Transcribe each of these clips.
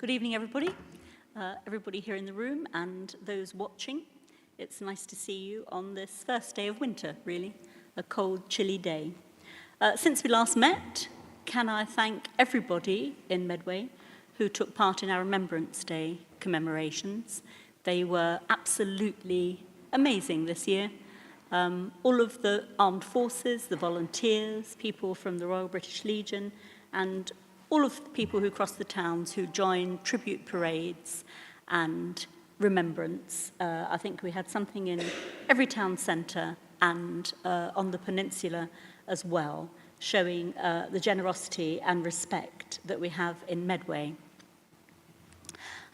Good evening, everybody. Everybody here in the room and those watching. It's nice to see you on this first day of winter, really, a cold, chilly day. Since we last met, can I thank everybody in Medway who took part in our Remembrance Day commemorations. They were absolutely amazing this year. All of the armed forces, the volunteers, people from the Royal British Legion, and all of the people who crossed the towns who joined tribute parades and remembrance. I think we had something in every town centre and on the peninsula as well, showing the generosity and respect that we have in Medway.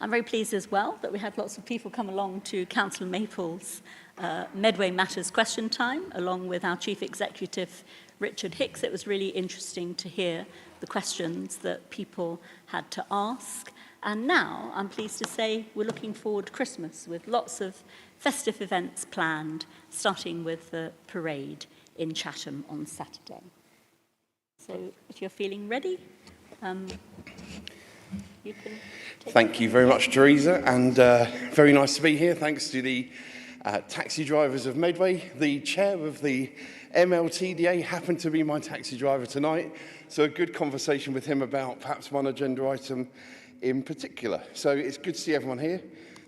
I'm very pleased as well that we had lots of people come along to Councillor Maple's Medway Matters question time, along with our Chief Executive, Richard Hicks. It was really interesting to hear the questions that people had to ask. And now, I'm pleased to say, we're looking forward to Christmas with lots of festive events planned, starting with the parade in Chatham on Saturday. So if you're feeling ready, you can take Thank you very much, Teresa, and very nice to be here. Thanks to the taxi drivers of Medway. The chair of the MLTDA happened to be my taxi driver tonight, so a good conversation with him about perhaps one agenda item in particular. So it's good to see everyone here.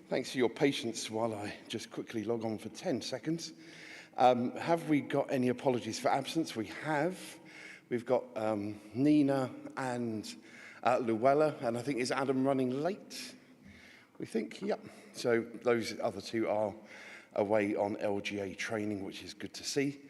Thanks for your patience while I just quickly log on for 10 seconds. Have we got any apologies for absence? We have. We've got Nina and Luella, and I think is Adam running late? We think, yep. So those other two are away on LGA training, which is good to see.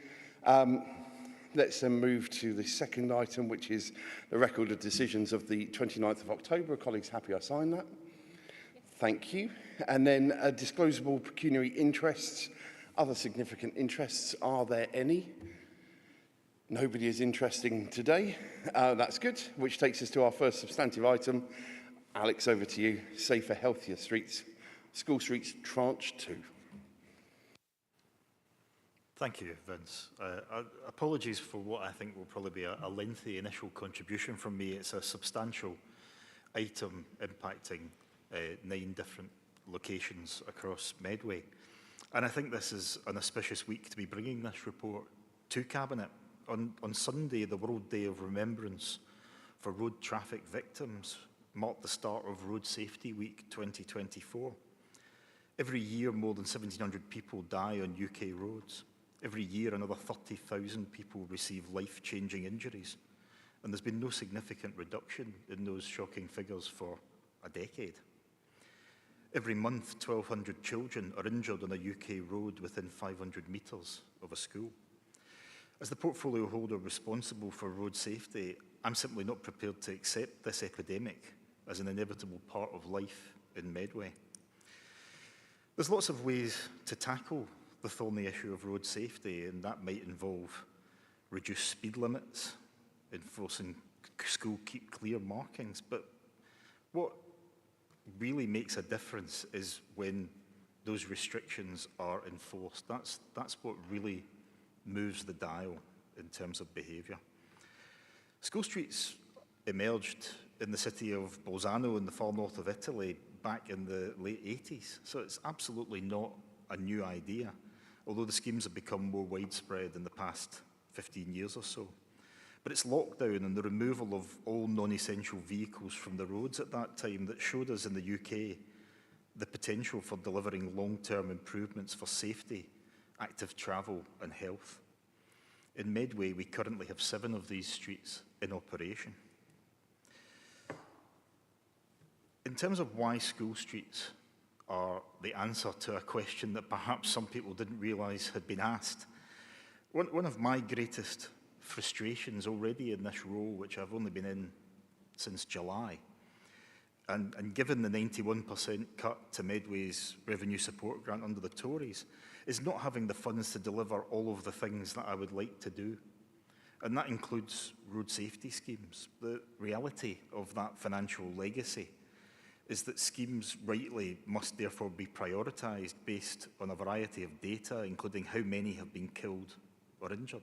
Let's then move to the second item, which is the record of decisions of the 29th of October. Are colleagues happy I signed that? Yes. Thank you. And then disclosable pecuniary interests, other significant interests. Are there any? Nobody is interesting today. That's good, which takes us to our first substantive item. Alex, over to you. Safer, healthier streets. School Streets, Tranche 2. Thank you, Vince. Apologies for what I think will probably be a lengthy initial contribution from me. It's a substantial item impacting 9 different locations across Medway. And I think this is an auspicious week to be bringing this report to Cabinet. On Sunday, the World Day of Remembrance for Road Traffic Victims marked the start of Road Safety Week 2024. Every year, more than 1,700 people die on UK roads. Every year, another 30,000 people receive life-changing injuries. And there's been no significant reduction in those shocking figures for a decade. Every month, 1,200 children are injured on a UK road within 500 metres of a school. As the portfolio holder responsible for road safety, I'm simply not prepared to accept this epidemic as an inevitable part of life in Medway. There's lots of ways to tackle the thorny issue of road safety, and that might involve reduced speed limits, enforcing school keep clear markings, but what really makes a difference is when those restrictions are enforced. That's what really moves the dial in terms of behaviour. School streets emerged in the city of Bolzano in the far north of Italy back in the late 80s, so it's absolutely not a new idea, although the schemes have become more widespread in the past 15 years or so. But it's lockdown and the removal of all non-essential vehicles from the roads at that time that showed us in the UK the potential for delivering long-term improvements for safety, active travel and health. In Medway, we currently have 7 of these streets in operation. In terms of why school streets are the answer to a question that perhaps some people didn't realise had been asked, one of my greatest frustrations already in this role, which I've only been in since July, and given the 91% cut to Medway's revenue support grant under the Tories, is not having the funds to deliver all of the things that I would like to do. And that includes road safety schemes. The reality of that financial legacy is that schemes rightly must therefore be prioritised based on a variety of data, including how many have been killed or injured.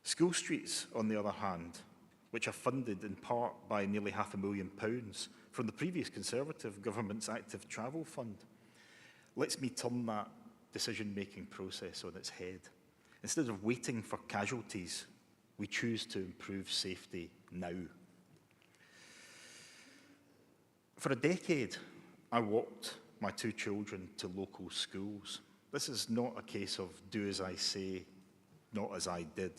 School streets, on the other hand, which are funded in part by nearly £500,000 from the previous Conservative government's Active Travel Fund, lets me turn that decision-making process on its head. Instead of waiting for casualties, we choose to improve safety now. For a decade, I walked my 2 children to local schools. This is not a case of do as I say, not as I did.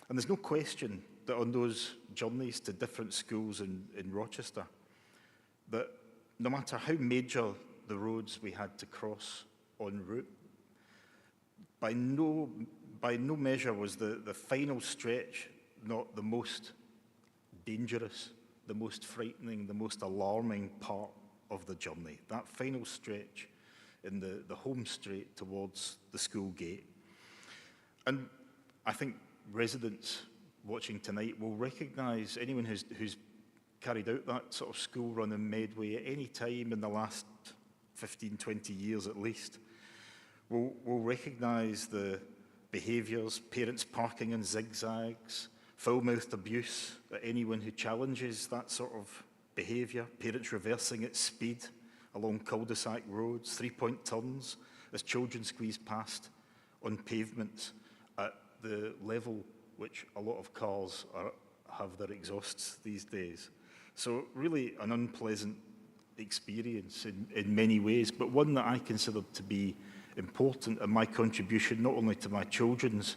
And there's no question that on those journeys to different schools in Rochester, that no matter how major the roads we had to cross en route, by no measure was the final stretch not the most dangerous, the most frightening, the most alarming part of the journey. That final stretch in the home straight towards the school gate. And I think residents watching tonight will recognise, anyone who's carried out that sort of school run in Medway at any time in the last 15, 20 years at least, will recognise the behaviours, parents parking in zigzags, foul-mouthed abuse at anyone who challenges that sort of behaviour, parents reversing at speed along cul-de-sac roads, 3-point turns as children squeeze past on pavements at the level which a lot of cars have their exhausts these days. So really an unpleasant experience in many ways, but one that I considered to be important, and my contribution not only to my children's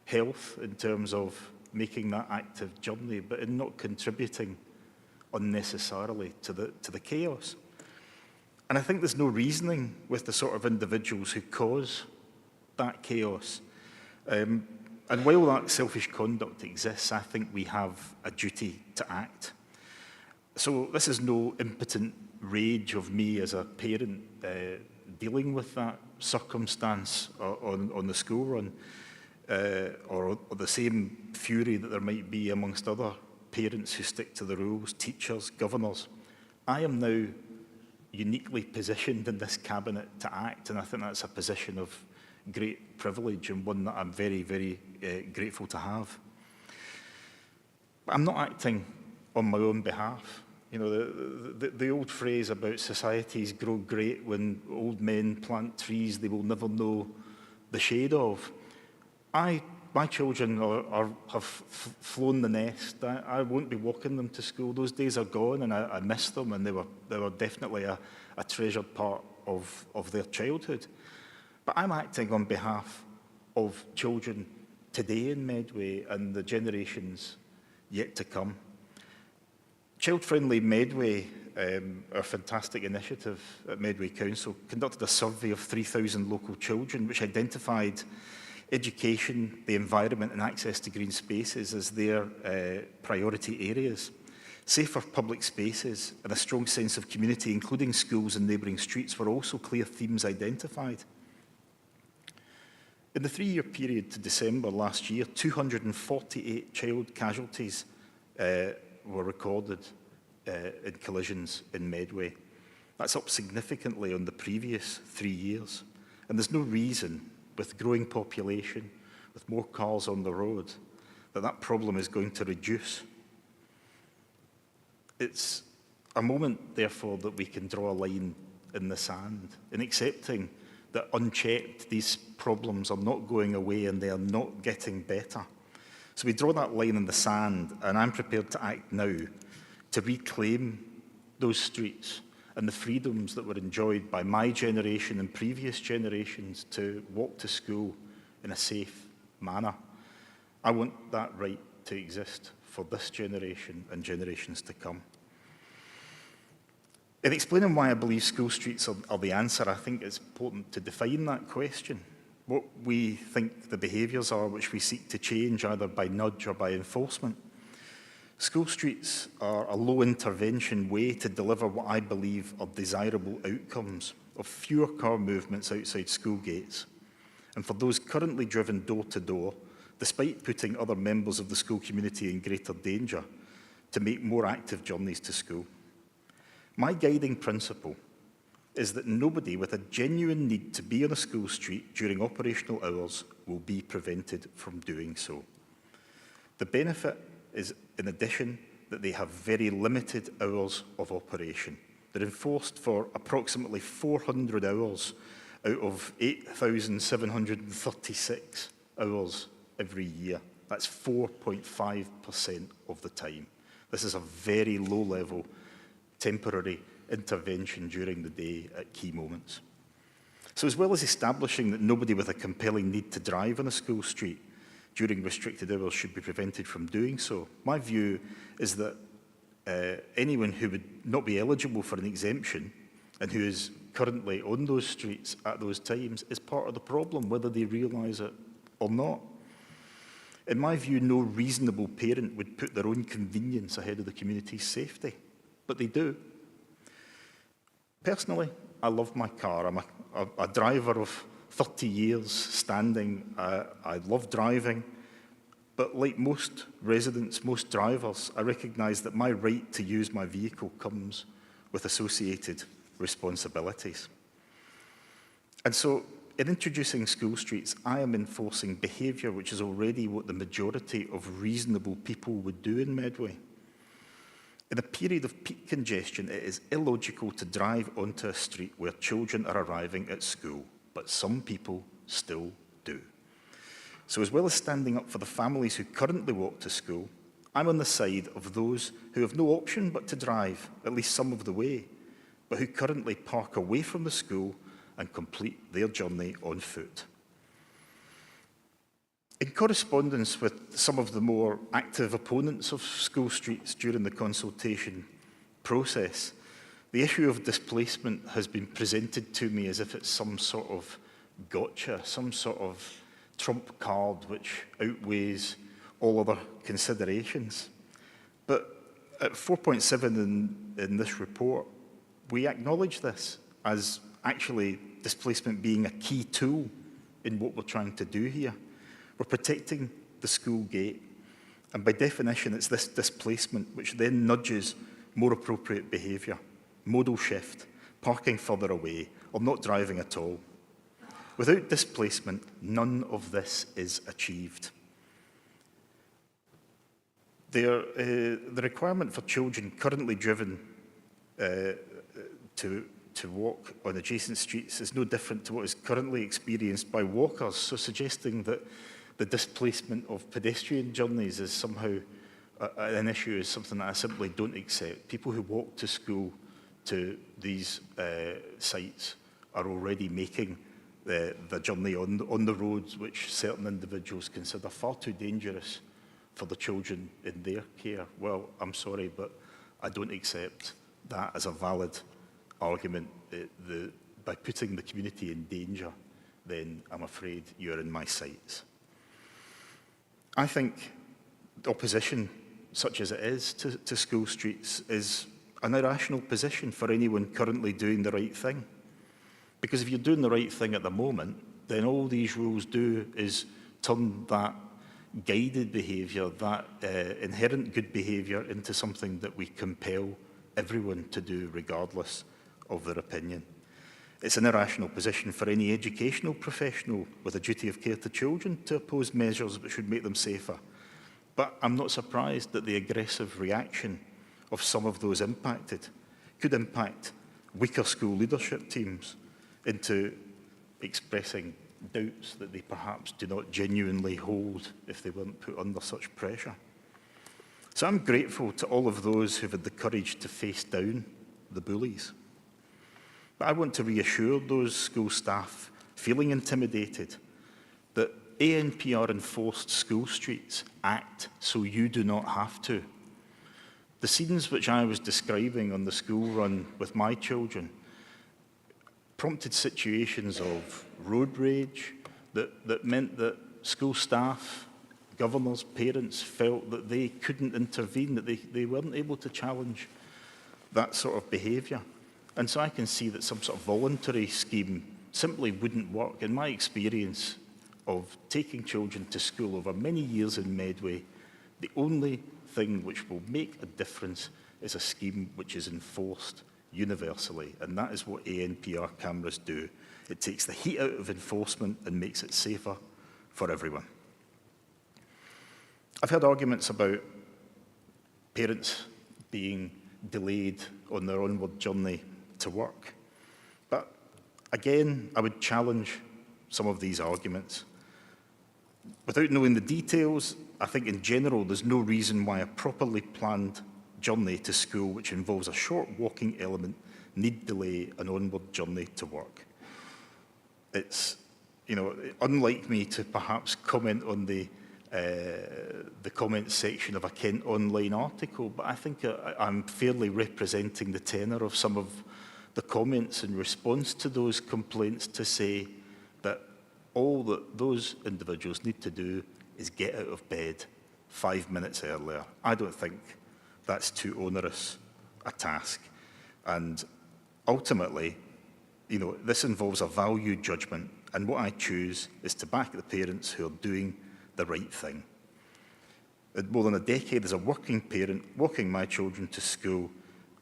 health in terms of making that active journey, but in not contributing unnecessarily to the chaos. And I think there's no reasoning with the sort of individuals who cause that chaos. And while that selfish conduct exists, I think we have a duty to act. So this is no impotent rage of me as a parent dealing with that circumstance on the school run, or the same fury that there might be amongst other parents who stick to the rules, teachers, governors. I am now uniquely positioned in this cabinet to act, and I think that's a position of great privilege and one that I'm very, very grateful to have. But I'm not acting on my own behalf. You know, the old phrase about societies grow great when old men plant trees they will never know the shade of. My children have flown the nest. I won't be walking them to school. Those days are gone, and I miss them, and they were definitely a treasured part of their childhood. But I'm acting on behalf of children today in Medway and the generations yet to come. Child-Friendly Medway, our fantastic initiative at Medway Council, conducted a survey of 3,000 local children, which identified education, the environment and access to green spaces as their priority areas. Safer public spaces and a strong sense of community, including schools and neighbouring streets, were also clear themes identified. In the 3-year period to December last year, 248 child casualties were recorded in collisions in Medway. That's up significantly on the previous 3 years. And there's no reason, with growing population, with more cars on the road, that problem is going to reduce. It's a moment, therefore, that we can draw a line in the sand in accepting that unchecked, these problems are not going away and they are not getting better. So we draw that line in the sand, and I'm prepared to act now to reclaim those streets and the freedoms that were enjoyed by my generation and previous generations to walk to school in a safe manner. I want that right to exist for this generation and generations to come. In explaining why I believe school streets are the answer, I think it's important to define that question. What we think the behaviours are which we seek to change, either by nudge or by enforcement. School streets are a low-intervention way to deliver what I believe are desirable outcomes of fewer car movements outside school gates, and for those currently driven door-to-door, despite putting other members of the school community in greater danger, to make more active journeys to school. My guiding principle is that nobody with a genuine need to be on a school street during operational hours will be prevented from doing so. The benefit is, in addition, that they have very limited hours of operation. They're enforced for approximately 400 hours out of 8,736 hours every year. That's 4.5% of the time. This is a very low-level, temporary intervention during the day at key moments. So as well as establishing that nobody with a compelling need to drive on a school street during restricted hours should be prevented from doing so, my view is that anyone who would not be eligible for an exemption and who is currently on those streets at those times is part of the problem, whether they realise it or not. In my view, no reasonable parent would put their own convenience ahead of the community's safety, but they do. Personally, I love my car. I'm a driver of 30 years standing. I love driving, but like most residents, most drivers, I recognise that my right to use my vehicle comes with associated responsibilities. And so, in introducing school streets, I am enforcing behaviour which is already what the majority of reasonable people would do in Medway. In a period of peak congestion, it is illogical to drive onto a street where children are arriving at school, but some people still do. So as well as standing up for the families who currently walk to school, I'm on the side of those who have no option but to drive, at least some of the way, but who currently park away from the school and complete their journey on foot. In correspondence with some of the more active opponents of school streets during the consultation process, the issue of displacement has been presented to me as if it's some sort of gotcha, some sort of trump card which outweighs all other considerations. But at 4.7 in this report, we acknowledge this as actually displacement being a key tool in what we're trying to do here. We're protecting the school gate, and by definition, it's this displacement which then nudges more appropriate behaviour, modal shift, parking further away, or not driving at all. Without displacement, none of this is achieved. The requirement for children currently driven to walk on adjacent streets is no different to what is currently experienced by walkers, so suggesting that the displacement of pedestrian journeys is somehow an issue is something that I simply don't accept. People who walk to school to these sites are already making the journey on the roads which certain individuals consider far too dangerous for the children in their care. Well, I'm sorry, but I don't accept that as a valid argument. By putting the community in danger, then I'm afraid you're in my sights. I think opposition, such as it is to school streets, is an irrational position for anyone currently doing the right thing. Because if you're doing the right thing at the moment, then all these rules do is turn that guided behaviour, that inherent good behaviour, into something that we compel everyone to do regardless of their opinion. It's an irrational position for any educational professional with a duty of care to children to oppose measures which would make them safer. But I'm not surprised that the aggressive reaction of some of those impacted could impact weaker school leadership teams into expressing doubts that they perhaps do not genuinely hold if they weren't put under such pressure. So I'm grateful to all of those who've had the courage to face down the bullies. But I want to reassure those school staff feeling intimidated that ANPR-enforced school streets act so you do not have to. The scenes which I was describing on the school run with my children prompted situations of road rage that meant that school staff, governors, parents felt that they couldn't intervene, that they weren't able to challenge that sort of behaviour. And so I can see that some sort of voluntary scheme simply wouldn't work. In my experience of taking children to school over many years in Medway, the only thing which will make a difference is a scheme which is enforced universally, and that is what ANPR cameras do. It takes the heat out of enforcement and makes it safer for everyone. I've heard arguments about parents being delayed on their onward journey to work. But again, I would challenge some of these arguments. Without knowing the details, I think in general there's no reason why a properly planned journey to school, which involves a short walking element, need delay an onward journey to work. It's, unlike me to perhaps comment on the comment section of a Kent Online article, but I think I'm fairly representing the tenor of some of the comments in response to those complaints to say that all that those individuals need to do is get out of bed 5 minutes earlier. I don't think that's too onerous a task. And ultimately, this involves a value judgment, and what I choose is to back the parents who are doing the right thing. In more than a decade as a working parent, walking my children to school,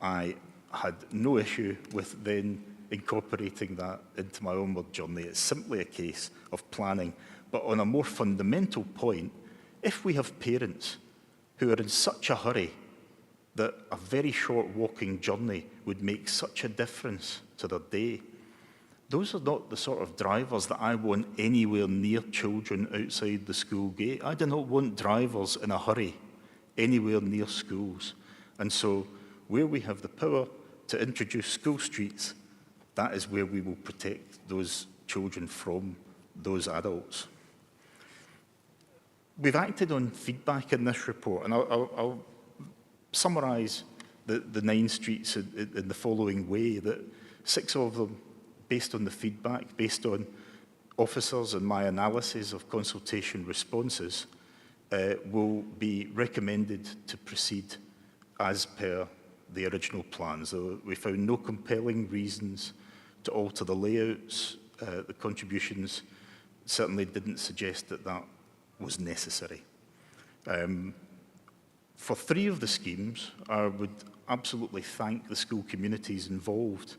I had no issue with then incorporating that into my onward journey. It's simply a case of planning. But on a more fundamental point, if we have parents who are in such a hurry that a very short walking journey would make such a difference to their day, those are not the sort of drivers that I want anywhere near children outside the school gate. I do not want drivers in a hurry anywhere near schools. And so where we have the power to introduce school streets, that is where we will protect those children from those adults. We've acted on feedback in this report, and I'll summarise the 9 streets in the following way, that 6 of them, based on the feedback, based on officers and my analysis of consultation responses, will be recommended to proceed as per the original plan. So we found no compelling reasons to alter the layouts. The contributions certainly didn't suggest that that was necessary. For 3 of the schemes, I would absolutely thank the school communities involved.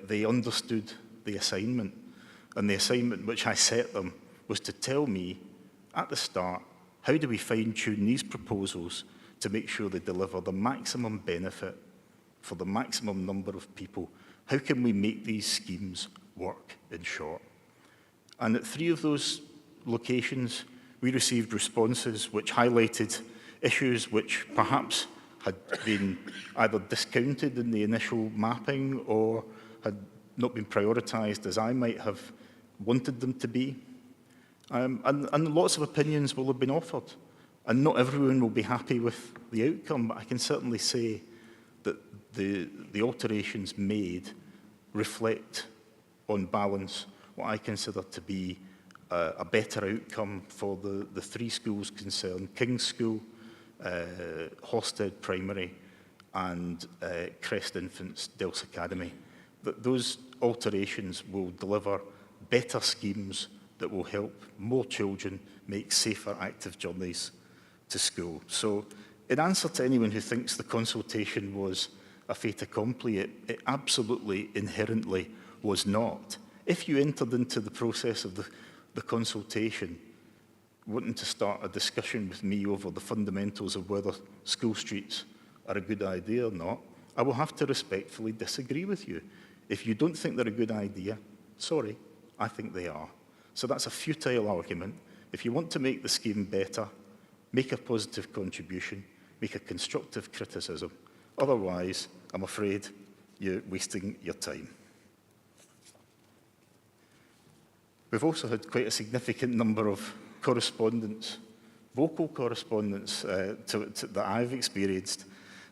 They understood the assignment, and the assignment which I set them was to tell me at the start, how do we fine-tune these proposals to make sure they deliver the maximum benefit for the maximum number of people? How can we make these schemes work, in short? And at 3 of those locations, we received responses which highlighted issues which perhaps had been either discounted in the initial mapping or had not been prioritised as I might have wanted them to be. And lots of opinions will have been offered, and not everyone will be happy with the outcome, but I can certainly say that the alterations made reflect, on balance, what I consider to be a better outcome for the 3 schools concerned: King's School, Horsted Primary, and Crest Infants Dels Academy. That those alterations will deliver better schemes that will help more children make safer, active journeys to school. So, in answer to anyone who thinks the consultation was a fait accompli, it absolutely, inherently was not. If you entered into the process of the consultation wanting to start a discussion with me over the fundamentals of whether school streets are a good idea or not, I will have to respectfully disagree with you. If you don't think they're a good idea, sorry, I think they are. So that's a futile argument. If you want to make the scheme better, make a positive contribution, make a constructive criticism. Otherwise, I'm afraid you're wasting your time. We've also had quite a significant number of correspondence, vocal correspondence that I've experienced,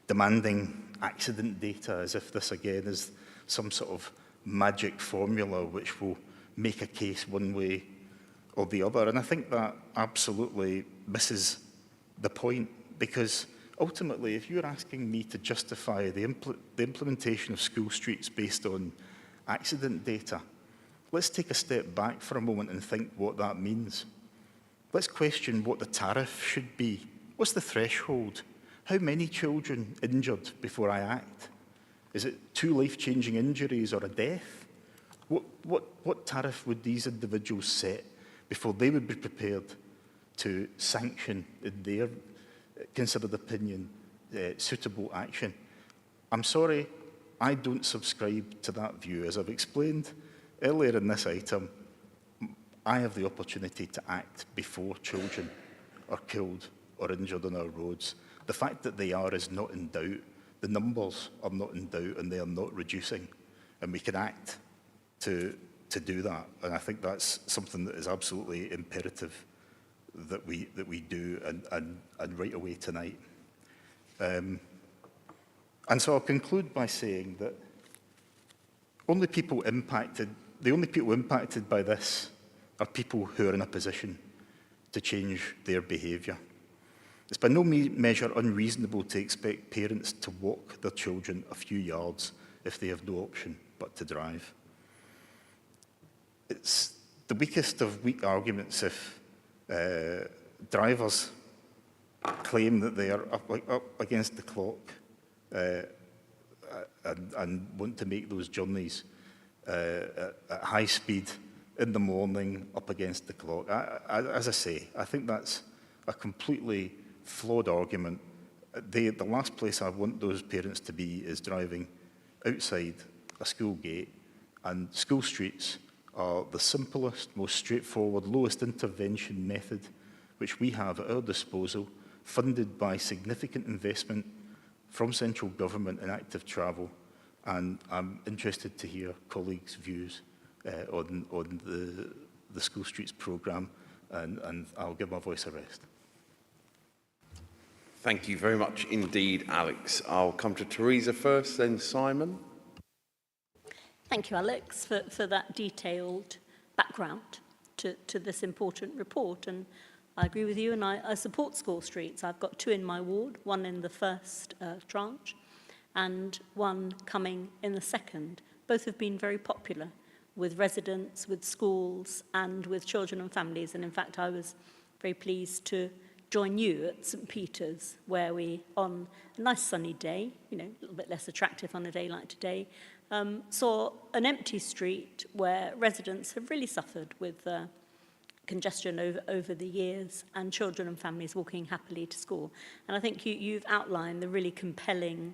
demanding accident data, as if this again is some sort of magic formula which will make a case one way or the other. And I think that absolutely misses the point, because ultimately, if you're asking me to justify the implementation of school streets based on accident data, let's take a step back for a moment and think what that means. Let's question what the tariff should be. What's the threshold? How many children injured before I act? Is it 2 life-changing injuries or a death? What tariff would these individuals set before they would be prepared to sanction, in their considered opinion, suitable action. I'm sorry, I don't subscribe to that view. As I've explained earlier in this item, I have the opportunity to act before children are killed or injured on our roads. The fact that they are is not in doubt. The numbers are not in doubt, and they are not reducing. And we can act to do that. And I think that's something that is absolutely imperative that we do, and right away tonight. And so I'll conclude by saying that the only people impacted by this are people who are in a position to change their behaviour. It's by no measure unreasonable to expect parents to walk their children a few yards if they have no option but to drive. It's the weakest of weak arguments if drivers claim that they are up against the clock and want to make those journeys at high speed in the morning up against the clock. As I say, I think that's a completely flawed argument. The last place I want those parents to be is driving outside a school gate, and school streets are the simplest, most straightforward, lowest intervention method which we have at our disposal, funded by significant investment from central government in active travel. And I'm interested to hear colleagues' views on the School Streets programme, and I'll give my voice a rest. Thank you very much indeed, Alex. I'll come to Teresa first, then Simon. Thank you, Alex, for that detailed background to this important report. And I agree with you, and I support school streets. I've got 2 in my ward, one in the first tranche and one coming in the second. Both have been very popular with residents, with schools, and with children and families. And in fact, I was very pleased to join you at St. Peter's, where we, on a nice sunny day, a little bit less attractive on a day like today, saw an empty street where residents have really suffered with congestion over the years, and children and families walking happily to school. And I think you've outlined the really compelling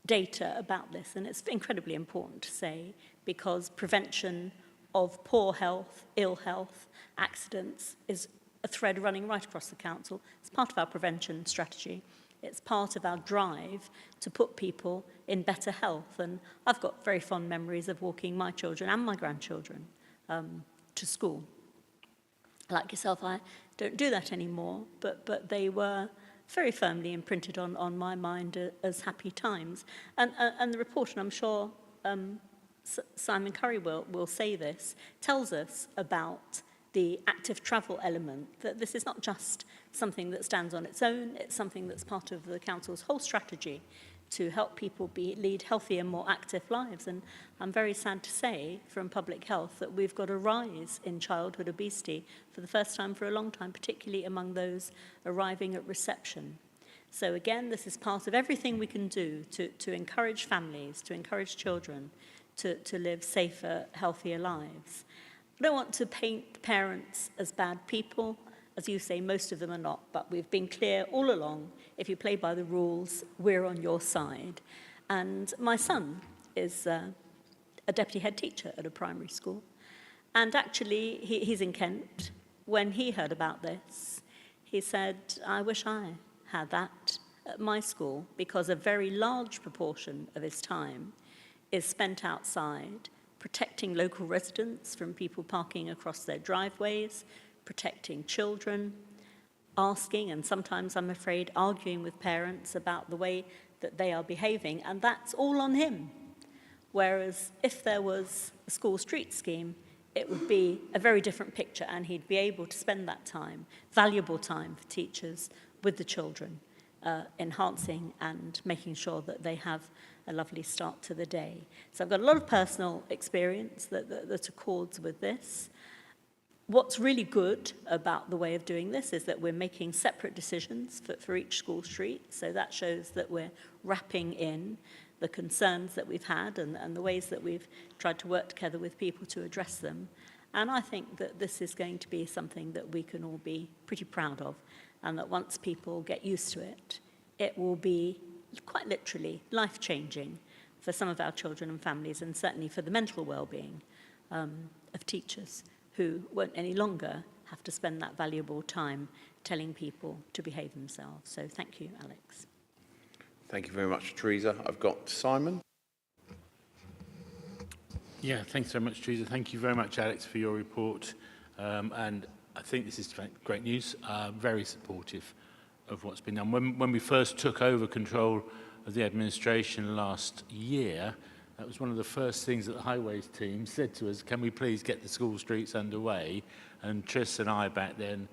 data about this, and it's incredibly important to say, because prevention of poor health, ill health, accidents is a thread running right across the council. It's part of our prevention strategy. It's part of our drive to put people in better health. And I've got very fond memories of walking my children and my grandchildren to school. Like yourself, I don't do that anymore, but they were very firmly imprinted on my mind as happy times. And the report, and I'm sure Simon Curry will say this, tells us about the active travel element, that this is not just something that stands on its own, it's something that's part of the council's whole strategy to help people lead healthier, more active lives. And I'm very sad to say, from public health, that we've got a rise in childhood obesity for the first time for a long time, particularly among those arriving at reception. So again, this is part of everything we can do to encourage families, to encourage children to live safer, healthier lives. I don't want to paint parents as bad people. As you say, most of them are not, but we've been clear all along, if you play by the rules, we're on your side. And my son is a deputy head teacher at a primary school. And actually, he's in Kent. When he heard about this, he said, I wish I had that at my school, because a very large proportion of his time is spent outside, protecting local residents from people parking across their driveways, protecting children, asking, and sometimes I'm afraid arguing with parents about the way that they are behaving, and that's all on him. Whereas if there was a school street scheme, it would be a very different picture, and he'd be able to spend that time, valuable time for teachers, with the children, enhancing and making sure that they have a lovely start to the day. So I've got a lot of personal experience that accords with this. What's really good about the way of doing this is that we're making separate decisions for each school street. So that shows that we're wrapping in the concerns that we've had and the ways that we've tried to work together with people to address them. And I think that this is going to be something that we can all be pretty proud of, and that once people get used to it, it will be quite literally life-changing for some of our children and families, and certainly for the mental well-being of teachers who won't any longer have to spend that valuable time telling people to behave themselves. So thank you, Alex. Thank you very much, Teresa. I've got Simon. Yeah, thanks very much, Teresa. Thank you very much, Alex, for your report. And I think this is great news. Very supportive of what's been done. When we first took over control of the administration last year, that was one of the first things that the highways team said to us, can we please get the school streets underway? And Tris and I back then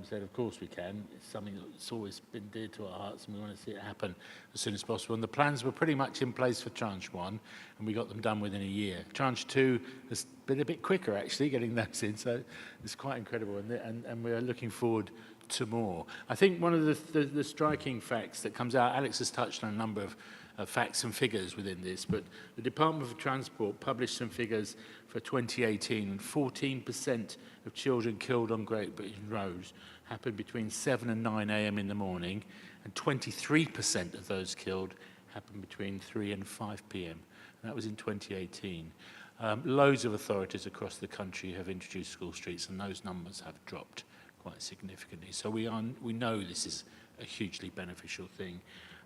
said, of course we can. It's something that's always been dear to our hearts, and we want to see it happen as soon as possible. And the plans were pretty much in place for Tranche 1, and we got them done within a year. Tranche 2 has been a bit quicker, actually, getting those in, so it's quite incredible, and we're looking forward to more. I think one of the striking facts that comes out, Alex has touched on a number of facts and figures within this, but the Department for Transport published some figures for 2018, and 14% of children killed on Great Britain roads happened between 7 and 9 a.m. in the morning, and 23% of those killed happened between 3 and 5 p.m. And that was in 2018. Loads of authorities across the country have introduced school streets, and those numbers have dropped quite significantly. So we know this is a hugely beneficial thing.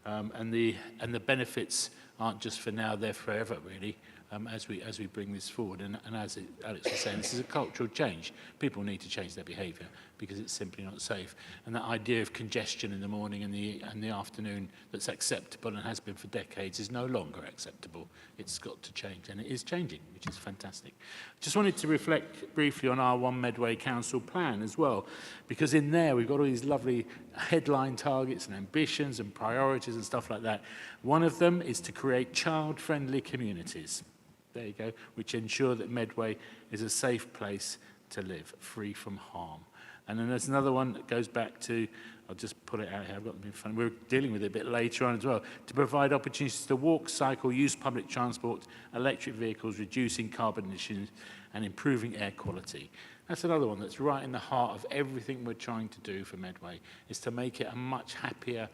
And the benefits aren't just for now, they're forever, really, as we bring this forward. And as Alex was saying, this is a cultural change. People need to change their behaviour because it's simply not safe. And that idea of congestion in the morning and the afternoon that's acceptable and has been for decades is no longer acceptable. It's got to change, and it is changing, which is fantastic. Just wanted to reflect briefly on our One Medway Council plan as well, because in there we've got all these lovely headline targets and ambitions and priorities and stuff like that. One of them is to create child-friendly communities. There you go, which ensure that Medway is a safe place to live, free from harm. And then there's another one that goes back to, I'll just put it out here, I've got them in front. We're dealing with it a bit later on as well, to provide opportunities to walk, cycle, use public transport, electric vehicles, reducing carbon emissions and improving air quality. That's another one that's right in the heart of everything we're trying to do for Medway, is to make it a much happier,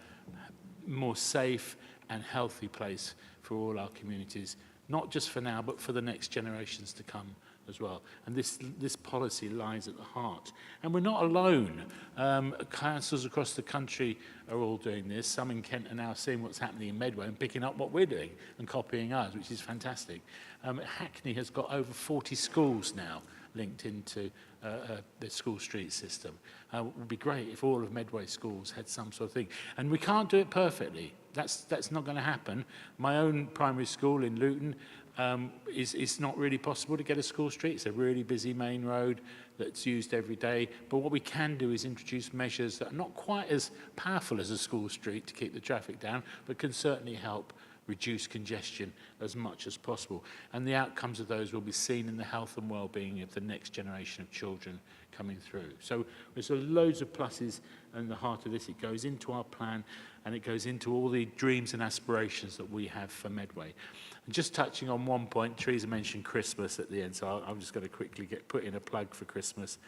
more safe and healthy place for all our communities, not just for now, but for the next generations to come as well. And this policy lies at the heart. And we're not alone. Councils across the country are all doing this. Some in Kent are now seeing what's happening in Medway and picking up what we're doing and copying us, which is fantastic. Hackney has got over 40 schools now linked into the school street system. It would be great if all of Medway schools had some sort of thing. And we can't do it perfectly. That's not going to happen. My own primary school in Luton, it's not really possible to get a school street. It's a really busy main road that's used every day. But what we can do is introduce measures that are not quite as powerful as a school street to keep the traffic down, but can certainly help reduce congestion as much as possible. And the outcomes of those will be seen in the health and well-being of the next generation of children coming through. So there's loads of pluses in the heart of this. It goes into our plan, and it goes into all the dreams and aspirations that we have for Medway. And just touching on one point, Teresa mentioned Christmas at the end, so I'm just going to quickly put in a plug for Christmas.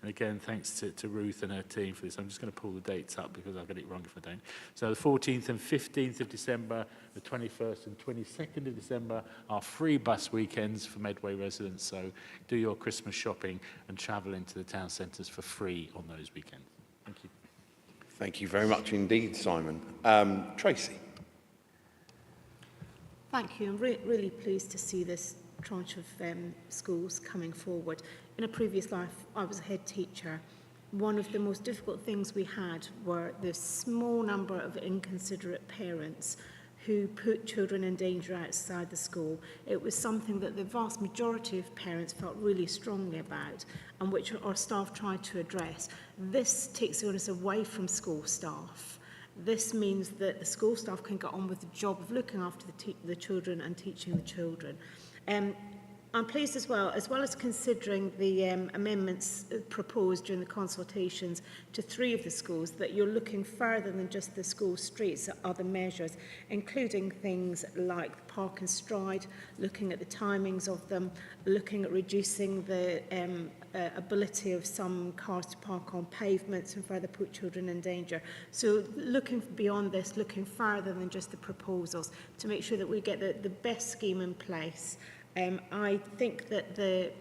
And again, thanks to Ruth and her team for this. I'm just going to pull the dates up because I'll get it wrong if I don't. So the 14th and 15th of December, the 21st and 22nd of December are free bus weekends for Medway residents. So do your Christmas shopping and travel into the town centres for free on those weekends. Thank you. Thank you very much indeed, Simon. Tracy. Thank you. I'm really pleased to see this tranche of schools coming forward. In a previous life, I was a head teacher. One of the most difficult things we had were the small number of inconsiderate parents who put children in danger outside the school. It was something that the vast majority of parents felt really strongly about and which our staff tried to address. This takes the onus away from school staff. This means that the school staff can get on with the job of looking after the children and teaching the children. I'm pleased as well as considering the amendments proposed during the consultations to 3 of the schools, that you're looking further than just the school streets at other measures, including things like park and stride, looking at the timings of them, looking at reducing the ability of some cars to park on pavements and further put children in danger. So looking beyond this, looking further than just the proposals to make sure that we get the best scheme in place. I think that the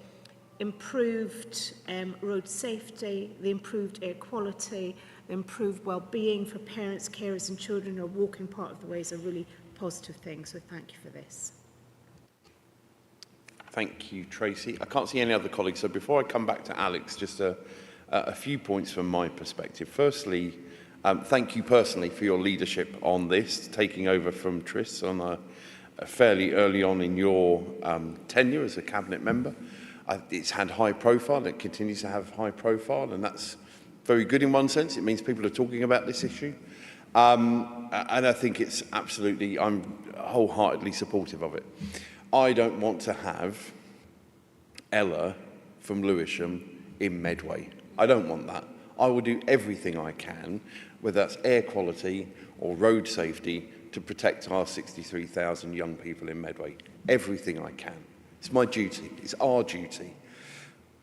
improved road safety, the improved air quality, the improved well-being for parents, carers and children who are walking part of the way is a really positive thing. So thank you for this. Thank you, Tracy. I can't see any other colleagues, so before I come back to Alex, just a few points from my perspective. Firstly, thank you personally for your leadership on this, taking over from Tris on a fairly early on in your tenure as a cabinet member. It's had high profile, it continues to have high profile, and that's very good in one sense. It means people are talking about this issue. And I think it's absolutely, I'm wholeheartedly supportive of it. I don't want to have Ella from Lewisham in Medway. I don't want that. I will do everything I can, whether that's air quality or road safety, to protect our 63,000 young people in Medway. Everything I can. It's my duty. It's our duty.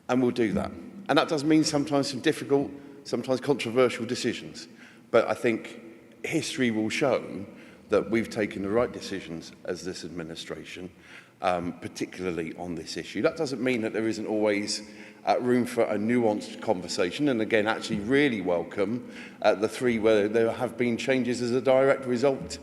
And we'll do that. And that does mean sometimes some difficult, sometimes controversial decisions. But I think history will show that we've taken the right decisions as this administration, particularly on this issue. That doesn't mean that there isn't always room for a nuanced conversation, and again, actually really welcome the three where there have been changes as a direct result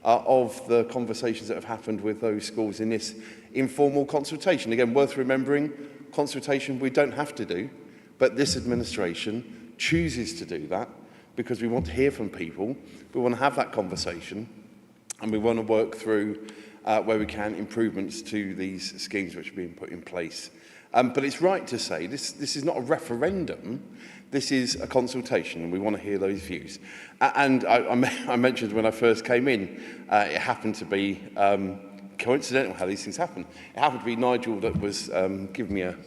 of the conversations that have happened with those schools in this informal consultation. Again, worth remembering, consultation we don't have to do, but this administration chooses to do that because we want to hear from people, we want to have that conversation, and we want to work through where we can improvements to these schemes which are being put in place. But it's right to say this is not a referendum, this is a consultation, and we want to hear those views. And I mentioned when I first came in, it happened to be coincidental how these things happen. It happened to be Nigel that was giving me a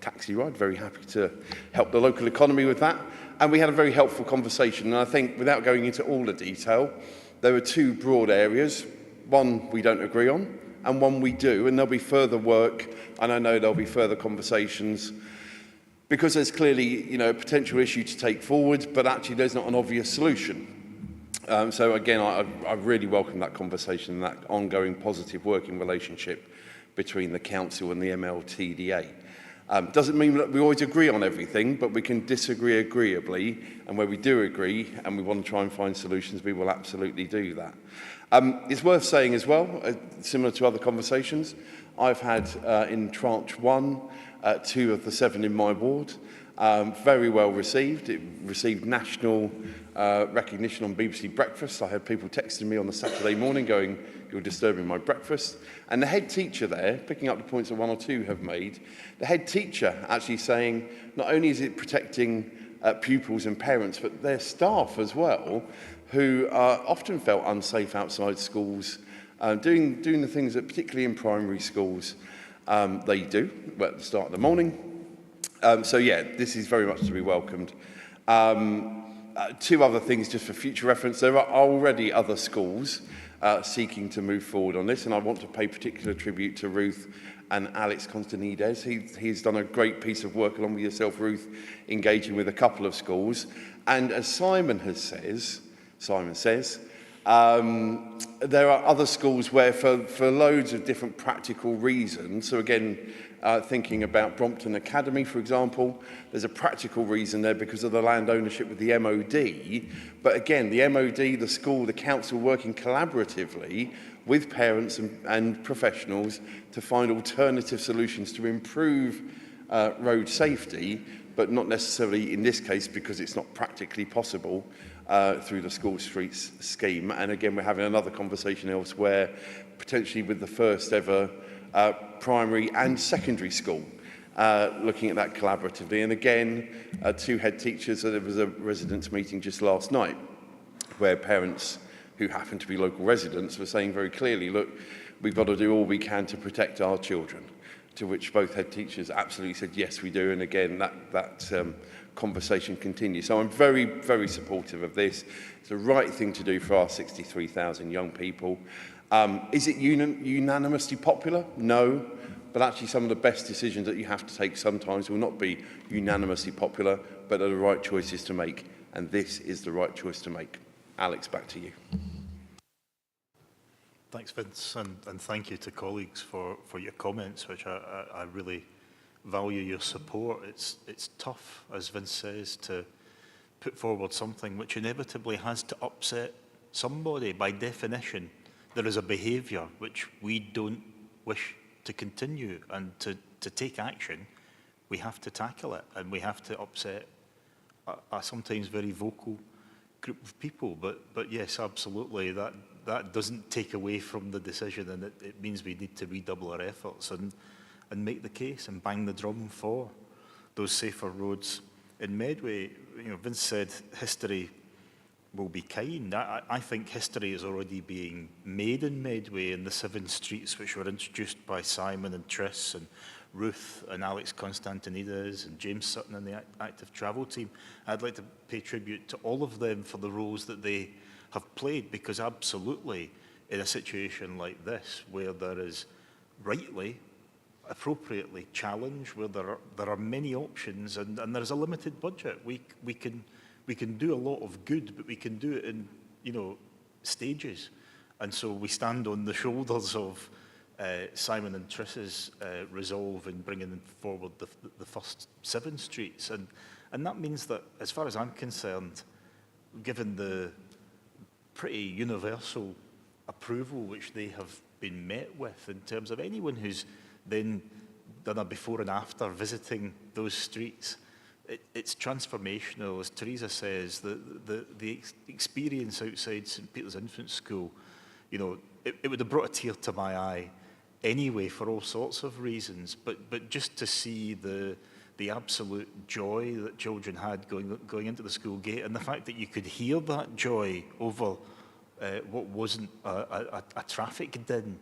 taxi ride, very happy to help the local economy with that. And we had a very helpful conversation, and I think without going into all the detail, there were two broad areas. One we don't agree on, and one we do, and there'll be further work, and I know there'll be further conversations, because there's clearly, a potential issue to take forward, but actually there's not an obvious solution. So again, I really welcome that conversation and that ongoing positive working relationship between the council and the MLTDA. Doesn't mean that we always agree on everything, but we can disagree agreeably, and where we do agree and we want to try and find solutions, we will absolutely do that. It's worth saying as well, similar to other conversations, I've had in Tranche 1, 2 of the 7 in my ward, very well received. It received national recognition on BBC Breakfast. I had people texting me on the Saturday morning going, "You're disturbing my breakfast." And the head teacher there, picking up the points that one or two have made, the head teacher actually saying, not only is it protecting pupils and parents, but their staff as well, who often felt unsafe outside schools, doing the things that particularly in primary schools they do at the start of the morning. So yeah, this is very much to be welcomed. Two other things just for future reference. There are already other schools seeking to move forward on this, and I want to pay particular tribute to Ruth and Alex Constantinides. He's done a great piece of work along with yourself, Ruth, engaging with a couple of schools. And as Simon says, there are other schools where for loads of different practical reasons, so again, thinking about Brompton Academy, for example, there's a practical reason there because of the land ownership with the MOD. But again, the MOD, the school, the council working collaboratively with parents and professionals to find alternative solutions to improve road safety, but not necessarily in this case because it's not practically possible through the school streets scheme. And again, we're having another conversation elsewhere, potentially with the first ever primary and secondary school, looking at that collaboratively. And again, two head teachers, so there was a residents' meeting just last night where parents who happen to be local residents were saying very clearly, look, we've got to do all we can to protect our children, to which both head teachers absolutely said, yes, we do. And again, that conversation continues. So I'm very, very supportive of this. It's the right thing to do for our 63,000 young people. Is it unanimously popular? No. but actually some of the best decisions that you have to take sometimes will not be unanimously popular, but are the right choices to make. And this is the right choice to make. Alex, back to you. Thanks, Vince, and thank you to colleagues for your comments, which I really value your support. It's tough, as Vince says, to put forward something which inevitably has to upset somebody. By definition, there is a behaviour which we don't wish to continue, and to take action, we have to tackle it, and we have to upset a sometimes very vocal group of people. But yes, absolutely, that doesn't take away from the decision, and it means we need to redouble our efforts and make the case and bang the drum for those safer roads in Medway. You know, Vince said history will be kind. I think history is already being made in Medway in the 7 streets which were introduced by Simon and Triss and Ruth and Alex Constantinides and James Sutton and the active travel team. I'd like to pay tribute to all of them for the roles that they have played, because absolutely in a situation like this, where there is rightly, appropriately challenge, where there are many options and there's a limited budget, we can do a lot of good, but we can do it in, you know, stages. And so we stand on the shoulders of Simon and Triss's resolve in bringing forward the first 7 streets. And that means that, as far as I'm concerned, given the pretty universal approval which they have been met with in terms of anyone who's then done a before and after visiting those streets, it's transformational. As Teresa says, the experience outside St Peter's Infant School, you know, it would have brought a tear to my eye anyway for all sorts of reasons, but just to see the absolute joy that children had going into the school gate, and the fact that you could hear that joy over what wasn't a traffic din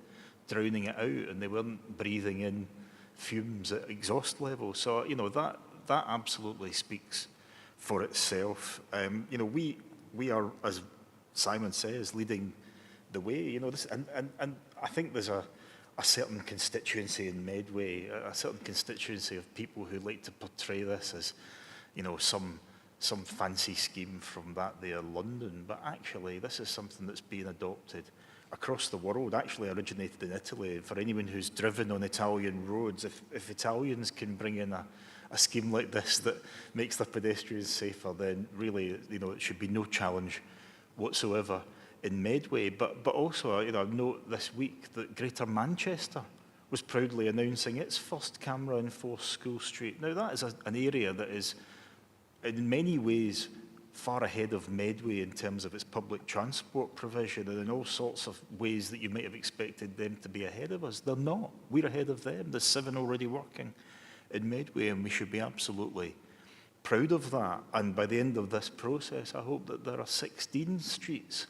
drowning it out, and they weren't breathing in fumes at exhaust level. So, you know, that absolutely speaks for itself. You know, we are, as Simon says, leading the way. You know, this, and I think there's a certain constituency in Medway, a certain constituency of people who like to portray this as, you know, some fancy scheme from that there London. But actually, this is something that's being adopted across the world, actually originated in Italy. For anyone who's driven on Italian roads, if Italians can bring in a scheme like this that makes their pedestrians safer, then really, you know, it should be no challenge whatsoever in Medway. But also, you know, I note this week that Greater Manchester was proudly announcing its first camera-enforced school street. Now, that is an area that is, in many ways, far ahead of Medway in terms of its public transport provision, and in all sorts of ways that you might have expected them to be ahead of us. They're not. We're ahead of them. There's 7 already working in Medway, and we should be absolutely proud of that. And by the end of this process, I hope that there are 16 streets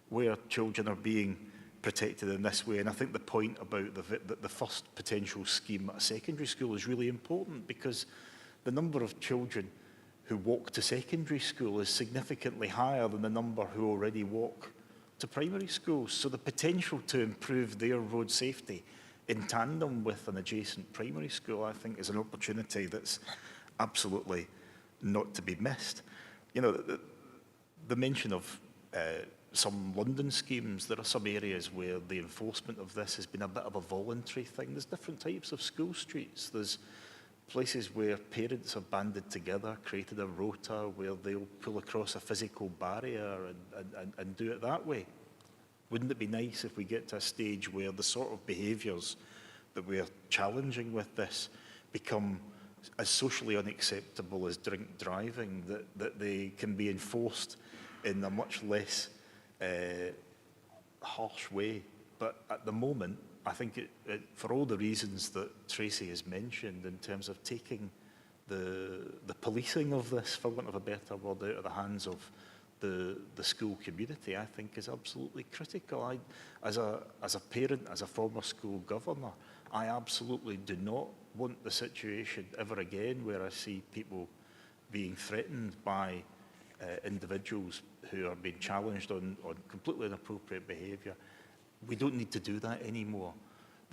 where children are being protected in this way. And I think the point about the first potential scheme at a secondary school is really important, because the number of children who walk to secondary school is significantly higher than the number who already walk to primary schools. So the potential to improve their road safety in tandem with an adjacent primary school, I think, is an opportunity that's absolutely not to be missed. You know, the mention of some London schemes, there are some areas where the enforcement of this has been a bit of a voluntary thing. There's different types of school streets. There's places where parents have banded together, created a rota where they'll pull across a physical barrier and do it that way. Wouldn't it be nice if we get to a stage where the sort of behaviours that we're challenging with this become as socially unacceptable as drink driving, that they can be enforced in a much less harsh way? But at the moment, I think for all the reasons that Tracy has mentioned, in terms of taking the policing of this, for want of a better word, out of the hands of the school community, I think is absolutely critical. As a parent, as a former school governor, I absolutely do not want the situation ever again where I see people being threatened by individuals who are being challenged on completely inappropriate behaviour. We don't need to do that anymore.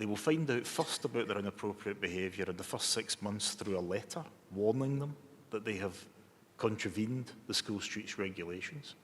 They will find out first about their inappropriate behaviour in the first 6 months through a letter warning them that they have contravened the school streets regulations.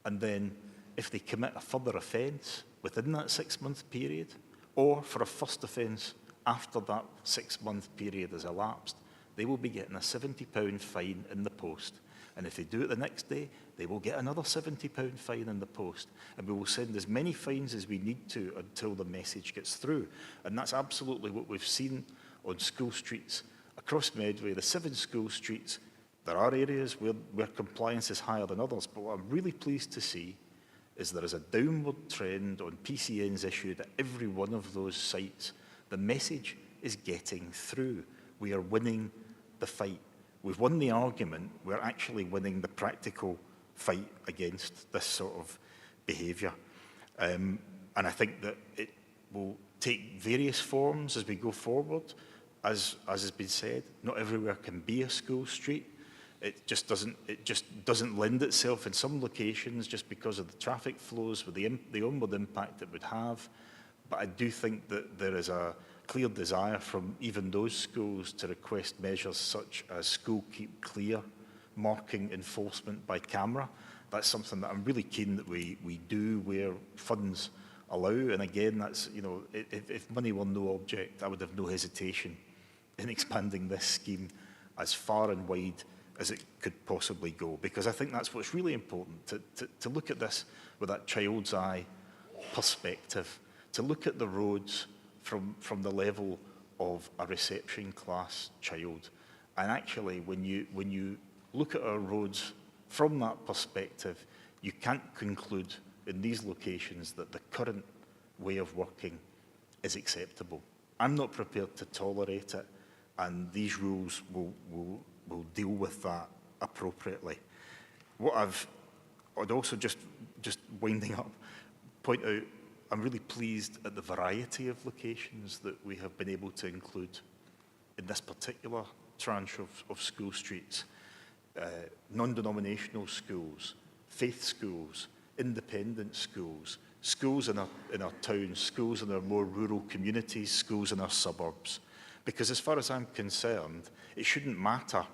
And then if they commit a further offence within that 6-month period, or for a first offence after that 6-month period has elapsed, they will be getting a £70 fine in the post. And if they do it the next day, they will get another £70 fine in the post. And we will send as many fines as we need to until the message gets through. And that's absolutely what we've seen on school streets across Medway, the 7 school streets. There are areas where compliance is higher than others, but what I'm really pleased to see is there is a downward trend on PCNs issued at every one of those sites. The message is getting through. We are winning the fight. We've won the argument, we're actually winning the practical fight against this sort of behaviour. And I think that it will take various forms as we go forward. As has been said, not everywhere can be a school street. It just doesn't lend itself in some locations just because of the traffic flows with the onward impact it would have. But I do think that there is a clear desire from even those schools to request measures such as school keep clear, marking enforcement by camera. That's something that I'm really keen that we do where funds allow. And again, that's, you know, if money were no object, I would have no hesitation in expanding this scheme as far and wide as it could possibly go, because I think that's what's really important, to look at this with that child's eye perspective, to look at the roads from the level of a reception class child. And actually, when you look at our roads from that perspective, you can't conclude in these locations that the current way of working is acceptable. I'm not prepared to tolerate it, and these rules will deal with that appropriately. What I'd also just winding up, point out, I'm really pleased at the variety of locations that we have been able to include in this particular tranche of school streets. Non-denominational schools, faith schools, independent schools, schools in our towns, schools in our more rural communities, schools in our suburbs. Because as far as I'm concerned, it shouldn't matter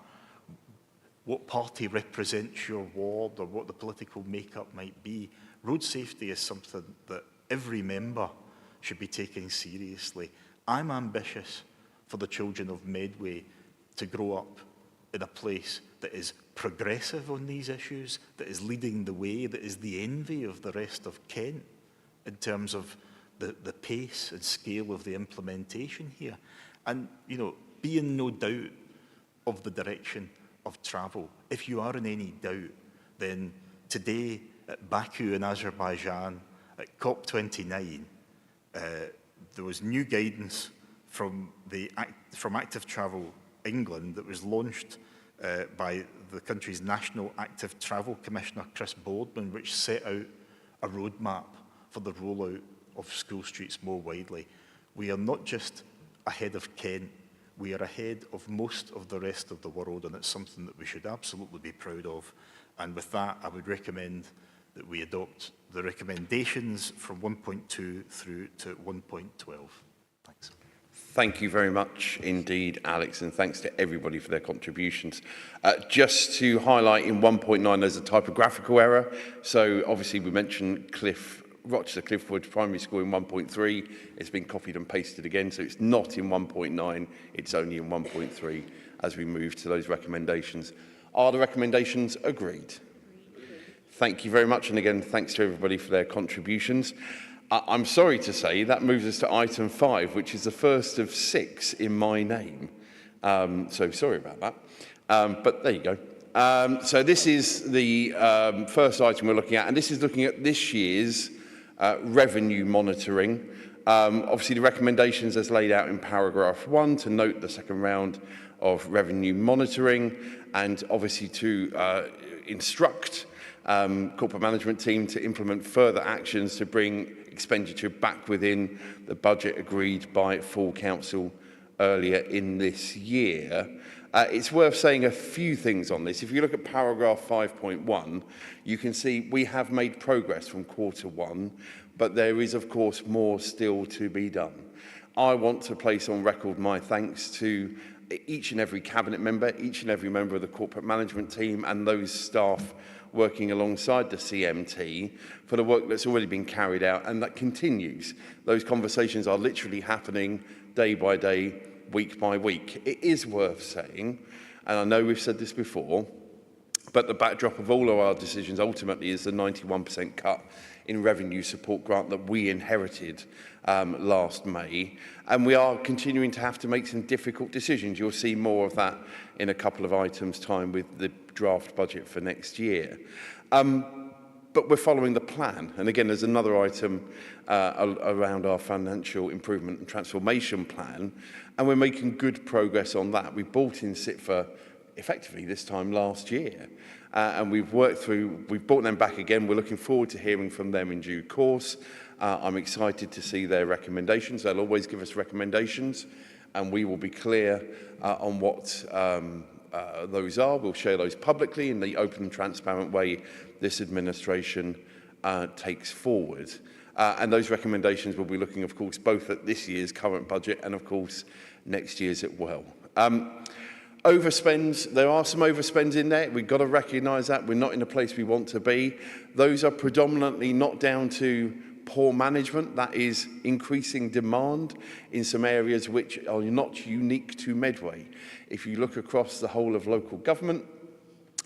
what party represents your ward or what the political makeup might be. Road safety is something that every member should be taking seriously. I'm ambitious for the children of Medway to grow up in a place that is progressive on these issues, that is leading the way, that is the envy of the rest of Kent in terms of the pace and scale of the implementation here. And, you know, be in no doubt of the direction of travel. If you are in any doubt, then today at Baku in Azerbaijan, at COP29, there was new guidance from Active Travel England that was launched by the country's National Active Travel Commissioner, Chris Boardman, which set out a roadmap for the rollout of school streets more widely. We are not just ahead of Kent, we are ahead of most of the rest of the world, and it's something that we should absolutely be proud of. And with that, I would recommend that we adopt the recommendations from 1.2 through to 1.12. Thanks. Thank you very much indeed, Alex, and thanks to everybody for their contributions. Just to highlight, in 1.9 there's a typographical error. So obviously we mentioned Rochester Cliffwood Primary School in 1.3. It's been copied and pasted again, so it's not in 1.9, it's only in 1.3 as we move to those recommendations. Are the recommendations agreed? Thank you very much, and again, thanks to everybody for their contributions. I'm sorry to say that moves us to item 5, which is the first of 6 in my name. So sorry about that, but there you go. So this is the first item we're looking at, and this is looking at this year's revenue monitoring. Obviously, the recommendations as laid out in paragraph 1 to note the second round of revenue monitoring, and obviously to instruct corporate management team to implement further actions to bring expenditure back within the budget agreed by full council earlier in this year. It's worth saying a few things on this. If you look at paragraph 5.1, you can see we have made progress from quarter 1, but there is, of course, more still to be done. I want to place on record my thanks to each and every cabinet member, each and every member of the corporate management team and those staff working alongside the CMT for the work that's already been carried out and that continues. Those conversations are literally happening day by day, week by week. It is worth saying, and I know we've said this before, but the backdrop of all of our decisions ultimately is the 91% cut in revenue support grant that we inherited last May. And we are continuing to have to make some difficult decisions. You'll see more of that in a couple of items' time with the draft budget for next year. But we're following the plan. And again, there's another item around our financial improvement and transformation plan, and we're making good progress on that. We brought in SITFA effectively this time last year, and we've brought them back again. We're looking forward to hearing from them in due course. I'm excited to see their recommendations. They'll always give us recommendations, and we will be clear on what those are. We'll share those publicly in the open and transparent way this administration takes forward. And those recommendations will be looking, of course, both at this year's current budget and, of course, next year's as well. Overspends, there are some overspends in there. We've got to recognise that. We're not in the place we want to be. Those are predominantly not down to poor management. That is increasing demand in some areas which are not unique to Medway. If you look across the whole of local government,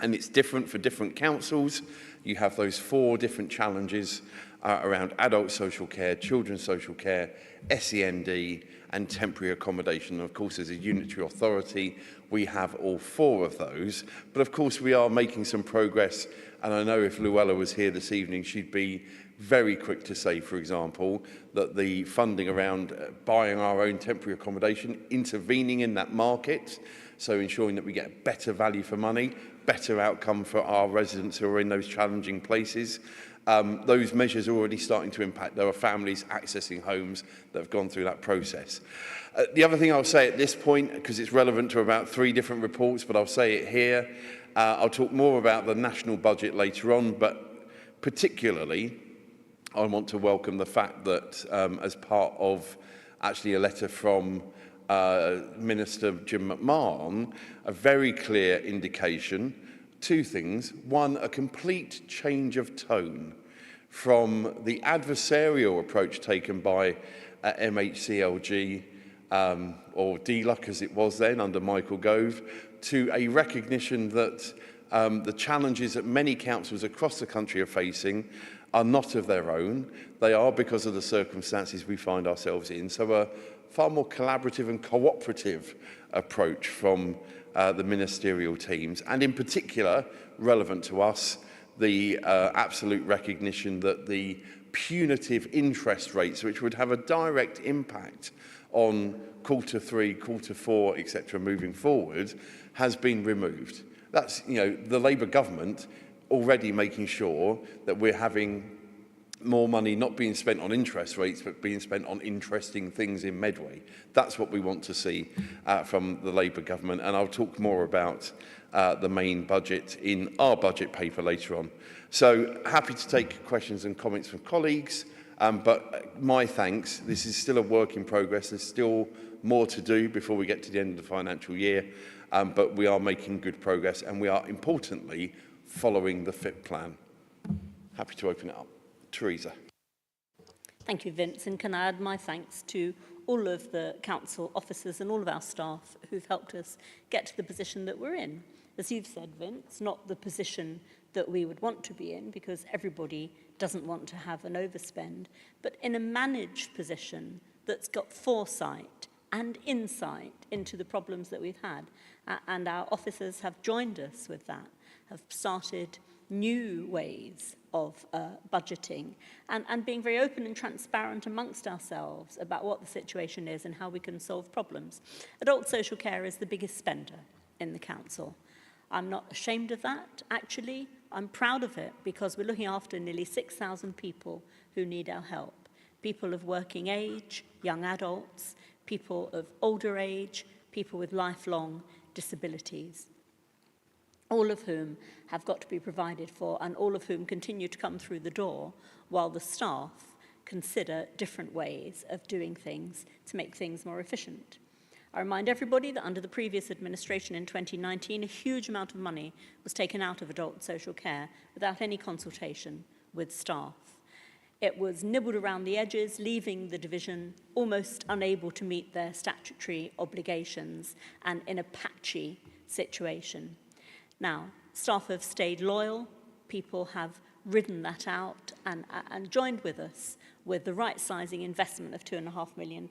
and it's different for different councils, you have those 4 different challenges around adult social care, children's social care, SEND, and temporary accommodation. And of course, as a unitary authority, we have all 4 of those. But of course, we are making some progress. And I know if Luella was here this evening, she'd be very quick to say, for example, that the funding around buying our own temporary accommodation, intervening in that market, so ensuring that we get better value for money, better outcome for our residents who are in those challenging places. Those measures are already starting to impact. There are families accessing homes that have gone through that process. The other thing I'll say at this point, because it's relevant to about 3 different reports, but I'll say it here, I'll talk more about the national budget later on, but particularly I want to welcome the fact that as part of actually a letter from Minister Jim McMahon, a very clear indication, 2 things. 1, a complete change of tone from the adversarial approach taken by MHCLG, or DLUC as it was then under Michael Gove, to a recognition that the challenges that many councils across the country are facing are not of their own. They are because of the circumstances we find ourselves in. So a far more collaborative and cooperative approach from the ministerial teams, and in particular, relevant to us, the absolute recognition that the punitive interest rates, which would have a direct impact on Q3, Q4, etc., moving forward, has been removed. That's, the Labour government already making sure that we're having more money not being spent on interest rates, but being spent on interesting things in Medway. That's what we want to see from the Labour government, and I'll talk more about the main budget in our budget paper later on. So happy to take questions and comments from colleagues, but my thanks. This is still a work in progress. There's still more to do before we get to the end of the financial year, but we are making good progress, and we are, importantly, following the FIP plan. Happy to open it up. Teresa. Thank you, Vince, and can I add my thanks to all of the council officers and all of our staff who've helped us get to the position that we're in. As you've said, Vince, not the position that we would want to be in, because everybody doesn't want to have an overspend, but in a managed position that's got foresight and insight into the problems that we've had. And our officers have joined us with that, have started new ways of budgeting and being very open and transparent amongst ourselves about what the situation is and how we can solve problems. Adult social care is the biggest spender in the council. I'm not ashamed of that, actually. I'm proud of it because we're looking after nearly 6,000 people who need our help. People of working age, young adults, people of older age, people with lifelong disabilities, all of whom have got to be provided for and all of whom continue to come through the door while the staff consider different ways of doing things to make things more efficient. I remind everybody that under the previous administration in 2019, a huge amount of money was taken out of adult social care without any consultation with staff. It was nibbled around the edges, leaving the division almost unable to meet their statutory obligations and in a patchy situation. Now, staff have stayed loyal, people have ridden that out and joined with us with the right sizing investment of £2.5 million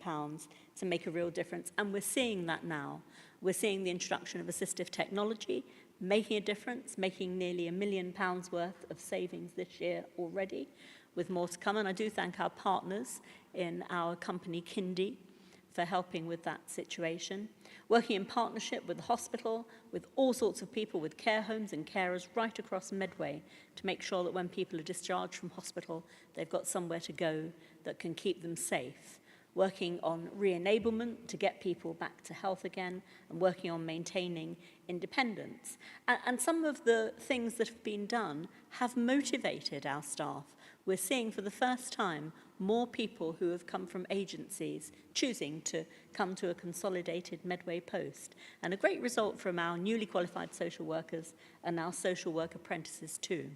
to make a real difference. And we're seeing that now. We're seeing the introduction of assistive technology making a difference, making nearly £1 million worth of savings this year already, with more to come. And I do thank our partners in our company, Kindy, for helping with that situation. Working in partnership with the hospital, with all sorts of people, with care homes and carers right across Medway to make sure that when people are discharged from hospital, they've got somewhere to go that can keep them safe. Working on re-enablement to get people back to health again, and working on maintaining independence. And some of the things that have been done have motivated our staff. We're seeing for the first time more people who have come from agencies choosing to come to a consolidated Medway post. And a great result from our newly qualified social workers and our social work apprentices too.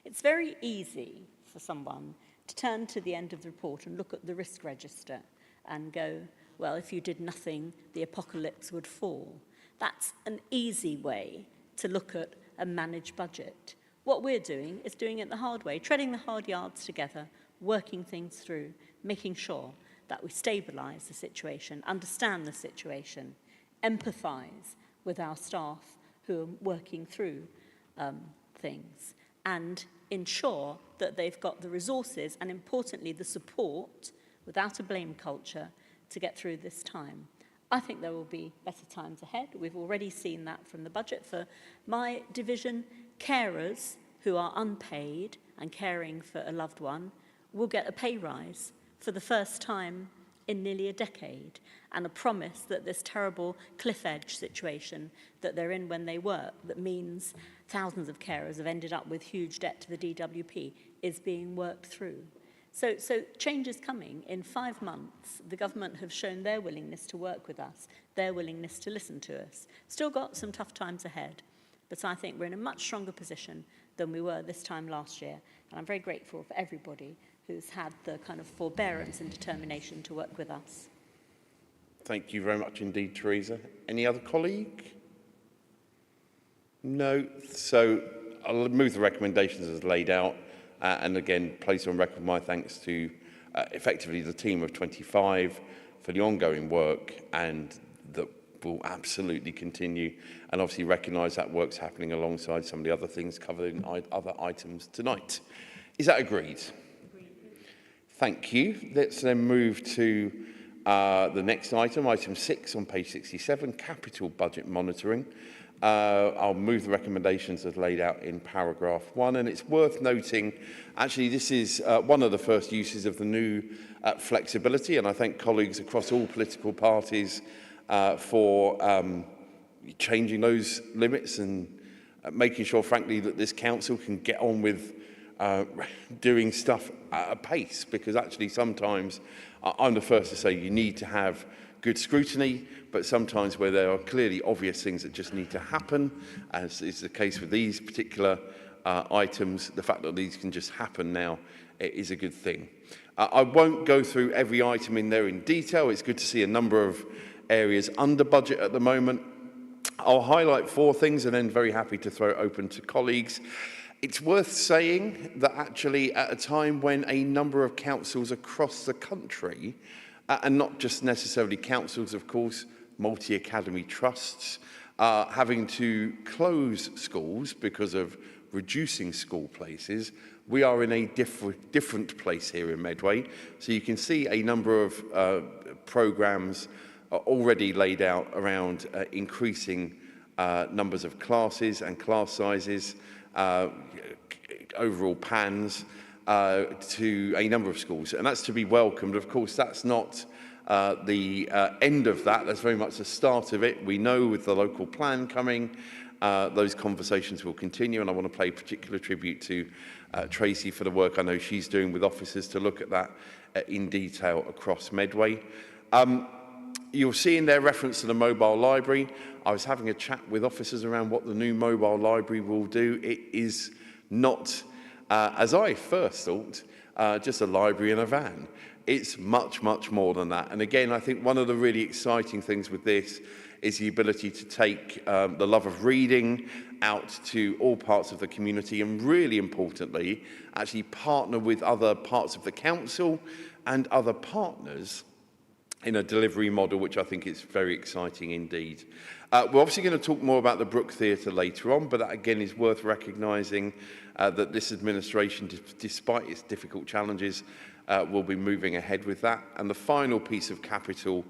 It's very easy for someone to turn to the end of the report and look at the risk register and go, well, if you did nothing, the apocalypse would fall. That's an easy way to look at a managed budget. What we're doing is doing it the hard way, treading the hard yards together, working things through, making sure that we stabilise the situation, understand the situation, empathise with our staff who are working through things, and ensure that they've got the resources and, importantly, the support, without a blame culture, to get through this time. I think there will be better times ahead. We've already seen that from the budget. For my division, carers who are unpaid and caring for a loved one will get a pay rise for the first time in nearly a decade, and a promise that this terrible cliff edge situation that they're in when they work, that means thousands of carers have ended up with huge debt to the DWP, is being worked through. So change is coming. In 5 months, the government have shown their willingness to work with us, their willingness to listen to us. Still got some tough times ahead, but I think we're in a much stronger position than we were this time last year. And I'm very grateful for everybody who's had the kind of forbearance and determination to work with us. Thank you very much indeed, Teresa. Any other colleague? No. So I'll move the recommendations as laid out. And again, place on record my thanks to effectively the team of 25 for the ongoing work, and that will absolutely continue, and obviously recognise that work's happening alongside some of the other things covered in other items tonight. Is that agreed? Agreed. Thank you. Let's then move to the next item, item 6 on page 67, capital budget monitoring. I'll move the recommendations as laid out in paragraph 1, and it's worth noting, actually, this is one of the first uses of the new flexibility, and I thank colleagues across all political parties for changing those limits and making sure, frankly, that this council can get on with doing stuff at a pace, because actually sometimes I'm the first to say you need to have good scrutiny, but sometimes where there are clearly obvious things that just need to happen, as is the case with these particular items, the fact that these can just happen now is a good thing. I won't go through every item in there in detail. It's good to see a number of areas under budget at the moment. I'll highlight 4 things and then very happy to throw it open to colleagues. It's worth saying that actually at a time when a number of councils across the country, and not just necessarily councils, of course, multi-academy trusts, having to close schools because of reducing school places, we are in a different place here in Medway. So you can see a number of programmes already laid out around increasing numbers of classes and class sizes, overall PANs, to a number of schools, and that's to be welcomed. Of course, that's not the end of that. That's very much the start of it. We know with the local plan coming those conversations will continue, and I want to pay particular tribute to Tracy for the work I know she's doing with officers to look at that in detail across Medway. You'll see in their reference to the mobile library, I was having a chat with officers around what the new mobile library will do. It is not, as I first thought, just a library in a van. It's much, much more than that. And again, I think one of the really exciting things with this is the ability to take the love of reading out to all parts of the community, and really importantly, actually partner with other parts of the council and other partners in a delivery model, which I think is very exciting indeed. We're obviously going to talk more about the Brook Theatre later on, but that again is worth recognising that this administration, despite its difficult challenges, will be moving ahead with that. And the final piece of capital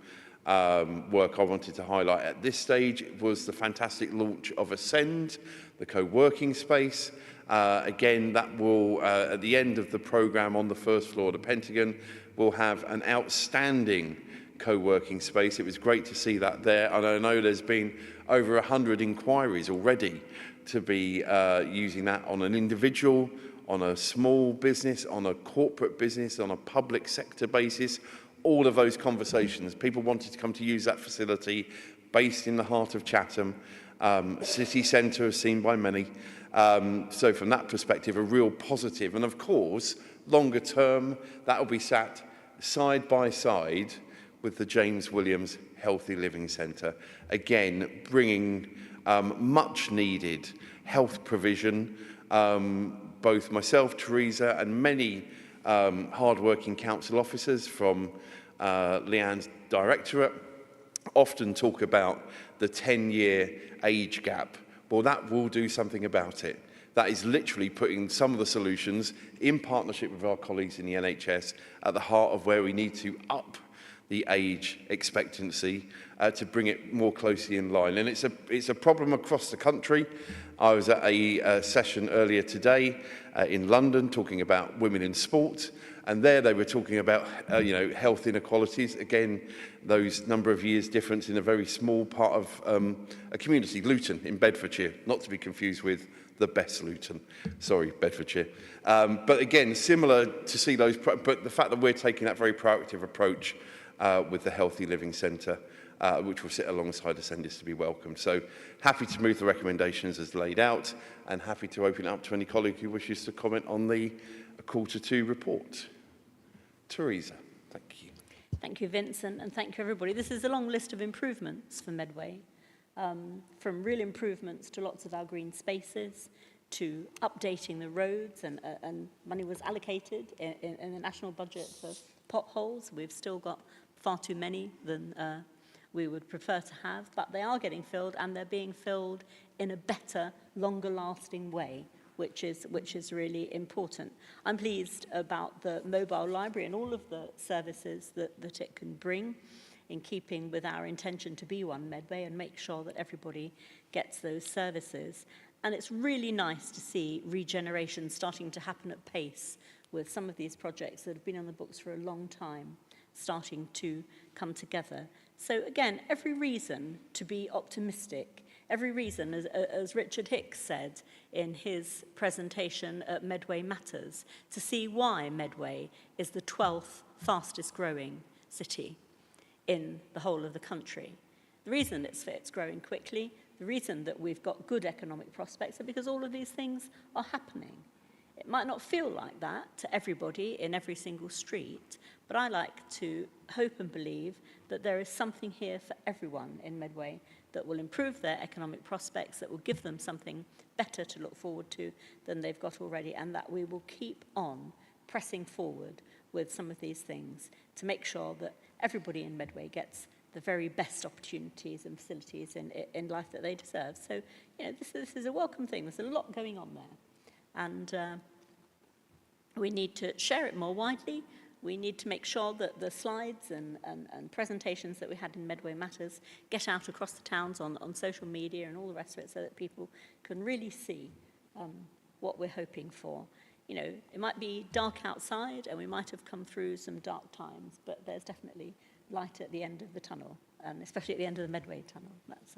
work I wanted to highlight at this stage was the fantastic launch of Ascend, the co-working space. Again, that will, at the end of the programme on the first floor of the Pentagon, will have an outstanding co-working space. It was great to see that there, and I know there's been over 100 inquiries already to be using that on an individual, on a small business, on a corporate business, on a public sector basis. All of those conversations, people wanted to come to use that facility based in the heart of Chatham, city centre as seen by many. So from that perspective, a real positive. And of course, longer term, that will be sat side by side with the James Williams Healthy Living Centre. Again, bringing much needed health provision. Both myself, Teresa, and many hard-working council officers from Leanne's directorate often talk about the 10-year age gap. Well, that will do something about it. That is literally putting some of the solutions in partnership with our colleagues in the NHS at the heart of where we need to up the age expectancy to bring it more closely in line. And it's a problem across the country. I was at a session earlier today in London talking about women in sport, and there they were talking about health inequalities. Again, those number of years difference in a very small part of a community, Luton in Bedfordshire, not to be confused with the best Luton, sorry, Bedfordshire. But again, similar to see those, but the fact that we're taking that very proactive approach with the Healthy Living Centre, which will sit alongside Ascend, is to be welcomed. So happy to move the recommendations as laid out, and happy to open it up to any colleague who wishes to comment on the quarter two report. Teresa, thank you. Thank you, Vincent, and thank you, everybody. This is a long list of improvements for Medway, from real improvements to lots of our green spaces, to updating the roads, and money was allocated in the national budget for potholes. We've still got far too many than we would prefer to have, but they are getting filled, and they're being filled in a better, longer-lasting way, which is really important. I'm pleased about the mobile library and all of the services that it can bring, in keeping with our intention to be one Medway and make sure that everybody gets those services. And it's really nice to see regeneration starting to happen at pace with some of these projects that have been on the books for a long time starting to come together. So again, every reason to be optimistic, every reason, as Richard Hicks said in his presentation at Medway Matters, to see why Medway is the 12th fastest growing city in the whole of the country. The reason it's growing quickly, the reason that we've got good economic prospects, are because all of these things are happening. It might not feel like that to everybody in every single street, but I like to hope and believe that there is something here for everyone in Medway that will improve their economic prospects, that will give them something better to look forward to than they've got already, and that we will keep on pressing forward with some of these things to make sure that everybody in Medway gets the very best opportunities and facilities in life that they deserve. So, this is a welcome thing. There's a lot going on there. And we need to share it more widely. We need to make sure that the slides and presentations that we had in Medway Matters get out across the towns on social media and all the rest of it, so that people can really see what we're hoping for. It might be dark outside and we might have come through some dark times, but there's definitely light at the end of the tunnel, and especially at the end of the Medway tunnel. That's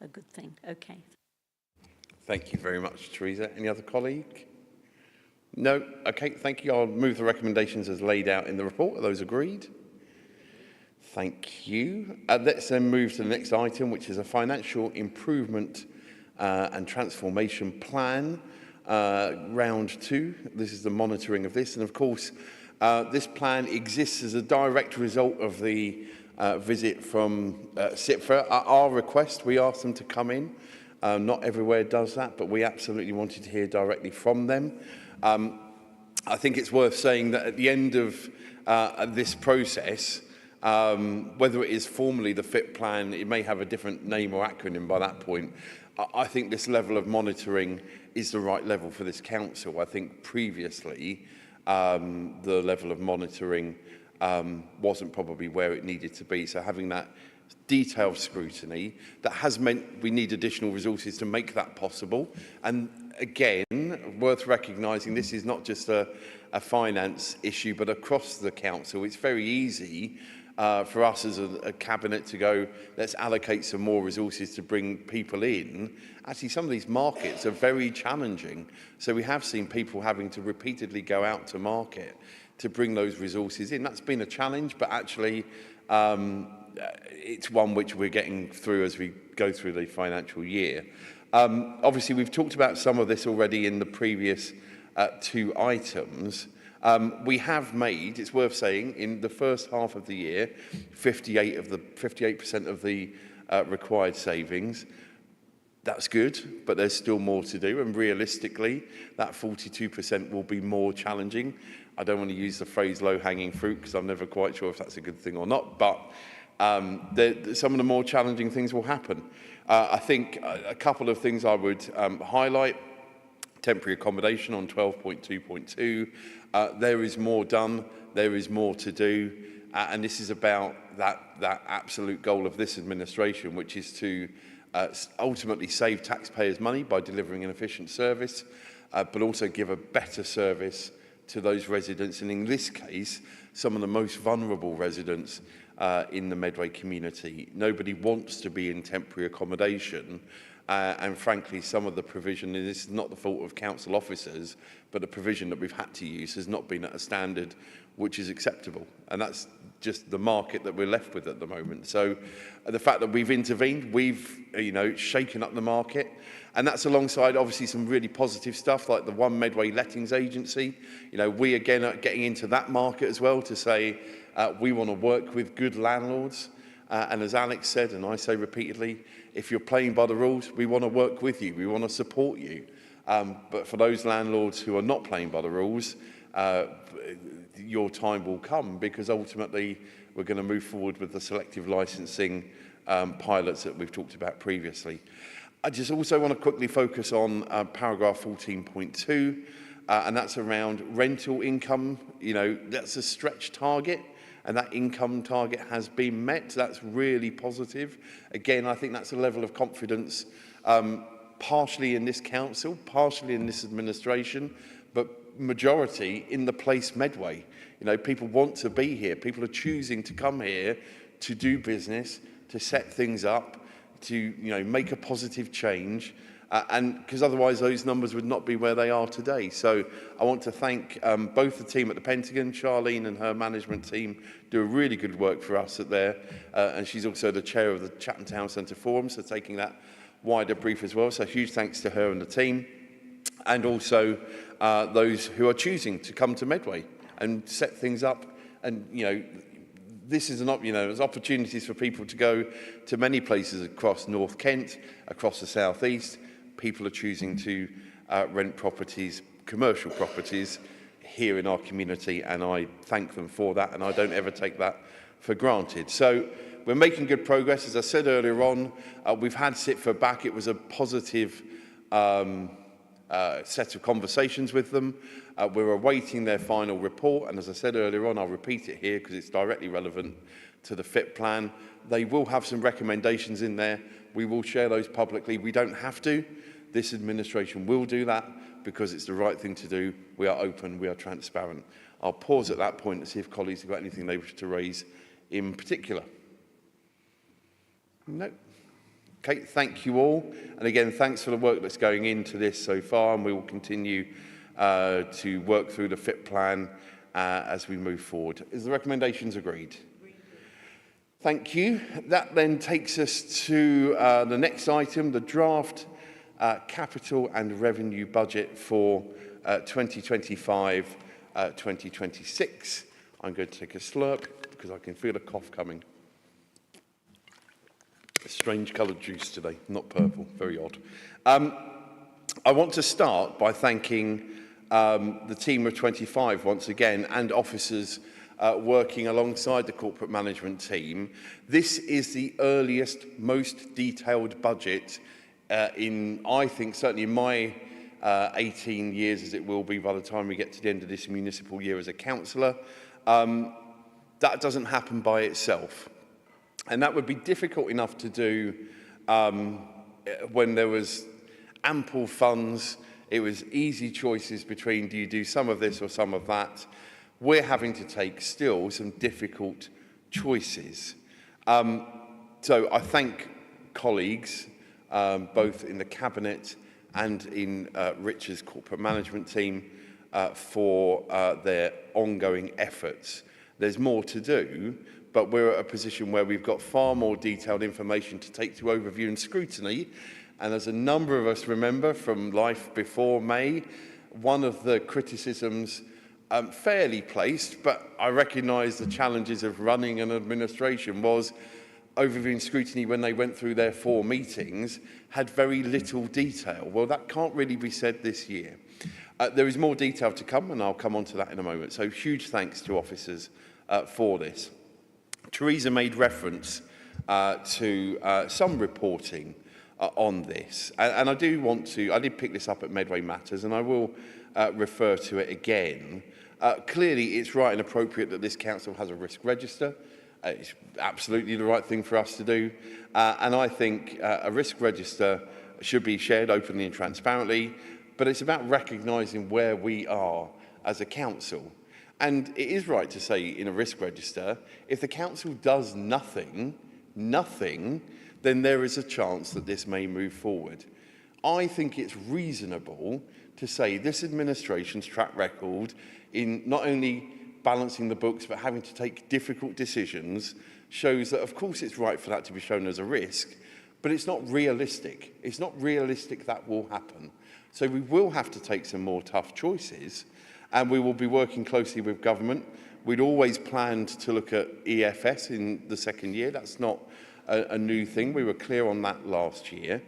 a good thing. Okay. Thank you very much, Teresa. Any other colleague? No? Okay, thank you. I'll move the recommendations as laid out in the report. Are those agreed? Thank you. Let's then move to the next item, which is a financial improvement and transformation plan, round 2. This is the monitoring of this. And of course, this plan exists as a direct result of the visit from CIPFA. At our request, we asked them to come in. Not everywhere does that, but we absolutely wanted to hear directly from them. I think it's worth saying that at the end of this process, whether it is formally the FIT plan, it may have a different name or acronym by that point. I think this level of monitoring is the right level for this council. I think previously the level of monitoring wasn't probably where it needed to be. So having that detailed scrutiny, that has meant we need additional resources to make that possible. And again, worth recognising, this is not just a finance issue, but across the council. It's very easy for us as a cabinet to go, let's allocate some more resources to bring people in. Actually, some of these markets are very challenging. So we have seen people having to repeatedly go out to market to bring those resources in. That's been a challenge, but actually it's one which we're getting through as we go through the financial year. Obviously, we've talked about some of this already in the previous 2 items. We have made, it's worth saying, in the first half of the year, 58% of the required savings. That's good, but there's still more to do. And realistically, that 42% will be more challenging. I don't want to use the phrase low-hanging fruit because I'm never quite sure if that's a good thing or not, but some of the more challenging things will happen. I think a couple of things I would highlight. Temporary accommodation on 12.2.2. There is more done. There is more to do. And this is about that absolute goal of this administration, which is to ultimately save taxpayers' money by delivering an efficient service, but also give a better service to those residents, and in this case, some of the most vulnerable residents in the Medway community. Nobody wants to be in temporary accommodation, and frankly, some of the provision, and this is not the fault of council officers, but the provision that we've had to use has not been at a standard which is acceptable, and that's just the market that we're left with at the moment. So the fact that we've intervened, we've shaken up the market, and that's alongside obviously some really positive stuff like the One Medway Lettings Agency. We again are getting into that market as well to say we want to work with good landlords, and as Alex said, and I say repeatedly, if you're playing by the rules, we want to work with you, we want to support you. But for those landlords who are not playing by the rules, your time will come, because ultimately we're going to move forward with the selective licensing pilots that we've talked about previously. I just also want to quickly focus on paragraph 14.2, and that's around rental income. That's a stretch target, and that income target has been met. That's really positive. Again, I think that's a level of confidence, partially in this council, partially in this administration, but majority in the place Medway. People want to be here. People are choosing to come here to do business, to set things up, to make a positive change, and because otherwise those numbers would not be where they are today. So I want to thank both the team at the Pentagon. Charlene and her management team do a really good work for us at there, and she's also the chair of the Chatham Town Centre Forum, so taking that wider brief as well. So huge thanks to her and the team, and also those who are choosing to come to Medway and set things up. And this is there's opportunities for people to go to many places across North Kent, across the South East. People are choosing to rent properties, commercial properties, here in our community, and I thank them for that, and I don't ever take that for granted. So we're making good progress. As I said earlier on, we've had CIPFA back. It was a positive set of conversations with them. We're awaiting their final report, and as I said earlier on, I'll repeat it here because it's directly relevant to the FIT plan. They will have some recommendations in there. We will share those publicly. We don't have to. This administration will do that because it's the right thing to do. We are open, we are transparent. I'll pause at that point to see if colleagues have got anything they wish to raise in particular. No. Okay, thank you all. And again, thanks for the work that's going into this so far, and we will continue to work through the FIT plan as we move forward. Is the recommendations agreed? Thank you. That then takes us to the next item, the draft capital and revenue budget for 2025-2026. I'm going to take a slurp because I can feel a cough coming. A strange coloured juice today, not purple, very odd. I want to start by thanking the team of 25 once again, and officers working alongside the corporate management team. This is the earliest, most detailed budget in, I think, certainly in my 18 years, as it will be by the time we get to the end of this municipal year as a councillor. That doesn't happen by itself. And that would be difficult enough to do when there was ample funds. It was easy choices between, do you do some of this or some of that? We're having to take still some difficult choices. So I thank colleagues, both in the Cabinet and in Rich's corporate management team, for their ongoing efforts. There's more to do, but we're at a position where we've got far more detailed information to take to overview and scrutiny. And as a number of us remember from life before May, one of the criticisms, fairly placed, but I recognise the challenges of running an administration, was overview and scrutiny, when they went through their 4 meetings, had very little detail. Well, that can't really be said this year. There is more detail to come, and I'll come on to that in a moment. So huge thanks to officers for this. Teresa made reference to some reporting on this, and I do want to, I did pick this up at Medway Matters, and I will refer to it again. Clearly, it's right and appropriate that this council has a risk register. It's absolutely the right thing for us to do, and I think a risk register should be shared openly and transparently, but it's about recognising where we are as a council. And it is right to say in a risk register, if the council does nothing, then there is a chance that this may move forward. I think it's reasonable to say this administration's track record in not only balancing the books but having to take difficult decisions shows that, of course, it's right for that to be shown as a risk, but it's not realistic. It's not realistic that will happen. So we will have to take some more tough choices, and we will be working closely with government. We'd always planned to look at EFS in the second year. That's not a new thing. We were clear on that last year.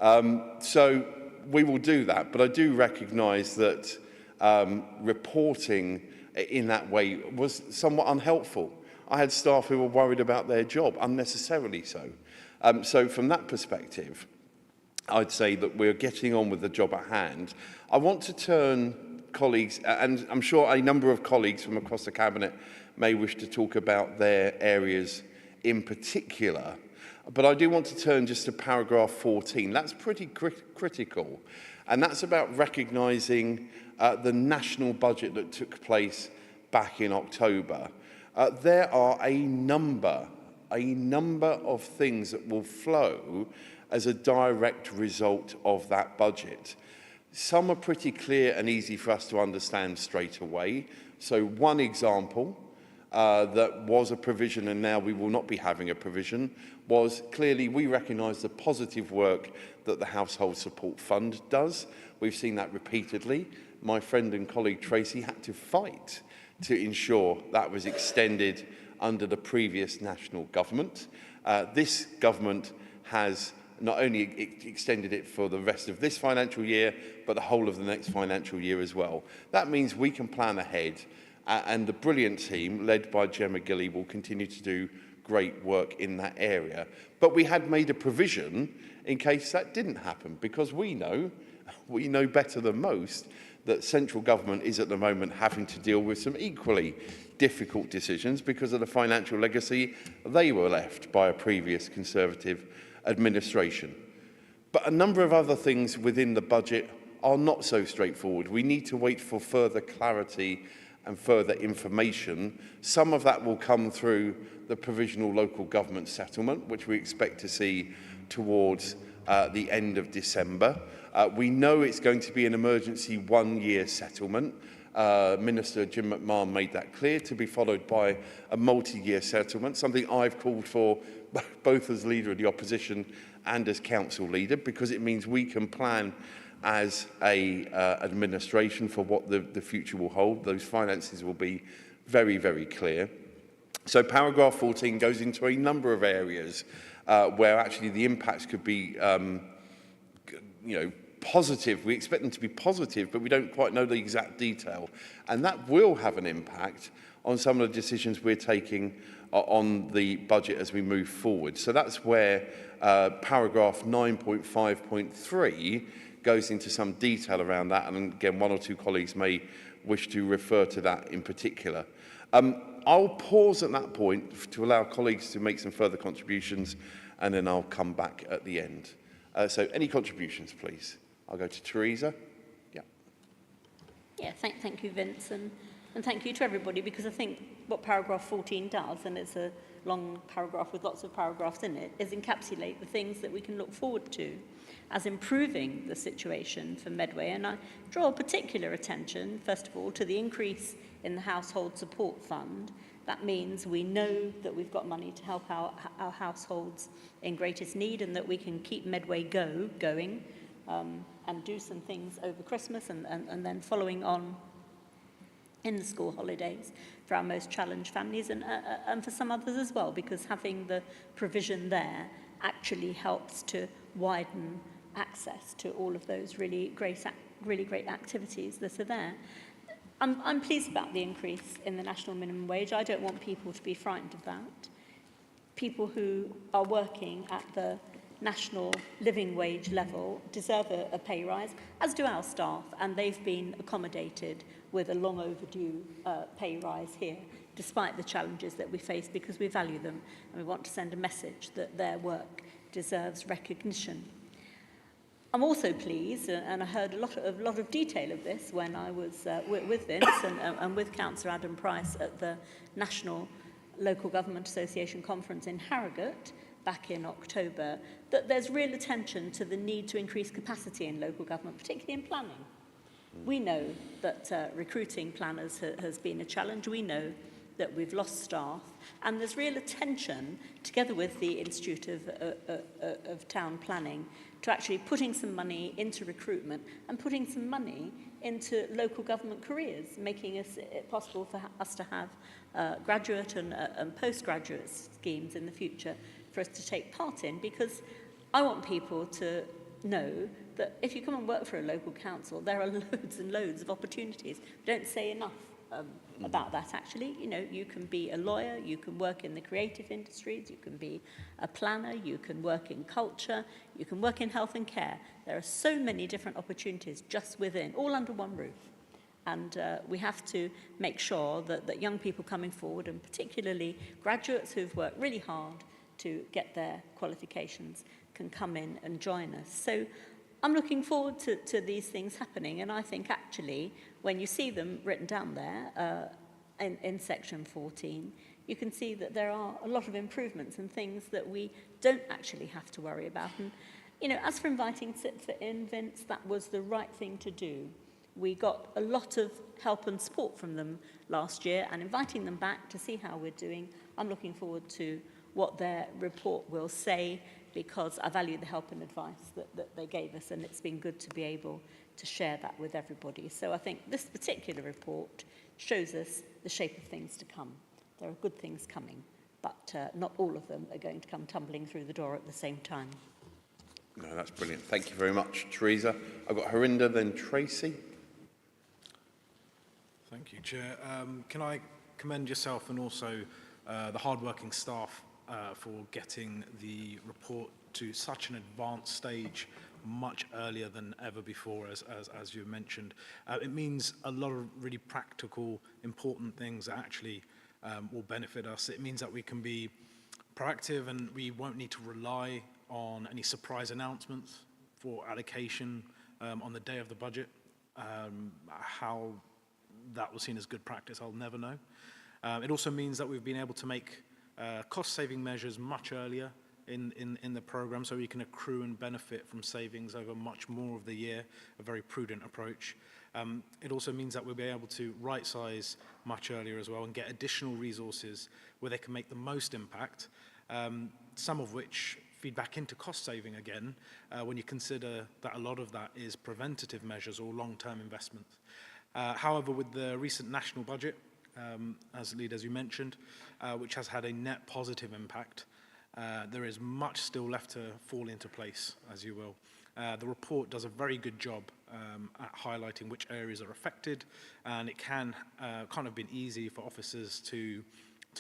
So we will do that, but I do recognise that reporting in that way was somewhat unhelpful. I had staff who were worried about their job, unnecessarily so. So from that perspective, I'd say that we're getting on with the job at hand. I want to turn colleagues, and I'm sure a number of colleagues from across the Cabinet may wish to talk about their areas in particular, but I do want to turn just to paragraph 14. That's pretty critical, and that's about recognising the national budget that took place back in October. There are a number of things that will flow as a direct result of that budget. Some are pretty clear and easy for us to understand straight away. So one example that was a provision and now we will not be having a provision was clearly we recognise the positive work that the Household Support Fund does. We've seen that repeatedly. My friend and colleague Tracy had to fight to ensure that was extended under the previous national government. This government has not only extended it for the rest of this financial year, but the whole of the next financial year as well. That means we can plan ahead, and the brilliant team, led by Gemma Gilly, will continue to do great work in that area. But we had made a provision in case that didn't happen, because we know better than most that central government is at the moment having to deal with some equally difficult decisions because of the financial legacy they were left by a previous Conservative administration. But a number of other things within the budget are not so straightforward. We need to wait for further clarity and further information. Some of that will come through the provisional local government settlement, which we expect to see towards the end of December. We know it's going to be an emergency one-year settlement. Minister Jim McMahon made that clear, to be followed by a multi-year settlement, something I've called for both as leader of the opposition and as council leader, because it means we can plan as a administration for what the future will hold. Those finances will be very, very clear. So paragraph 14 goes into a number of areas where actually the impacts could be, positive. We expect them to be positive, but we don't quite know the exact detail. And that will have an impact on some of the decisions we're taking on the budget as we move forward. So that's where paragraph 9.5.3 goes into some detail around that. And again, one or two colleagues may wish to refer to that in particular. I'll pause at that point to allow colleagues to make some further contributions, and then I'll come back at the end. So any contributions, please? I'll go to Teresa. Yeah. Yeah, thank you, Vince, and thank you to everybody, because I think what paragraph 14 does, and it's a long paragraph with lots of paragraphs in it, is encapsulate the things that we can look forward to as improving the situation for Medway. And I draw particular attention, first of all, to the increase in the Household Support Fund. That means we know that we've got money to help our households in greatest need, and that we can keep Medway going and do some things over Christmas and then following on in the school holidays for our most challenged families, and for some others as well, because having the provision there actually helps to widen access to all of those really great activities that are there. I'm pleased about the increase in the national minimum wage. I don't want people to be frightened of that. People who are working at the national living wage level deserve a pay rise, as do our staff, and they've been accommodated with a long overdue pay rise here, despite the challenges that we face, because we value them and we want to send a message that their work deserves recognition. I'm also pleased, and I heard a lot of detail of this when I was with Vince and with Councillor Adam Price at the National Local Government Association Conference in Harrogate back in October, that there's real attention to the need to increase capacity in local government, particularly in planning. We know that recruiting planners has been a challenge. We know that we've lost staff, and there's real attention, together with the Institute of Town Planning, to actually putting some money into recruitment and putting some money into local government careers, making it possible for us to have graduate and postgraduate schemes in the future for us to take part in, because I want people to know that if you come and work for a local council, there are loads and loads of opportunities. We don't say enough about that, actually. You know, you can be a lawyer, you can work in the creative industries, you can be a planner, you can work in culture, you can work in health and care. There are so many different opportunities just within, all under one roof. And we have to make sure that young people coming forward, and particularly graduates who've worked really hard to get their qualifications, can come in and join us. So I'm looking forward to these things happening, and I think actually when you see them written down there in section 14, you can see that there are a lot of improvements and things that we don't actually have to worry about. And, you know, as for inviting CITFA in, Vince, that was the right thing to do. We got a lot of help and support from them last year, and inviting them back to see how we're doing, I'm looking forward to what their report will say, because I value the help and advice that they gave us, and it's been good to be able to share that with everybody. So I think this particular report shows us the shape of things to come. There are good things coming, but not all of them are going to come tumbling through the door at the same time. No, that's brilliant. Thank you very much, Teresa. I've got Harinder, then Tracy. Thank you, Chair. Can I commend yourself and also the hard-working staff for getting the report to such an advanced stage much earlier than ever before, as you mentioned. It means a lot of really practical, important things that actually will benefit us. It means that we can be proactive and we won't need to rely on any surprise announcements for allocation on the day of the budget. How that was seen as good practice, I'll never know. It also means that we've been able to make cost-saving measures much earlier in the programme, so we can accrue and benefit from savings over much more of the year, a very prudent approach. It also means that we'll be able to right-size much earlier as well and get additional resources where they can make the most impact, some of which feed back into cost saving again, when you consider that a lot of that is preventative measures or long-term investments. However, with the recent national budget, as you mentioned, which has had a net positive impact, there is much still left to fall into place, as you will. The report does a very good job at highlighting which areas are affected, and it can kind of been easy for officers to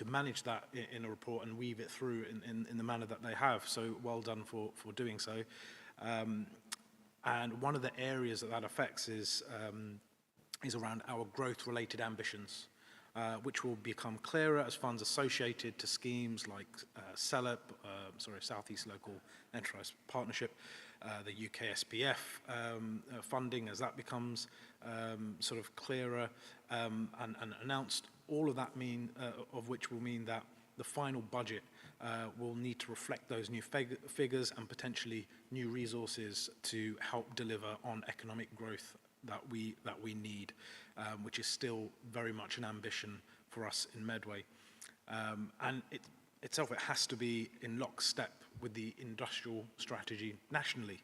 manage that in a report and weave it through in the manner that they have. So well done for doing so. And one of the areas that affects is around our growth-related ambitions, which will become clearer as funds associated to schemes like SELEP, South East Local Enterprise Partnership, the UK SPF funding, as that becomes sort of clearer and announced. All of that of which will mean that the final budget will need to reflect those new figures and potentially new resources to help deliver on economic growth that we need, which is still very much an ambition for us in Medway. And it has to be in lockstep with the industrial strategy nationally.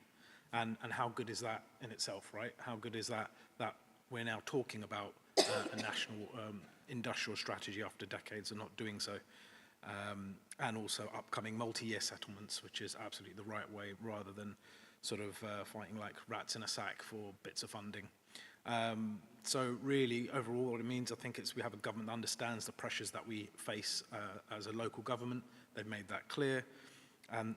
And how good is that in itself, right? How good is that we're now talking about a national industrial strategy after decades of not doing so? And also upcoming multi-year settlements, which is absolutely the right way, rather than sort of fighting like rats in a sack for bits of funding. So really, overall, what it means, I think, is we have a government that understands the pressures that we face as a local government. They've made that clear.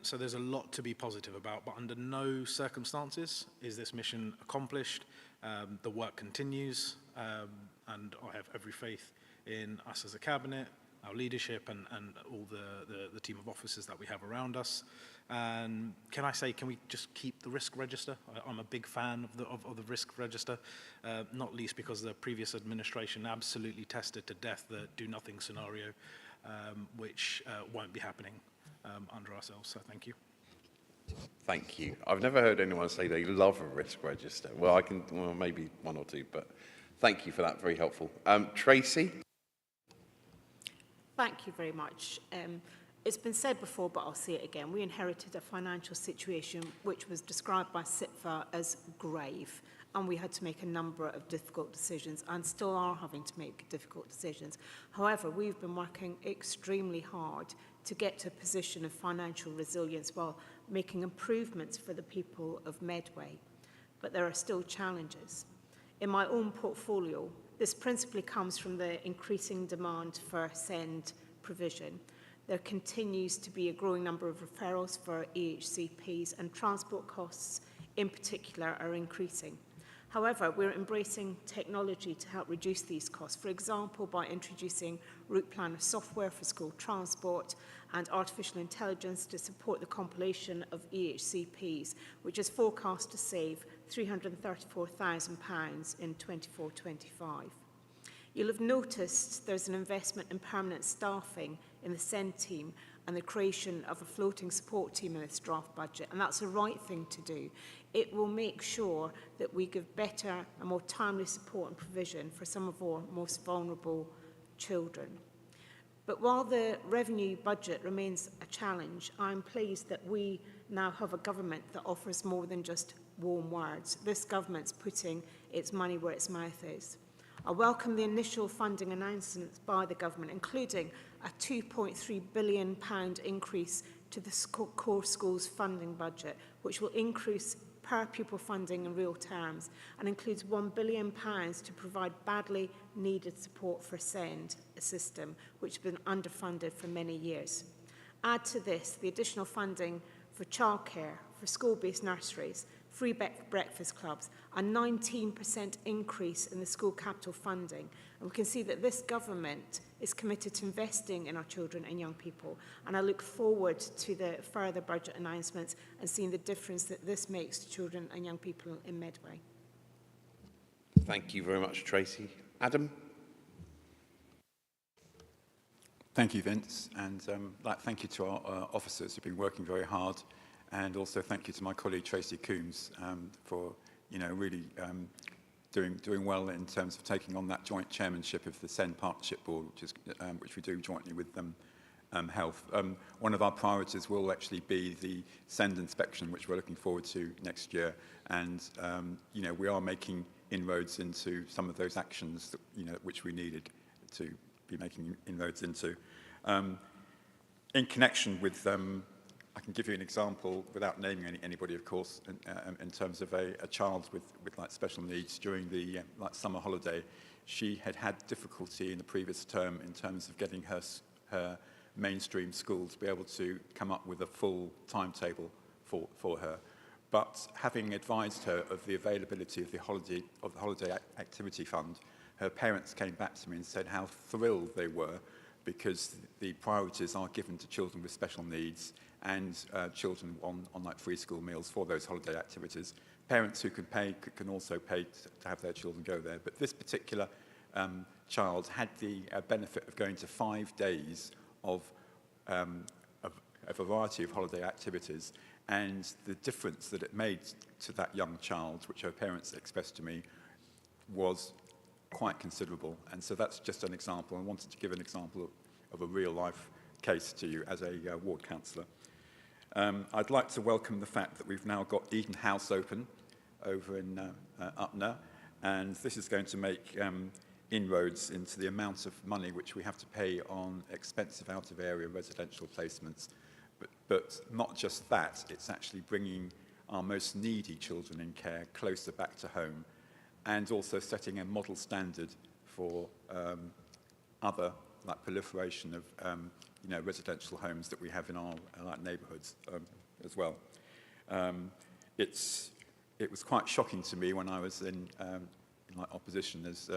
So there's a lot to be positive about, but under no circumstances is this mission accomplished. The work continues, and I have every faith in us as a cabinet, our leadership, and all the team of officers that we have around us. And can we just keep the risk register? I'm a big fan of the risk register, not least because the previous administration absolutely tested to death the do-nothing scenario, which won't be happening under ourselves. So thank you. Thank you. I've never heard anyone say they love a risk register. Well, maybe one or two, but thank you for that. Very helpful. Tracy? Thank you very much. It's been said before, but I'll say it again. We inherited a financial situation which was described by SITFA as grave, and we had to make a number of difficult decisions and still are having to make difficult decisions. However, we've been working extremely hard to get to a position of financial resilience while making improvements for the people of Medway. But there are still challenges. In my own portfolio, this principally comes from the increasing demand for SEND provision. There continues to be a growing number of referrals for EHCPs, and transport costs in particular are increasing. However, we're embracing technology to help reduce these costs, for example, by introducing route planner software for school transport and artificial intelligence to support the compilation of EHCPs, which is forecast to save £334,000 in 24-25. You'll have noticed there's an investment in permanent staffing in the SEND team and the creation of a floating support team in this draft budget, and that's the right thing to do. It will make sure that we give better and more timely support and provision for some of our most vulnerable children. But while the revenue budget remains a challenge, I'm pleased that we now have a government that offers more than just warm words. This government's putting its money where its mouth is. I welcome the initial funding announcements by the government, including a £2.3 billion increase to the core schools funding budget, which will increase per pupil funding in real terms and includes £1 billion to provide badly needed support for SEND, a system which has been underfunded for many years. Add to this the additional funding for childcare, for school-based nurseries, free breakfast clubs, a 19% increase in the school capital funding. And we can see that this government is committed to investing in our children and young people. And I look forward to the further budget announcements and seeing the difference that this makes to children and young people in Medway. Thank you very much, Tracy. Adam? Thank you, Vince, and thank you to our officers who've been working very hard, and also thank you to my colleague Tracy Coombs for really doing well in terms of taking on that joint chairmanship of the SEND Partnership Board, which we do jointly with Health. One of our priorities will actually be the SEND inspection, which we're looking forward to next year, and we are making inroads into some of those actions that which we needed to be making inroads into. In connection with, I can give you an example without naming anybody, of course, in terms of a child with like special needs during the summer holiday. She had difficulty in the previous term in terms of getting her mainstream school to be able to come up with a full timetable for her. But having advised her of the availability of the holiday activity fund, her parents came back to me and said how thrilled they were because the priorities are given to children with special needs and children on like free school meals for those holiday activities. Parents who can pay can also pay to have their children go there. But this particular child had the benefit of going to 5 days of a variety of holiday activities, and the difference that it made to that young child, which her parents expressed to me, was quite considerable. And so that's just an example. I wanted to give an example of a real life case to you as a ward councillor. I'd like to welcome the fact that we've now got Eden House open over in Upner, and this is going to make inroads into the amount of money which we have to pay on expensive out-of-area residential placements. But not just that, it's actually bringing our most needy children in care closer back to home, and also setting a model standard for other proliferation of residential homes that we have in our neighbourhoods as well. It was quite shocking to me when I was in opposition as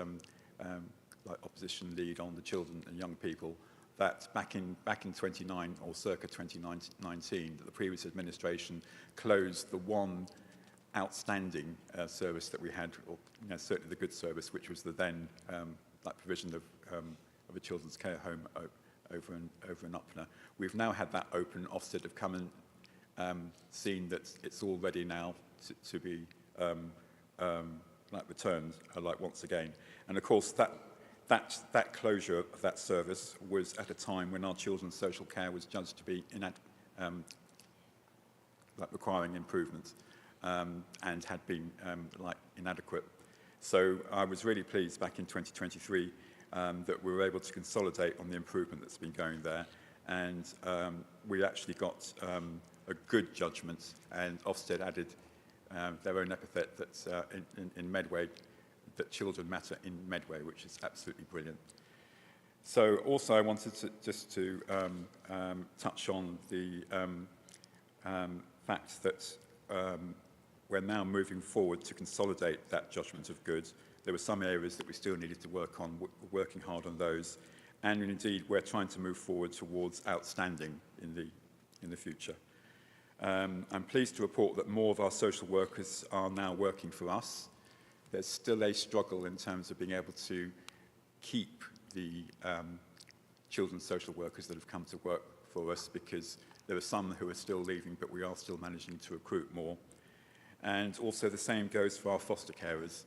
opposition lead on the children and young people, that back in 29 or circa 2019, that the previous administration closed the one outstanding service that we had, or certainly the good service, which was the then provision of a children's care home over in Upner. We've now had that open. Ofsted have come and seen that it's all ready now to be returned once again. And of course that closure of that service was at a time when our children's social care was judged to be requiring improvement. And had been inadequate. So I was really pleased back in 2023 that we were able to consolidate on the improvement that's been going there, and we actually got a good judgment, and Ofsted added their own epithet that's in Medway, that children matter in Medway, which is absolutely brilliant. So also I wanted to just to touch on the fact that we're now moving forward to consolidate that judgment of good. There were some areas that we still needed to work on. We're working hard on those. And indeed, we're trying to move forward towards outstanding in the future. I'm pleased to report that more of our social workers are now working for us. There's still a struggle in terms of being able to keep the children's social workers that have come to work for us, because there are some who are still leaving, but we are still managing to recruit more. And also the same goes for our foster carers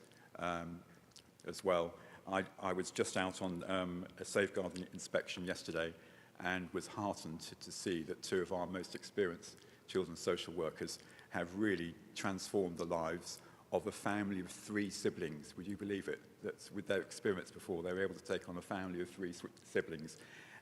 as well. I was just out on a safeguarding inspection yesterday and was heartened to see that 2 of our most experienced children's social workers have really transformed the lives of a family of 3 siblings. Would you believe it? That's with their experience before, they were able to take on a family of 3 siblings.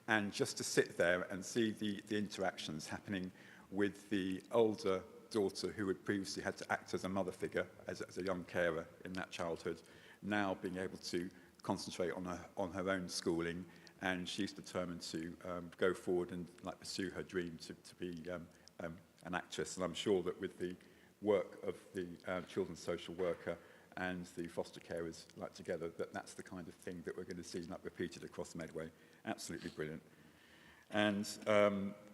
And just to sit there and see the interactions happening with the older daughter who had previously had to act as a mother figure, as a young carer in that childhood, now being able to concentrate on her own schooling, and she's determined to go forward and pursue her dream to be an actress. And I'm sure that with the work of the children's social worker and the foster carers together, that's the kind of thing that we're going to see repeated across Medway. Absolutely brilliant. And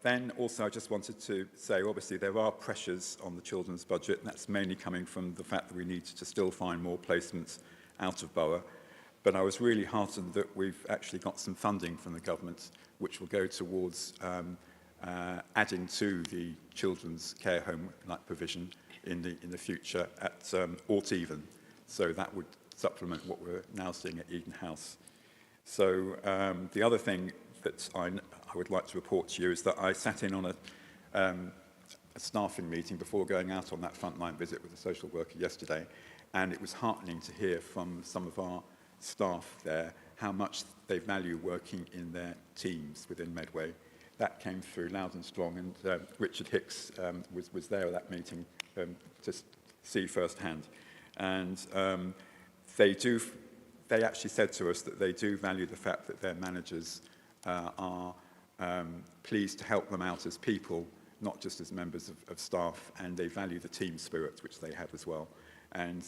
then also I just wanted to say, obviously there are pressures on the children's budget, and that's mainly coming from the fact that we need to still find more placements out of borough. But I was really heartened that we've actually got some funding from the government, which will go towards adding to the children's care home-like provision in the future at ought even. So that would supplement what we're now seeing at Eden House. So the other thing that I would like to report to you is that I sat in on a staffing meeting before going out on that frontline visit with a social worker yesterday, and it was heartening to hear from some of our staff there how much they value working in their teams within Medway. That came through loud and strong, and Richard Hicks was there at that meeting to see firsthand. And they actually said to us that they do value the fact that their managers are pleased to help them out as people, not just as members of staff, and they value the team spirit, which they have as well. And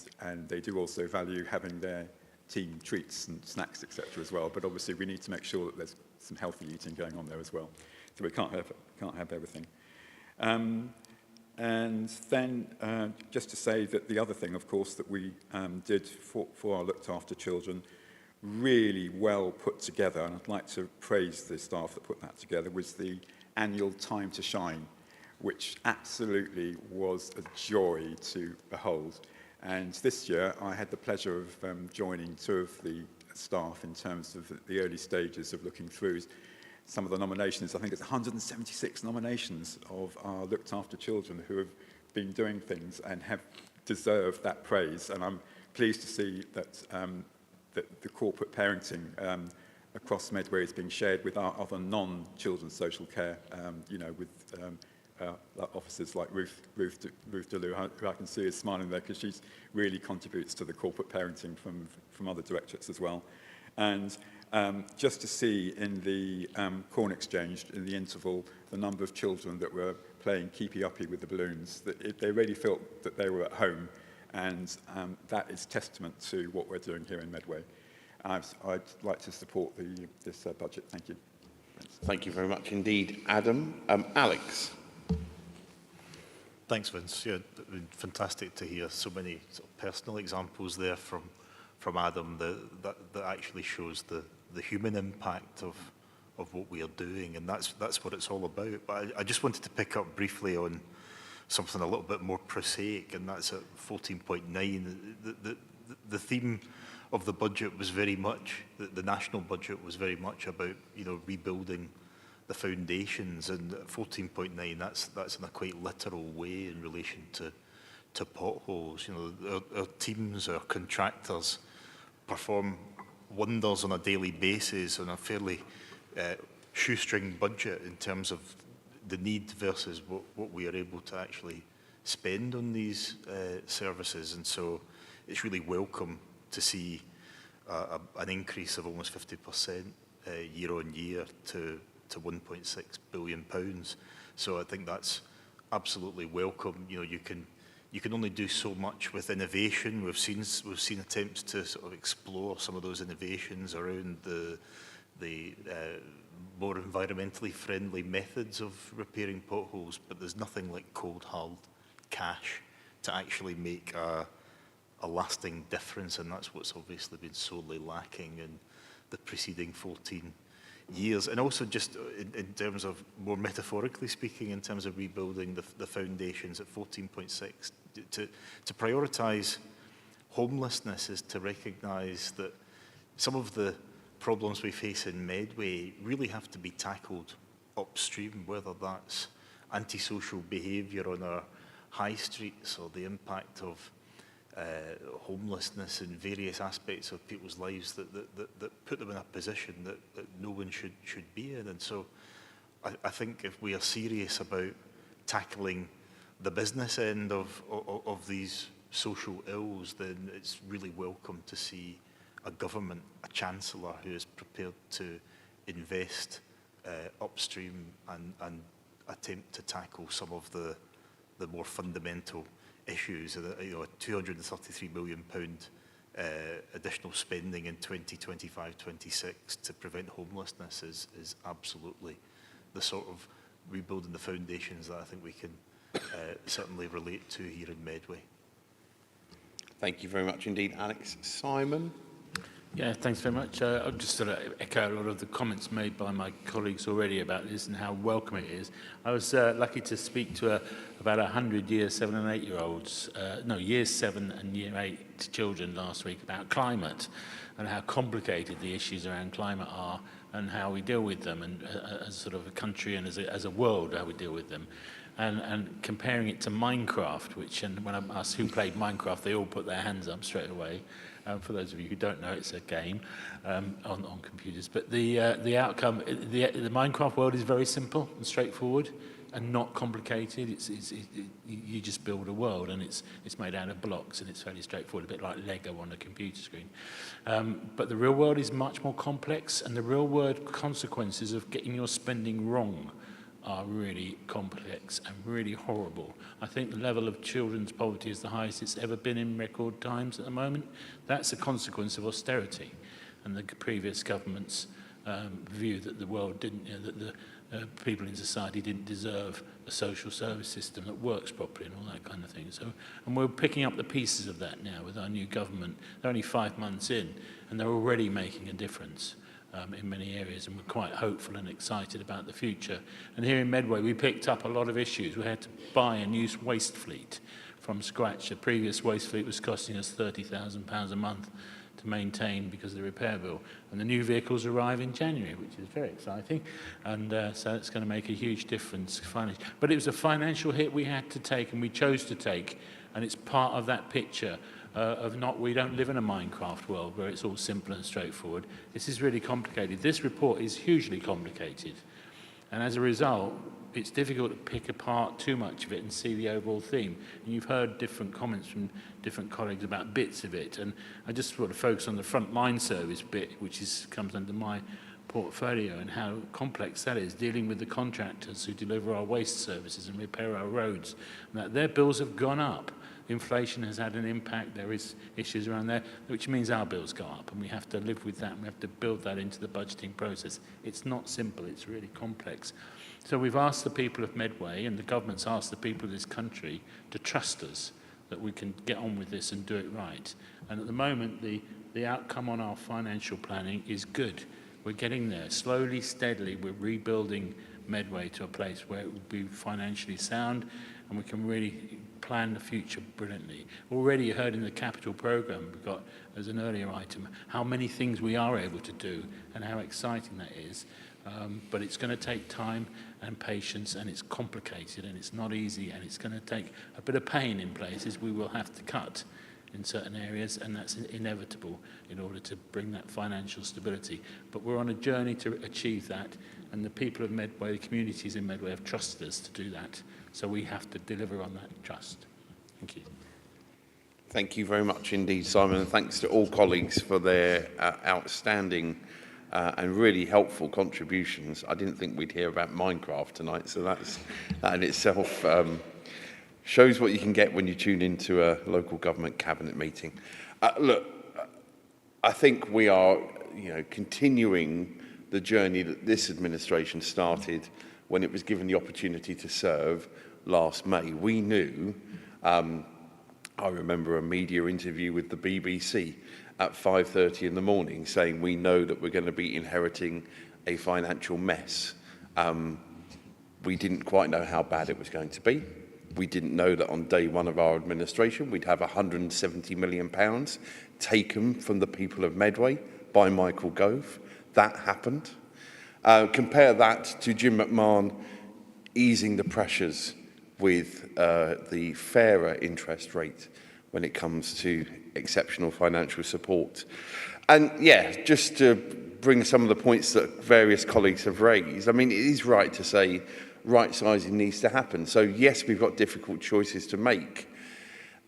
they do also value having their team treats and snacks, etc. as well. But obviously we need to make sure that there's some healthy eating going on there as well. So we can't have everything. And then just to say that the other thing, of course, that we did for our looked after children, really well put together, and I'd like to praise the staff that put that together, was the annual Time to Shine, which absolutely was a joy to behold. And this year I had the pleasure of joining two of the staff in terms of the early stages of looking through some of the nominations. I think it's 176 nominations of our looked after children who have been doing things and have deserved that praise. And I'm pleased to see that, that the corporate parenting across Medway is being shared with our other non-children's social care, you know, with officers like Ruth DeLue, who I can see is smiling there because she really contributes to the corporate parenting from other directorates as well. And just to see in the corn exchange, in the interval, the number of children that were playing keepy-uppy with the balloons, that they really felt that they were at home, and that is testament to what we're doing here in Medway. I'd like to support this budget. Thank you. Thank you very much indeed, Adam. Alex. Thanks, Vince. Yeah, fantastic to hear so many sort of personal examples there from Adam that actually shows the human impact of what we are doing, and that's what it's all about. But I just wanted to pick up briefly on something a little bit more prosaic, and that's at 14.9. The theme of the budget was very much, the national budget was very much about, you know, rebuilding the foundations, and at 14.9, that's in a quite literal way in relation to potholes. You know, our teams, our contractors perform wonders on a daily basis on a fairly shoestring budget in terms of the need versus what we are able to actually spend on these services. And so it's really welcome to see an increase of almost 50% year on year to 1.6 billion pounds. So I think that's absolutely welcome. You know, you can only do so much with innovation. We've seen attempts to sort of explore some of those innovations around the more environmentally friendly methods of repairing potholes, but there's nothing like cold hard cash to actually make a lasting difference, and that's what's obviously been sorely lacking in the preceding 14 years. And also just in terms of, more metaphorically speaking, in terms of rebuilding the foundations at 14.6, to prioritise homelessness is to recognise that some of the problems we face in Medway really have to be tackled upstream, whether that's antisocial behaviour on our high streets or the impact of homelessness in various aspects of people's lives that put them in a position that no one should be in. And so I think if we are serious about tackling the business end of these social ills, then it's really welcome to see a government, a chancellor who is prepared to invest upstream and attempt to tackle some of the more fundamental issues. You know, a £233 million additional spending in 2025-26 to prevent homelessness is absolutely the sort of rebuilding the foundations that I think we can certainly relate to here in Medway. Thank you very much indeed, Alex. Simon? Yeah, thanks very much. I'll just sort of echo a lot of the comments made by my colleagues already about this and how welcome it is. I was lucky to speak to about 100 year 7 and 8 year olds, year 7 and year 8 children last week about climate and how complicated the issues around climate are and how we deal with them, and as sort of a country and as a world, how we deal with them. And comparing it to Minecraft, which, and when I asked who played Minecraft, they all put their hands up straight away. For those of you who don't know, it's a game on computers. But the outcome, the Minecraft world is very simple and straightforward and not complicated. You just build a world, and it's made out of blocks, and it's fairly straightforward, a bit like Lego on a computer screen. But the real world is much more complex, and the real world consequences of getting your spending wrong are really complex and really horrible. I think the level of children's poverty is the highest it's ever been in record times at the moment. That's a consequence of austerity and the previous government's view that the world didn't, that the people in society didn't deserve a social service system that works properly and all that kind of thing. So, and we're picking up the pieces of that now with our new government. They're only 5 months in, and they're already making a difference in many areas, and we're quite hopeful and excited about the future. And here in Medway, we picked up a lot of issues. We had to buy a new waste fleet from scratch. The previous waste fleet was costing us £30,000 a month to maintain because of the repair bill. And the new vehicles arrive in January, which is very exciting. And so it's going to make a huge difference financially. But it was a financial hit we had to take, and we chose to take. And it's part of that picture we don't live in a Minecraft world where it's all simple and straightforward. This is really complicated. This report is hugely complicated. And as a result, it's difficult to pick apart too much of it and see the overall theme. And you've heard different comments from different colleagues about bits of it. And I just want to focus on the frontline service bit, which comes under my portfolio, and how complex that is, dealing with the contractors who deliver our waste services and repair our roads. And that their bills have gone up. Inflation has had an impact. There is issues around there, which means our bills go up, and we have to live with that, and we have to build that into the budgeting process. It's not simple, it's really complex. So we've asked the people of Medway, and the government's asked the people of this country to trust us, that we can get on with this and do it right. And at the moment, the outcome on our financial planning is good. We're getting there. Slowly, steadily, we're rebuilding Medway to a place where it will be financially sound, and we can really plan the future brilliantly. Already you heard in the capital programme, we've got, as an earlier item, how many things we are able to do and how exciting that is. But it's going to take time and patience, and it's complicated, and it's not easy, and it's going to take a bit of pain in places. We will have to cut in certain areas, and that's inevitable in order to bring that financial stability. But we're on a journey to achieve that, and the people of Medway, the communities in Medway, have trusted us to do that. So we have to deliver on that trust. Thank you. Thank you very much indeed, Simon, and thanks to all colleagues for their outstanding and really helpful contributions. I didn't think we'd hear about Minecraft tonight, so that in itself shows what you can get when you tune into a local government cabinet meeting. Look, I think we are, continuing the journey that this administration started when it was given the opportunity to serve last May. We knew, I remember a media interview with the BBC at 5:30 in the morning saying we know that we're going to be inheriting a financial mess. We didn't quite know how bad it was going to be. We didn't know that on day one of our administration we'd have £170 million taken from the people of Medway by Michael Gove. That happened. Compare that to Jim McMahon easing the pressures with the fairer interest rate when it comes to exceptional financial support. And yeah, just to bring some of the points that various colleagues have raised, I mean, it is right to say right sizing needs to happen. So yes, we've got difficult choices to make.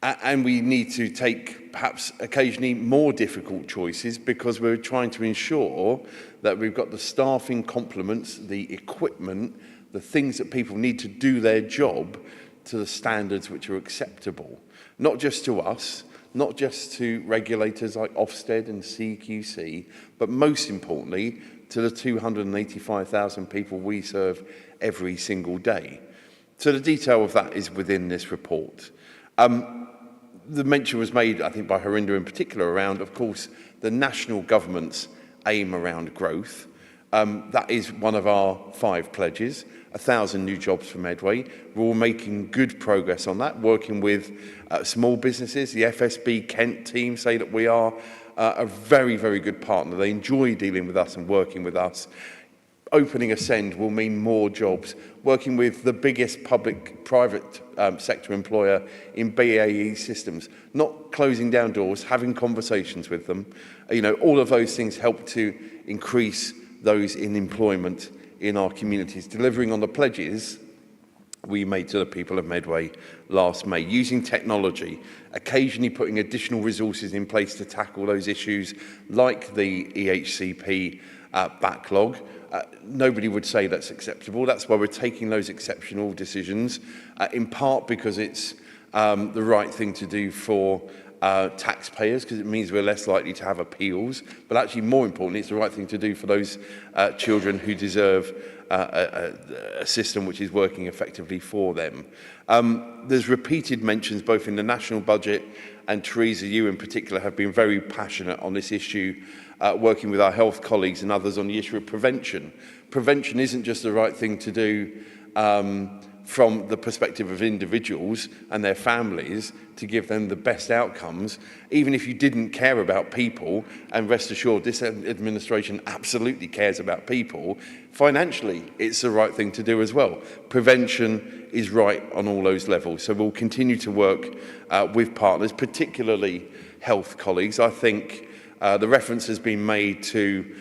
And we need to take perhaps occasionally more difficult choices because we're trying to ensure that we've got the staffing complements, the equipment, the things that people need to do their job to the standards which are acceptable. Not just to us, not just to regulators like Ofsted and CQC, but most importantly to the 285,000 people we serve every single day. So the detail of that is within this report. The mention was made, I think, by Harinder in particular around, of course, the national government's aim around growth. That is one of our 5 pledges, 1,000 new jobs for Medway. We're all making good progress on that, working with small businesses. The FSB Kent team say that we are a very, very good partner. They enjoy dealing with us and working with us. Opening Ascend will mean more jobs, working with the biggest public-private sector employer in BAE Systems, not closing down doors, having conversations with them. You know, all of those things help to increase those in employment in our communities, delivering on the pledges we made to the people of Medway last May, using technology, occasionally putting additional resources in place to tackle those issues like the EHCP backlog. Nobody would say that's acceptable. That's why we're taking those exceptional decisions, in part because it's the right thing to do for taxpayers, because it means we're less likely to have appeals, but actually more importantly, it's the right thing to do for those children who deserve a system which is working effectively for them. There's repeated mentions both in the national budget, and Teresa, you in particular, have been very passionate on this issue, working with our health colleagues and others on the issue of prevention. Prevention isn't just the right thing to do from the perspective of individuals and their families to give them the best outcomes, even if you didn't care about people, and rest assured this administration absolutely cares about people, financially it's the right thing to do as well. Prevention is right on all those levels. So we'll continue to work with partners, particularly health colleagues. I think the reference has been made to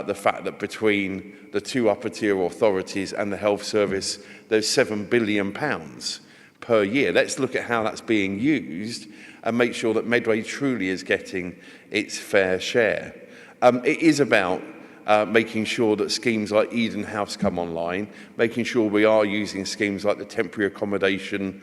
the fact that between the 2 upper tier authorities and the health service, there's £7 billion per year. Let's look at how that's being used and make sure that Medway truly is getting its fair share. It is about making sure that schemes like Eden House come online, making sure we are using schemes like the temporary accommodation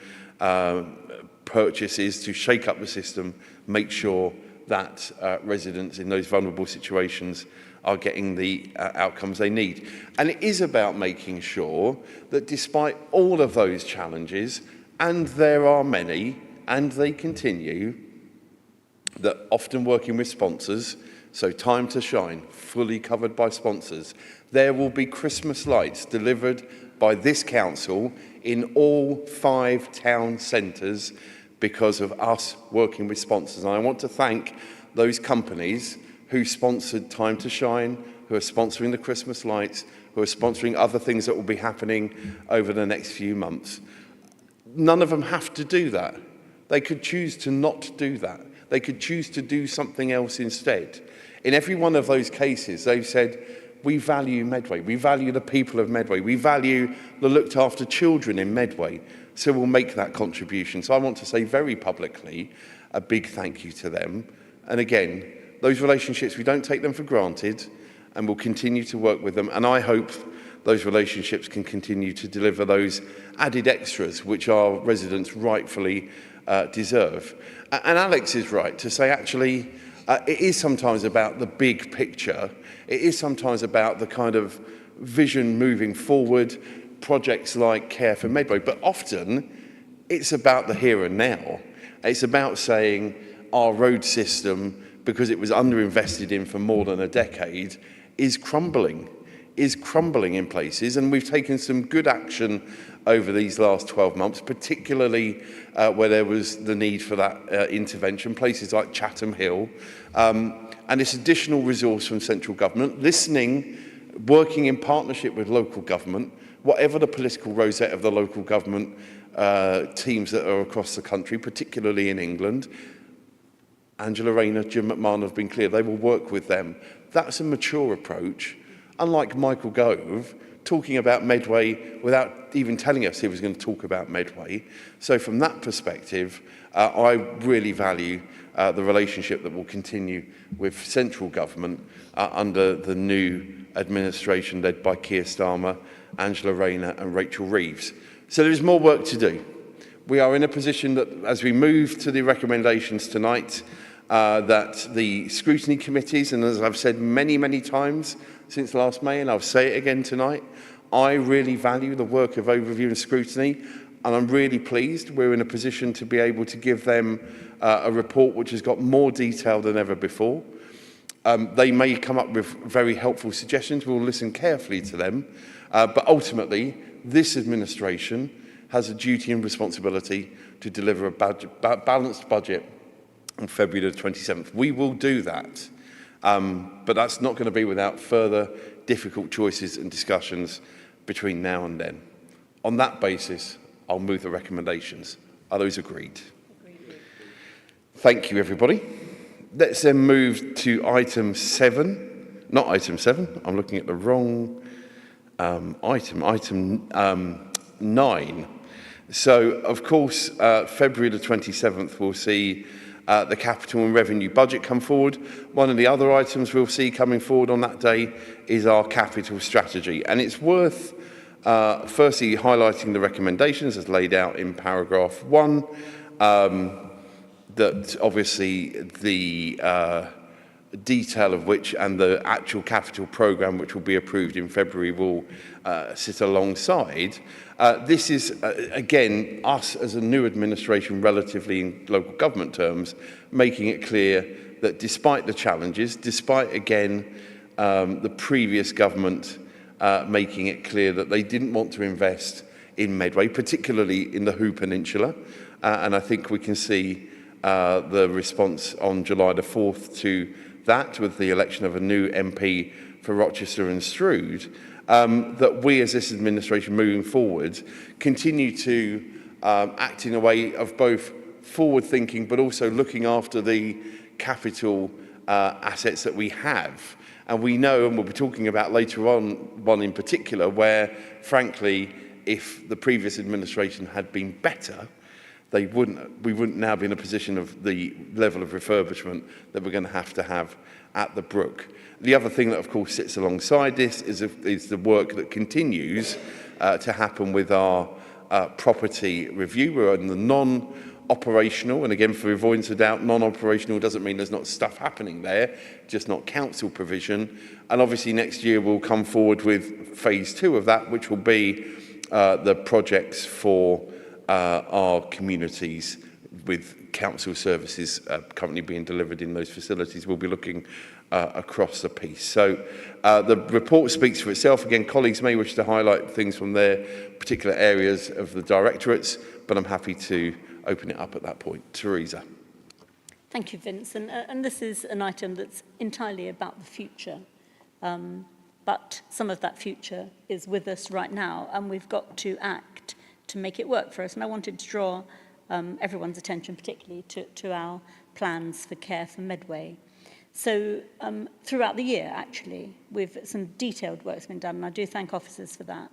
purchases to shake up the system, make sure that residents in those vulnerable situations are getting the outcomes they need. And it is about making sure that despite all of those challenges, and there are many, and they continue, that often working with sponsors, so Time to Shine, fully covered by sponsors, there will be Christmas lights delivered by this council in all 5 town centres because of us working with sponsors. And I want to thank those companies who sponsored Time to Shine, who are sponsoring the Christmas lights, who are sponsoring other things that will be happening over the next few months. None of them have to do that. They could choose to not do that. They could choose to do something else instead. In every one of those cases, they've said, we value Medway, we value the people of Medway, we value the looked after children in Medway, so we'll make that contribution. So I want to say very publicly a big thank you to them. And again, those relationships, we don't take them for granted, and we'll continue to work with them. And I hope those relationships can continue to deliver those added extras which our residents rightfully deserve. And Alex is right to say, actually, it is sometimes about the big picture. It is sometimes about the kind of vision moving forward, projects like Care for Medway, but often it's about the here and now. It's about saying our road system, because it was underinvested in for more than a decade, is crumbling in places, and we've taken some good action over these last 12 months, particularly where there was the need for that intervention, places like Chatham Hill, and this additional resource from central government, listening, working in partnership with local government, whatever the political rosette of the local government teams that are across the country, particularly in England. Angela Rayner, Jim McMahon have been clear, they will work with them. That's a mature approach, unlike Michael Gove, talking about Medway without even telling us he was going to talk about Medway. So from that perspective, I really value the relationship that will continue with central government under the new administration led by Keir Starmer, Angela Rayner and Rachel Reeves. So there is more work to do. We are in a position that as we move to the recommendations tonight, that the scrutiny committees, and as I've said many, many times since last May, and I'll say it again tonight, I really value the work of overview and scrutiny, and I'm really pleased we're in a position to be able to give them a report which has got more detail than ever before. They may come up with very helpful suggestions. We'll listen carefully to them. But ultimately, this administration has a duty and responsibility to deliver a balanced budget on February the 27th. We will do that. But that's not going to be without further difficult choices and discussions between now and then. On that basis, I'll move the recommendations. Are those agreed? Agreed. Thank you, everybody. Let's then move to item 7. Not item 7. I'm looking at the wrong item. Item 9. So, of course, February the 27th, we'll see the capital and revenue budget come forward. One of the other items we'll see coming forward on that day is our capital strategy. And it's worth firstly highlighting the recommendations as laid out in paragraph 1, that obviously the detail of which and the actual capital programme which will be approved in February will sit alongside. This is, again, us as a new administration relatively in local government terms, making it clear that despite the challenges, despite, again, the previous government making it clear that they didn't want to invest in Medway, particularly in the Hoo Peninsula, and I think we can see the response on July the 4th to that with the election of a new MP for Rochester and Strood, that we as this administration moving forward continue to act in a way of both forward thinking but also looking after the capital assets that we have. And we know, and we'll be talking about later on, one in particular, where frankly, if the previous administration had been better, we wouldn't now be in a position of the level of refurbishment that we're going to have at the Brook. The other thing that, of course, sits alongside this is the work that continues to happen with our property review. We're in the non-operational, and again, for avoidance of doubt, non-operational doesn't mean there's not stuff happening there, just not council provision. And obviously next year we'll come forward with phase 2 of that, which will be the projects for our communities with council services currently being delivered in those facilities. We'll be looking across the piece. So the report speaks for itself. Again, colleagues may wish to highlight things from their particular areas of the directorates, but I'm happy to open it up at that point. Teresa. Thank you, Vince. And this is an item that's entirely about the future. But some of that future is with us right now, and we've got to act to make it work for us. And I wanted to draw everyone's attention particularly to our plans for care for Medway. So throughout the year, actually, some detailed work's been done, and I do thank officers for that,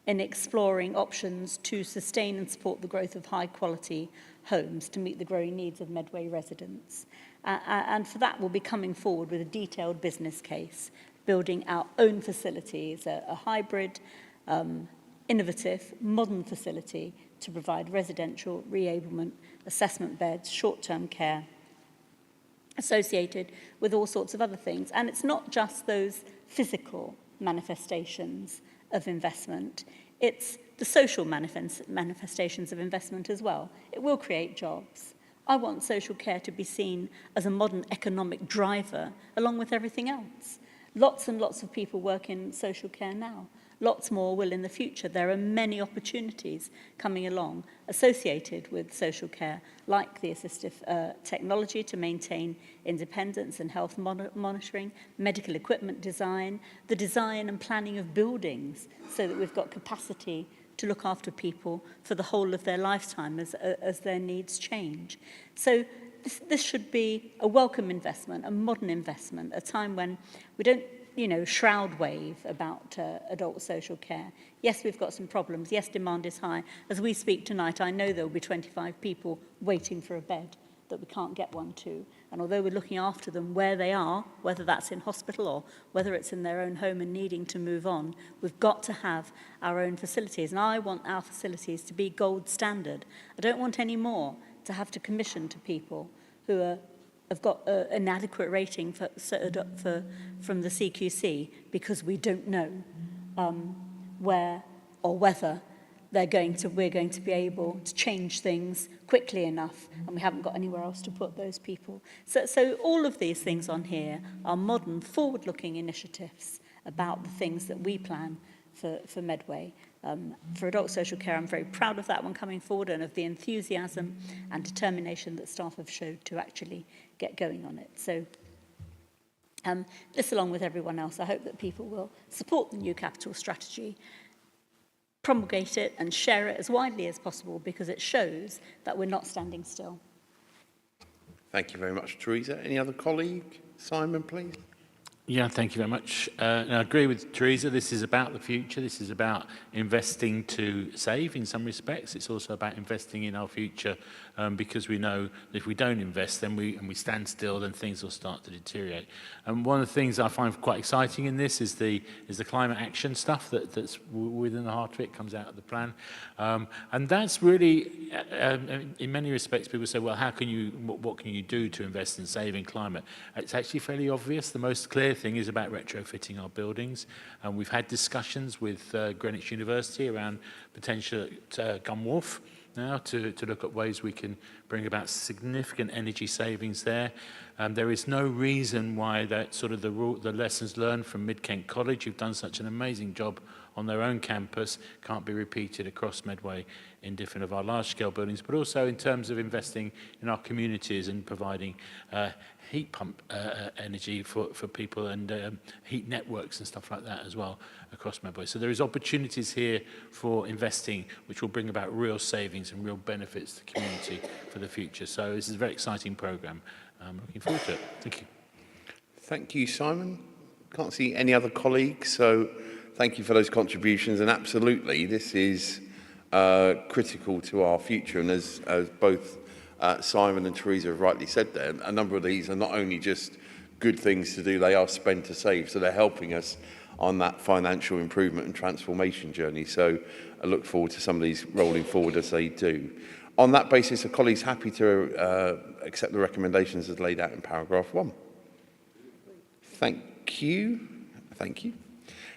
in exploring options to sustain and support the growth of high-quality homes to meet the growing needs of Medway residents. And for that, we'll be coming forward with a detailed business case, building our own facilities, a hybrid, innovative, modern facility to provide residential reablement, assessment beds, short-term care, associated with all sorts of other things. And it's not just those physical manifestations of investment, it's the social manifestations of investment as well. It will create jobs. I want social care to be seen as a modern economic driver along with everything else. Lots and lots of people work in social care now. Lots more will in the future. There are many opportunities coming along associated with social care, like the assistive technology to maintain independence and health monitoring, medical equipment design, the design and planning of buildings so that we've got capacity to look after people for the whole of their lifetime as their needs change. So this should be a welcome investment, a modern investment, a time when we don't shroud wave about adult social care. Yes, we've got some problems. Yes, demand is high. As we speak tonight, I know there will be 25 people waiting for a bed that we can't get one to. And although we're looking after them where they are, whether that's in hospital or whether it's in their own home and needing to move on, we've got to have our own facilities. And I want our facilities to be gold standard. I don't want any more to have to commission to people who have got an inadequate rating from the CQC because we don't know where or whether we're going to be able to change things quickly enough, and we haven't got anywhere else to put those people. So all of these things on here are modern, forward-looking initiatives about the things that we plan for Medway. For adult social care, I'm very proud of that one coming forward and of the enthusiasm and determination that staff have showed to actually get going on it. So this, along with everyone else, I hope that people will support the new capital strategy, promulgate it and share it as widely as possible, because it shows that we're not standing still. Thank you very much, Teresa. Any other colleague? Simon, please. Yeah, thank you very much. And I agree with Teresa. This is about the future. This is about investing to save in some respects. It's also about investing in our future, because we know that if we don't invest, then we stand still, then things will start to deteriorate. And one of the things I find quite exciting in this is the climate action stuff that's within the heart of it, comes out of the plan. And that's really, in many respects, people say, well, what can you do to invest and save in climate? It's actually fairly obvious. The most clear thing is about retrofitting our buildings, and we've had discussions with Greenwich University around potential at Gunwharf now to look at ways we can bring about significant energy savings there. There is no reason why that sort of the lessons learned from Mid-Kent College, who've done such an amazing job on their own campus, can't be repeated across Medway in different of our large-scale buildings, but also in terms of investing in our communities and providing heat pump energy for people and heat networks and stuff like that as well across Medway. So there is opportunities here for investing which will bring about real savings and real benefits to the community for the future. So this is a very exciting programme. I'm looking forward to it. Thank you. Thank you, Simon. Can't see any other colleagues, so thank you for those contributions. And absolutely, this is critical to our future. And as both Simon and Teresa have rightly said there, a number of these are not only just good things to do, they are spend to save. So they're helping us on that financial improvement and transformation journey. So I look forward to some of these rolling forward as they do. On that basis, are colleagues happy to accept the recommendations as laid out in paragraph 1? Thank you. Thank you.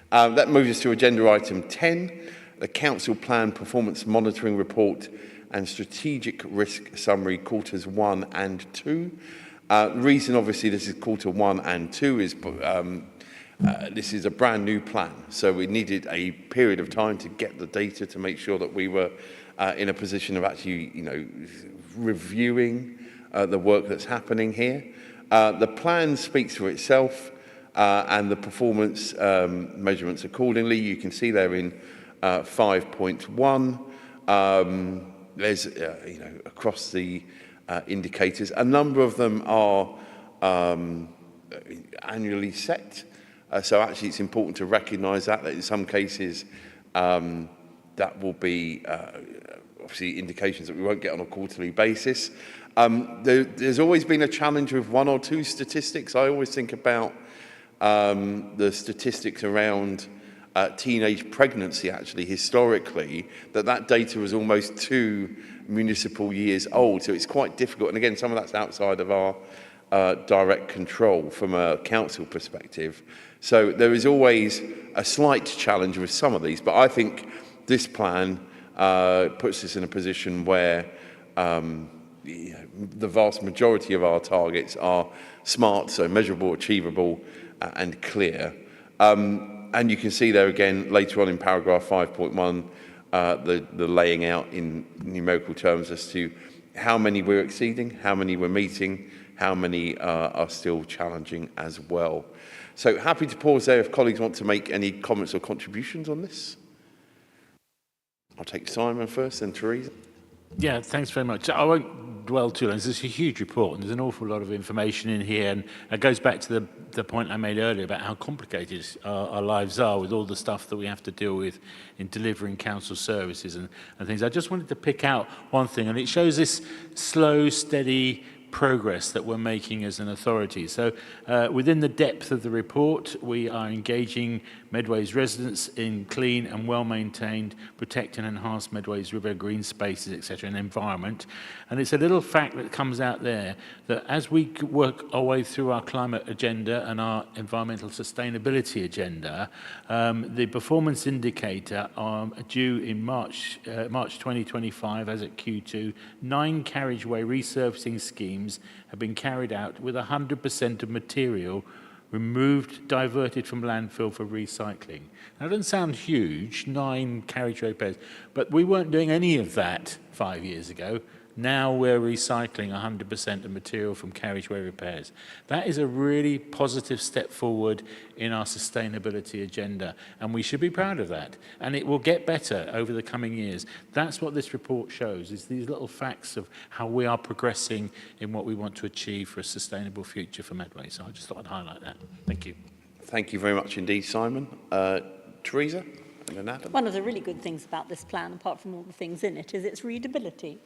That moves us to agenda item 10, the Council Plan Performance Monitoring Report and Strategic Risk Summary, quarters 1 and 2. The reason, obviously, this is quarter 1 and 2 is this is a brand new plan. So we needed a period of time to get the data to make sure that we were in a position of actually, reviewing the work that's happening here. The plan speaks for itself, and the performance measurements accordingly. You can see there in 5.1. There's, across the indicators, a number of them are annually set. So actually, it's important to recognise that in some cases that will be obviously indications that we won't get on a quarterly basis. There's always been a challenge with one or two statistics. I always think about the statistics around teenage pregnancy, actually, historically, that data was almost 2 municipal years old. So it's quite difficult. And again, some of that's outside of our direct control from a council perspective. So there is always a slight challenge with some of these. But I think this plan puts us in a position where the vast majority of our targets are smart, so measurable, achievable, and clear. And you can see there again, later on in paragraph 5.1, the laying out in numerical terms as to how many we're exceeding, how many we're meeting, how many are still challenging as well. So happy to pause there if colleagues want to make any comments or contributions on this. I'll take Simon first, then Teresa. Yeah, thanks very much. I won't dwell too long. This is a huge report, and there's an awful lot of information in here, and it goes back to the point I made earlier about how complicated our lives are with all the stuff that we have to deal with in delivering council services and things. I just wanted to pick out one thing, and it shows this slow, steady progress that we're making as an authority. So within the depth of the report, we are engaging Medway's residents in clean and well-maintained, protect and enhance Medway's river green spaces, etc., and environment. And it's a little fact that comes out there that as we work our way through our climate agenda and our environmental sustainability agenda, the performance indicator due in March 2025, as at Q2, 9 carriageway resurfacing schemes have been carried out with 100% of material removed, diverted from landfill for recycling. Now, it doesn't sound huge, 9 carriageway repairs, but we weren't doing any of that 5 years ago. Now we're recycling 100% of material from carriageway repairs. That is a really positive step forward in our sustainability agenda, and we should be proud of that. And it will get better over the coming years. That's what this report shows, is these little facts of how we are progressing in what we want to achieve for a sustainable future for Medway. So I just thought I'd highlight that. Thank you. Thank you very much indeed, Simon. Teresa and then Adam. One of the really good things about this plan, apart from all the things in it, is its readability.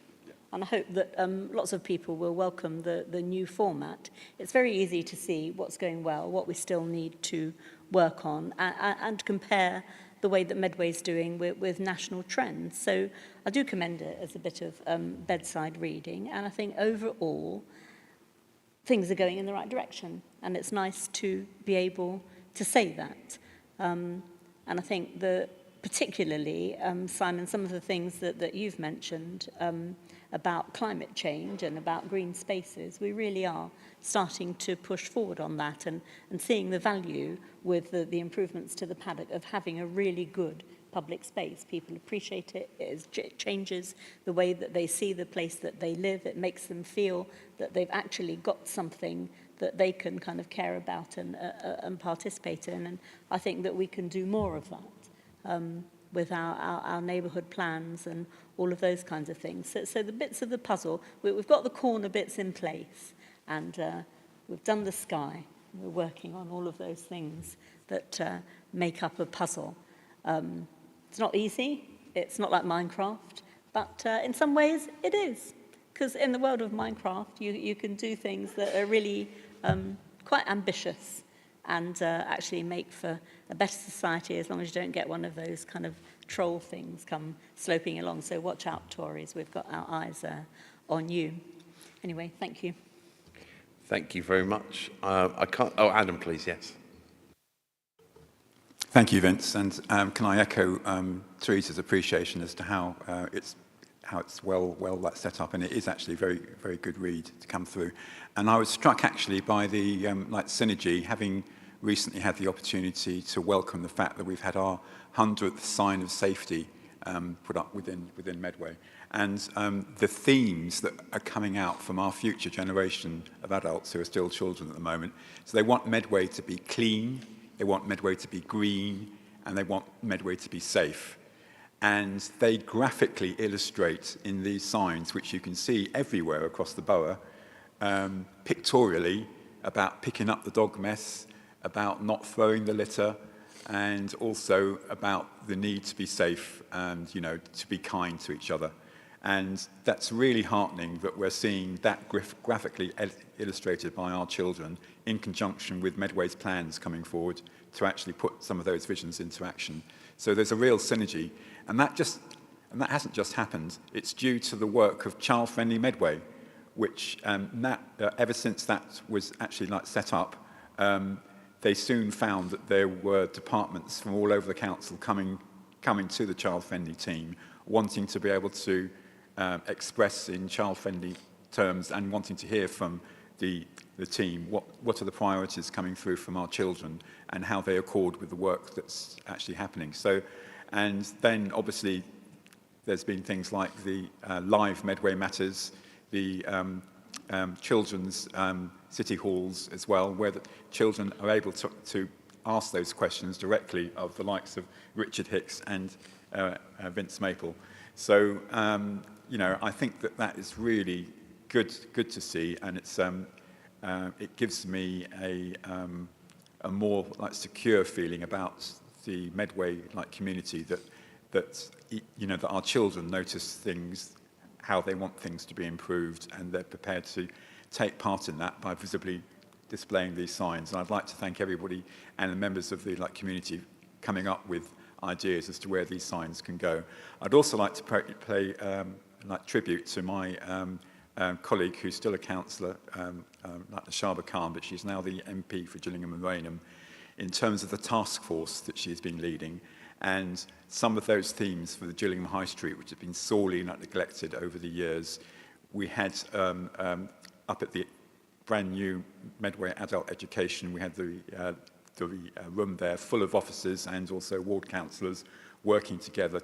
And I hope that lots of people will welcome the new format. It's very easy to see what's going well, what we still need to work on, and compare the way that Medway's doing with national trends. So I do commend it as a bit of bedside reading, and I think overall things are going in the right direction, and it's nice to be able to say that. And I think that particularly, Simon, some of the things that you've mentioned about climate change and about green spaces, we really are starting to push forward on that and seeing the value with the improvements to the paddock of having a really good public space. People appreciate it. It changes the way that they see the place that they live. It makes them feel that they've actually got something that they can kind of care about and participate in. And I think that we can do more of that. With our neighbourhood plans and all of those kinds of things. So the bits of the puzzle, we've got the corner bits in place, and we've done the sky. We're working on all of those things that make up a puzzle. It's not easy. It's not like Minecraft, but in some ways it is. Because in the world of Minecraft, you can do things that are really quite ambitious and actually make for a better society as long as you don't get one of those kind of troll things come sloping along. So watch out, Tories. We've got our eyes on you. Anyway, thank you. Thank you very much. Adam, please, yes. Thank you, Vince. And can I echo Teresa's appreciation as to how it's well set up, and it is actually a very, very good read to come through. And I was struck actually by the synergy, having recently had the opportunity to welcome the fact that we've had our 100th sign of safety put up within Medway. And the themes that are coming out from our future generation of adults who are still children at the moment. So they want Medway to be clean, they want Medway to be green, and they want Medway to be safe. And they graphically illustrate in these signs, which you can see everywhere across the borough, pictorially about picking up the dog mess, about not throwing the litter, and also about the need to be safe and, you know, to be kind to each other. And that's really heartening that we're seeing that graphically illustrated by our children in conjunction with Medway's plans coming forward to actually put some of those visions into action. So there's a real synergy. And that hasn't just happened. It's due to the work of Child-Friendly Medway, which ever since that was actually set up, they soon found that there were departments from all over the council coming to the child-friendly team, wanting to be able to express in child-friendly terms and wanting to hear from the team what are the priorities coming through from our children and how they accord with the work that's actually happening. So, and then obviously there's been things like the live Medway Matters, the children's city halls as well, where the children are able to ask those questions directly of the likes of Richard Hicks and Vince Maple. So, you know, I think that is really good to see, and it gives me a more secure feeling about the Medway community that you know, that our children notice things, how they want things to be improved, and they're prepared to take part in that by visibly displaying these signs. And I'd like to thank everybody and the members of the community coming up with ideas as to where these signs can go. I'd also like to pay tribute to my colleague who's still a councillor, like Nashaba Khan, but she's now the MP for Gillingham and Rainham, in terms of the task force that she's been leading, and some of those themes for the Gillingham High Street, which have been sorely neglected over the years. We had up at the brand new Medway Adult Education, we had the room there full of officers and also ward councillors working together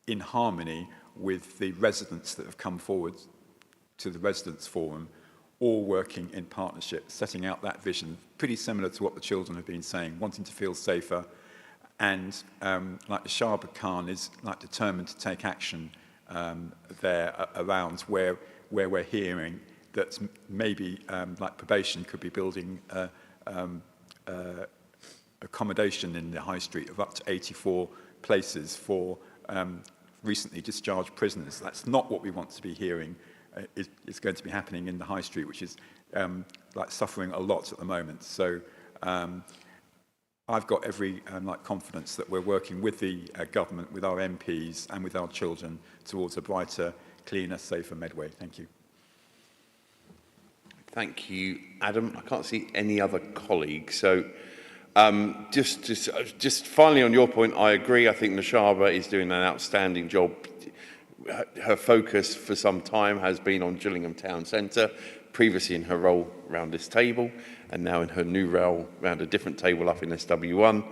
in harmony with the residents that have come forward to the Residents' Forum, all working in partnership, setting out that vision, pretty similar to what the children have been saying, wanting to feel safer. And like the Shahba Khan is determined to take action there around where we're hearing that maybe probation could be building accommodation in the high street of up to 84 places for recently discharged prisoners. That's not what we want to be hearing. It's going to be happening in the high street, which is suffering a lot at the moment. So I've got every confidence that we're working with the government, with our MPs and with our children towards a brighter, cleaner, safer Medway. Thank you. Thank you, Adam. I can't see any other colleagues. So just finally on your point, I agree. I think Nashaba is doing an outstanding job. Her focus for some time has been on Gillingham Town Centre, previously in her role around this table, and now in her new role around a different table up in SW1.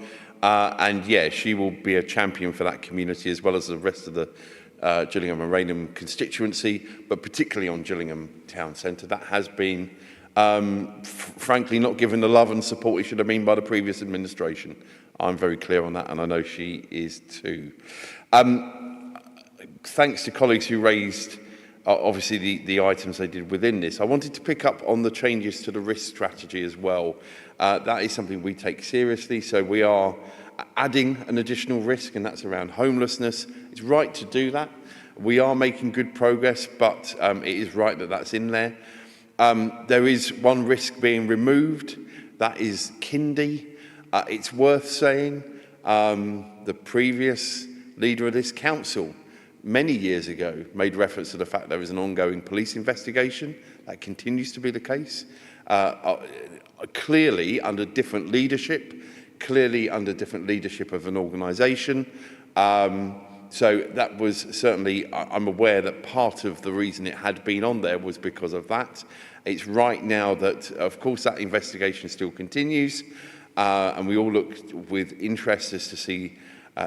And yeah, she will be a champion for that community as well as the rest of the Gillingham and Rainham constituency, but particularly on Gillingham Town Centre. That has been, frankly, not given the love and support it should have been by the previous administration. I'm very clear on that, and I know she is too. Thanks to colleagues who raised, obviously, the items they did within this. I wanted to pick up on the changes to the risk strategy as well. That is something we take seriously, so we are adding an additional risk, and that's around homelessness. It's right to do that. We are making good progress, but it is right that that's in there. There is one risk being removed. That is kindy. It's worth saying the previous leader of this council many years ago made reference to the fact there is an ongoing police investigation. That continues to be the case. Clearly under different leadership of an organisation. So that was certainly, I'm aware that part of the reason it had been on there was because of that. It's right now that, of course, that investigation still continues, and we all look with interest as to see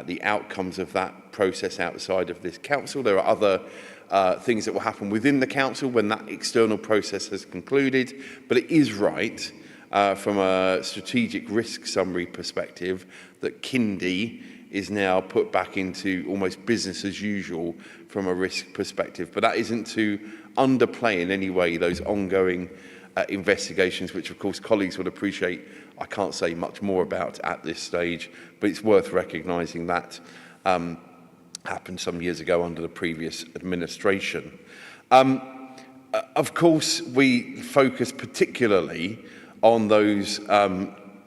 the outcomes of that process outside of this council. There are other things that will happen within the council when that external process has concluded, but it is right from a strategic risk summary perspective that kindy is now put back into almost business as usual from a risk perspective. But that isn't to underplay in any way those ongoing investigations, which of course colleagues would appreciate. I can't say much more about at this stage, but it's worth recognising that happened some years ago under the previous administration. Of course, we focus particularly on those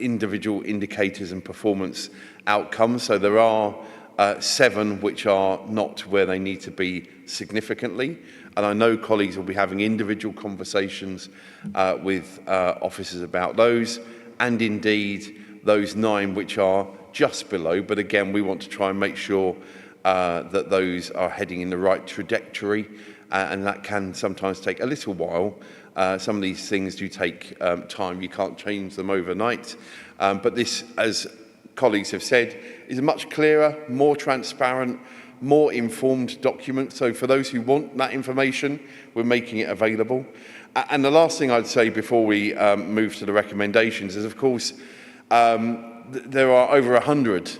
individual indicators and performance outcomes. So there are 7 which are not where they need to be significantly. And I know colleagues will be having individual conversations with officers about those, and indeed those 9 which are just below. But again, we want to try and make sure that those are heading in the right trajectory, and that can sometimes take a little while. Some of these things do take time. You can't change them overnight. But this, as colleagues have said, is a much clearer, more transparent, more informed document. So for those who want that information, we're making it available. And the last thing I'd say before we move to the recommendations is, of course, there are over 100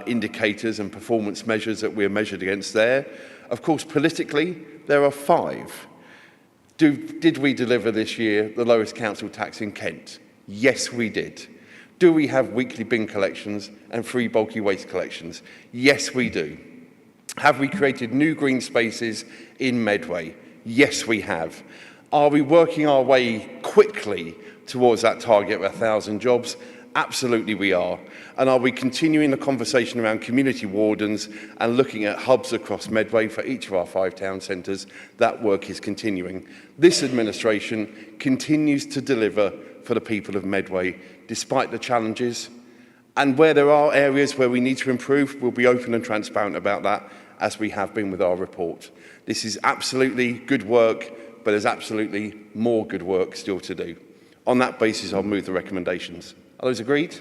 indicators and performance measures that we're measured against there. Of course, politically, there are 5. Did we deliver this year the lowest council tax in Kent? Yes, we did. Do we have weekly bin collections and free bulky waste collections? Yes, we do. Have we created new green spaces in Medway? Yes, we have. Are we working our way quickly towards that target of 1,000 jobs? Absolutely we are. And are we continuing the conversation around community wardens and looking at hubs across Medway for each of our 5 town centres? That work is continuing. This administration continues to deliver for the people of Medway, despite the challenges. And where there are areas where we need to improve, we'll be open and transparent about that, as we have been with our report. This is absolutely good work, but there's absolutely more good work still to do. On that basis, I'll move the recommendations. Are those agreed?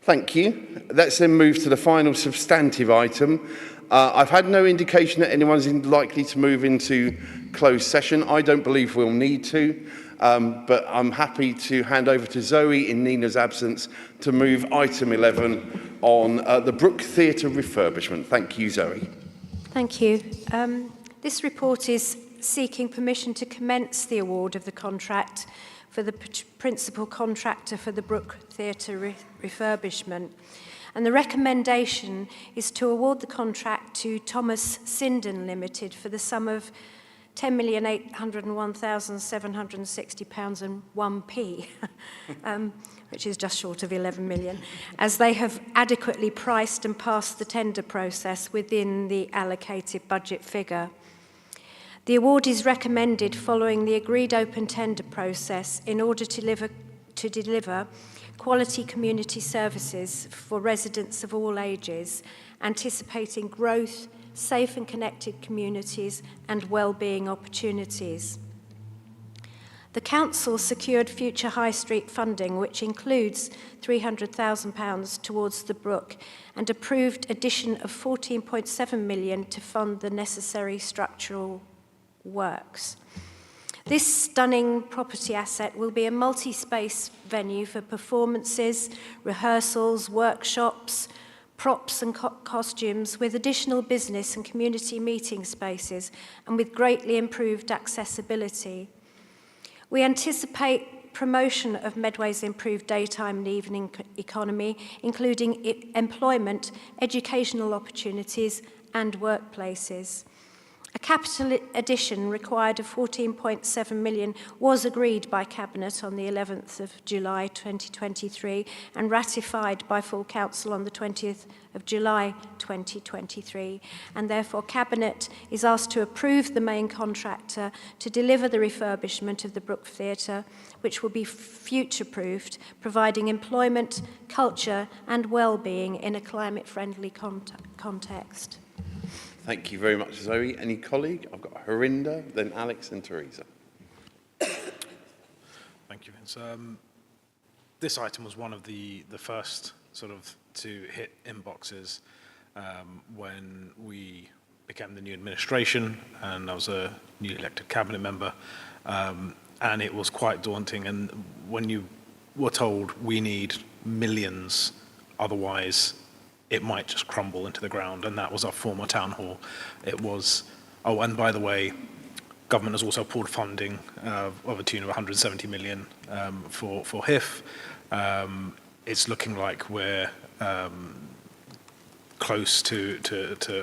Thank you. Let's then move to the final substantive item. I've had no indication that anyone's likely to move into closed session. I don't believe we'll need to, but I'm happy to hand over to Zoe in Nina's absence to move item 11 on the Brook Theatre refurbishment. Thank you, Zoe. Thank you. This report is seeking permission to commence the award of the contract for the principal contractor for the Brook Theatre refurbishment. And the recommendation is to award the contract to Thomas Sinden Limited for the sum of £10,801,760 and 1p, which is just short of 11 million, as they have adequately priced and passed the tender process within the allocated budget figure. The award is recommended following the agreed open tender process in order to deliver quality community services for residents of all ages, anticipating growth, safe and connected communities and well-being opportunities. The Council secured future High Street funding, which includes £300,000 towards the Brook, and approved addition of £14.7 million to fund the necessary structural works. This stunning property asset will be a multi-space venue for performances, rehearsals, workshops, props and costumes, with additional business and community meeting spaces and with greatly improved accessibility. We anticipate promotion of Medway's improved daytime and evening economy, including employment, educational opportunities and workplaces. A capital addition required of £14.7 million was agreed by Cabinet on the 11th of July 2023 and ratified by full Council on the 20th of July 2023, and therefore Cabinet is asked to approve the main contractor to deliver the refurbishment of the Brook Theatre, which will be future-proofed, providing employment, culture and well-being in a climate-friendly context. Thank you very much, Zoe. Any colleague? I've got Harinder, then Alex and Teresa. Thank you, Vince. This item was one of the first sort of to hit inboxes when we became the new administration, and I was a newly elected cabinet member, and it was quite daunting. And when you were told we need millions, otherwise it might just crumble into the ground, and that was our former town hall. It was, oh, and by the way, government has also pulled funding of a tune of 170 million for HIF. It's looking like we're close to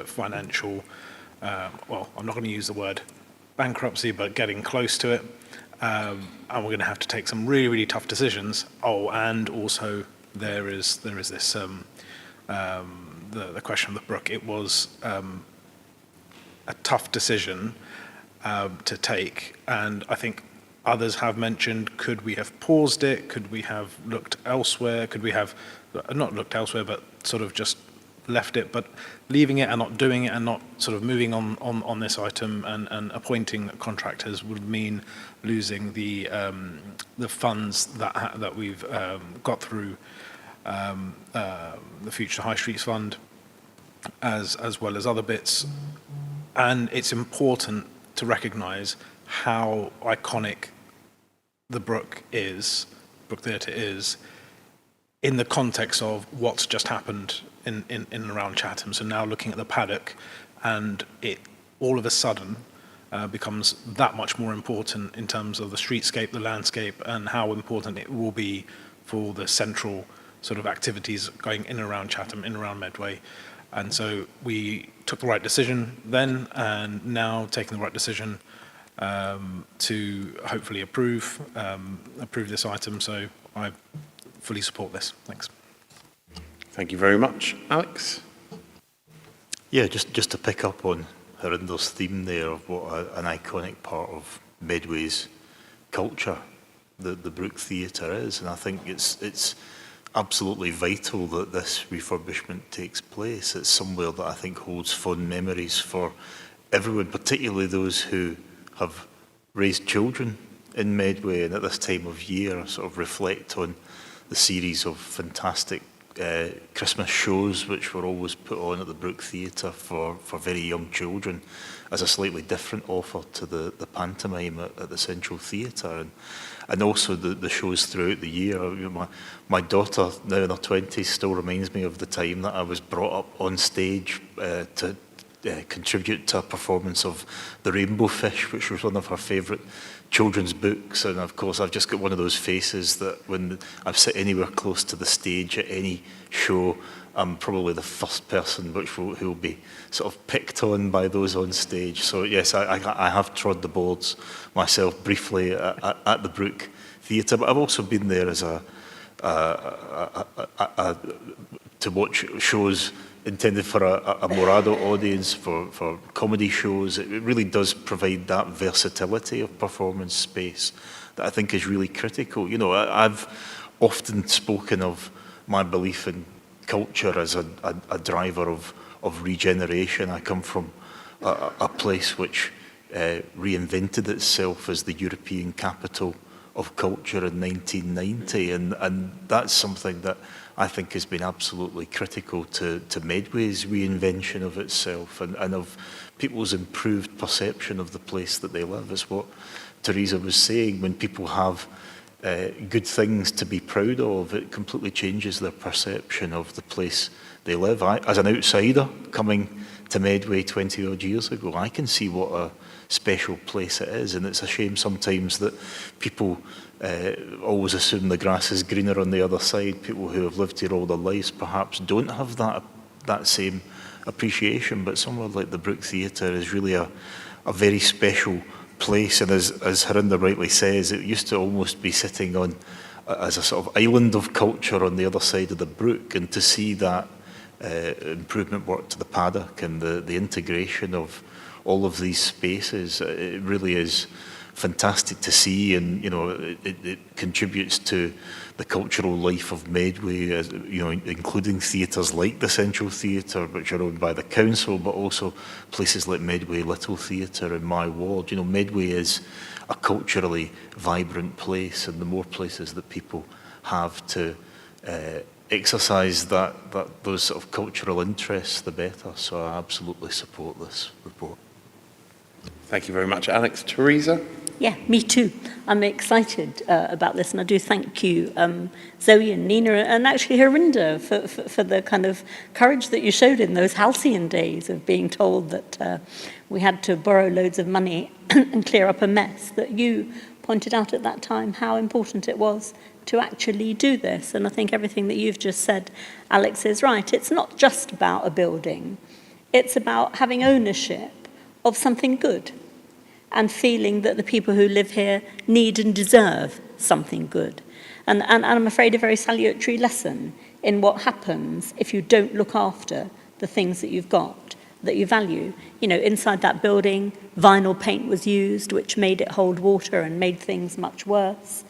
financial, well, I'm not going to use the word bankruptcy, but getting close to it. And we're going to have to take some really, really tough decisions. Oh, and also there is this the question of the Brook. It was a tough decision to take, and I think others have mentioned, could we have paused it? Could we have looked elsewhere? Could we have not looked elsewhere, but sort of just left it? But leaving it and not doing it and not sort of moving on this item and appointing contractors would mean losing the funds that we've got through the Future High Streets Fund, as well as other bits. And it's important to recognise how iconic the Brook Theatre is, in the context of what's just happened in and around Chatham. So now looking at the paddock, and it all of a sudden becomes that much more important in terms of the streetscape, the landscape, and how important it will be for the central sort of activities going in and around Chatham, in and around Medway. And so we took the right decision then, and now taking the right decision to hopefully approve this item. So I fully support this. Thanks. Thank you very much. Alex? Yeah, just to pick up on Harinder's theme there of what an iconic part of Medway's culture the Brook Theatre is, and I think it's absolutely vital that this refurbishment takes place. It's somewhere that I think holds fond memories for everyone, particularly those who have raised children in Medway, and at this time of year sort of reflect on the series of fantastic Christmas shows which were always put on at the Brook Theatre for very young children as a slightly different offer to the pantomime at the Central Theatre, and also the shows throughout the year. My daughter, now in her 20s, still reminds me of the time that I was brought up on stage to contribute to a performance of The Rainbow Fish, which was one of her favourite children's books. And of course I've just got one of those faces that when I sit anywhere close to the stage at any show, I'm probably the first person who will be sort of picked on by those on stage. So yes, I have trod the boards myself briefly at the Brook Theatre, but I've also been there as to watch shows intended for a more adult audience, for comedy shows. It really does provide that versatility of performance space that I think is really critical. You know, I've often spoken of my belief in culture as a driver of regeneration. I come from a place which reinvented itself as the European capital of culture in 1990, and that's something that I think has been absolutely critical to Medway's reinvention of itself and of people's improved perception of the place that they live. It's what Teresa was saying. When people have good things to be proud of, it completely changes their perception of the place they live. As an outsider coming to Medway 20 odd years ago, I can see what a special place it is, and it's a shame sometimes that people always assume the grass is greener on the other side. People who have lived here all their lives perhaps don't have that same appreciation, but somewhere like the Brook Theatre is really a very special place, and as Harinder rightly says, it used to almost be sitting on as a sort of island of culture on the other side of the brook, and to see that improvement work to the paddock and the integration of all of these spaces, it really is fantastic to see, and you know it contributes to the cultural life of Medway, as, you know, including theatres like the Central Theatre, which are owned by the council, but also places like Medway Little Theatre in my ward. You know, Medway is a culturally vibrant place, and the more places that people have to exercise those sort of cultural interests, the better. So I absolutely support this report. Thank you very much, Alex. Teresa? Yeah, me too. I'm excited about this, and I do thank you, Zoe and Nina, and actually Harinder for the kind of courage that you showed in those halcyon days of being told that we had to borrow loads of money and clear up a mess, that you pointed out at that time how important it was to actually do this. And I think everything that you've just said, Alex, is right. It's not just about a building. It's about having ownership of something good, and feeling that the people who live here need and deserve something good. And I'm afraid a very salutary lesson in what happens if you don't look after the things that you've got, that you value. You know, inside that building, vinyl paint was used, which made it hold water and made things much worse.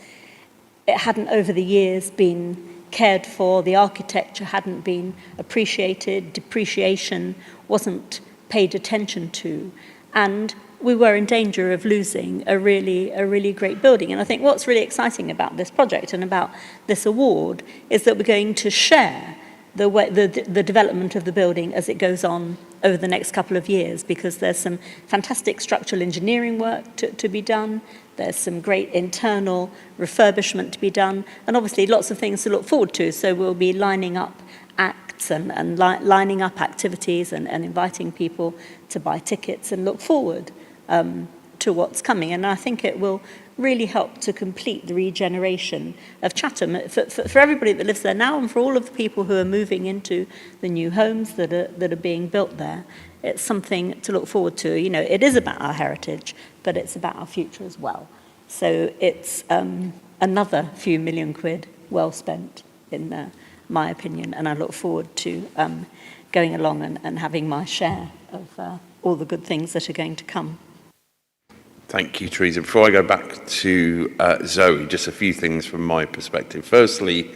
It hadn't over the years been cared for, the architecture hadn't been appreciated, depreciation wasn't paid attention to, and we were in danger of losing a really great building. And I think what's really exciting about this project and about this award is that we're going to share the development of the building as it goes on over the next couple of years, because there's some fantastic structural engineering work to be done, there's some great internal refurbishment to be done, and obviously lots of things to look forward to. So we'll be lining up acts and lining up activities and inviting people to buy tickets and look forward to what's coming. And I think it will really help to complete the regeneration of Chatham for everybody that lives there now and for all of the people who are moving into the new homes that are being built there. It's something to look forward to. You know, it is about our heritage, but it's about our future as well. So it's another few million quid well spent, in my opinion, and I look forward to going along and having my share of all the good things that are going to come. Thank you, Teresa. Before I go back to Zoe, just a few things from my perspective. Firstly,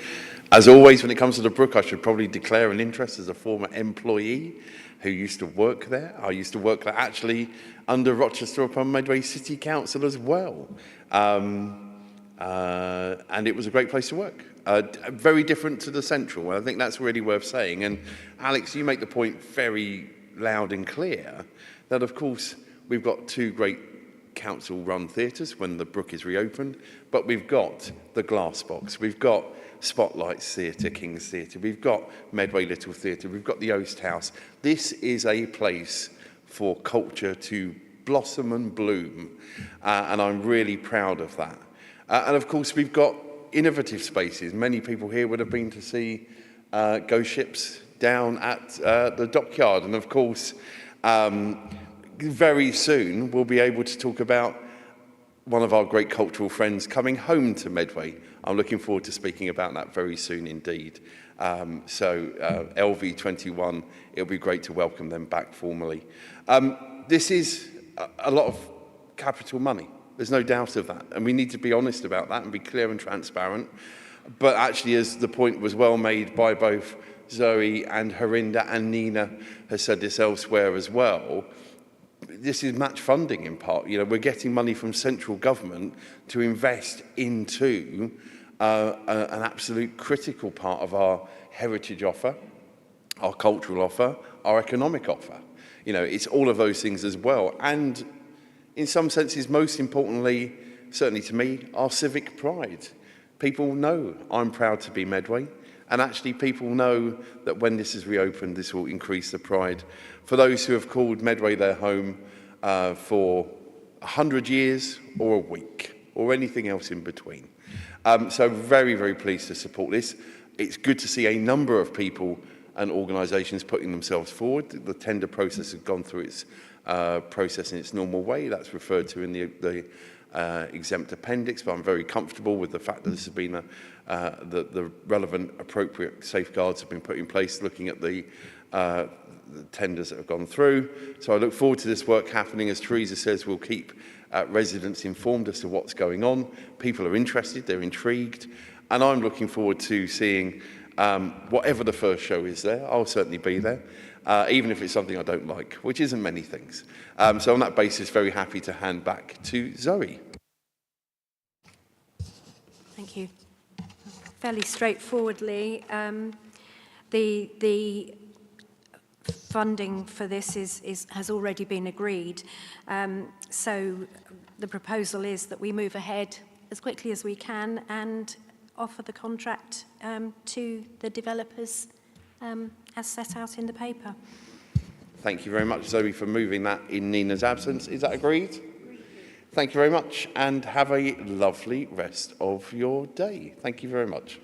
as always, when it comes to the Brook, I should probably declare an interest as a former employee who used to work there. I used to work there actually under Rochester upon Medway City Council as well. And it was a great place to work. Very different to the Central. I think that's really worth saying. And Alex, you make the point very loud and clear that, of course, we've got two great council-run theatres when the Brook is reopened, but we've got the Glass Box, we've got Spotlights Theatre, King's Theatre, we've got Medway Little Theatre, we've got the Oast House. This is a place for culture to blossom and bloom, and I'm really proud of that. And of course, we've got innovative spaces. Many people here would have been to see ghost ships down at the dockyard, and of course, very soon we'll be able to talk about one of our great cultural friends coming home to Medway. I'm looking forward to speaking about that very soon indeed. LV21, it'll be great to welcome them back formally. This is a lot of capital money. There's no doubt of that. And we need to be honest about that and be clear and transparent. But actually, as the point was well made by both Zoe and Herinda, and Nina has said this elsewhere as well, this is match funding in part. You know, we're getting money from central government to invest into an absolute critical part of our heritage offer, our cultural offer, our economic offer. You know, it's all of those things as well. And in some senses, most importantly, certainly to me, our civic pride. People know I'm proud to be Medway. And actually, people know that when this is reopened, this will increase the pride for those who have called Medway their home for 100 years or a week or anything else in between. So very, very pleased to support this. It's good to see a number of people and organisations putting themselves forward. The tender process has gone through its process in its normal way. That's referred to in the exempt appendix, but I'm very comfortable with the fact that this has been the relevant, appropriate safeguards have been put in place, looking at the tenders that have gone through. So I look forward to this work happening. As Teresa says, we'll keep residents informed as to what's going on. People are interested, they're intrigued, and I'm looking forward to seeing whatever the first show is there. I'll certainly be there, even if it's something I don't like, which isn't many things. So on that basis, very happy to hand back to Zoe. Thank you. Fairly straightforwardly, the funding for this has already been agreed. So the proposal is that we move ahead as quickly as we can and offer the contract to the developers as set out in the paper. Thank you very much, Zoe, for moving that in Nina's absence. Is that agreed? Thank you very much, and have a lovely rest of your day. Thank you very much.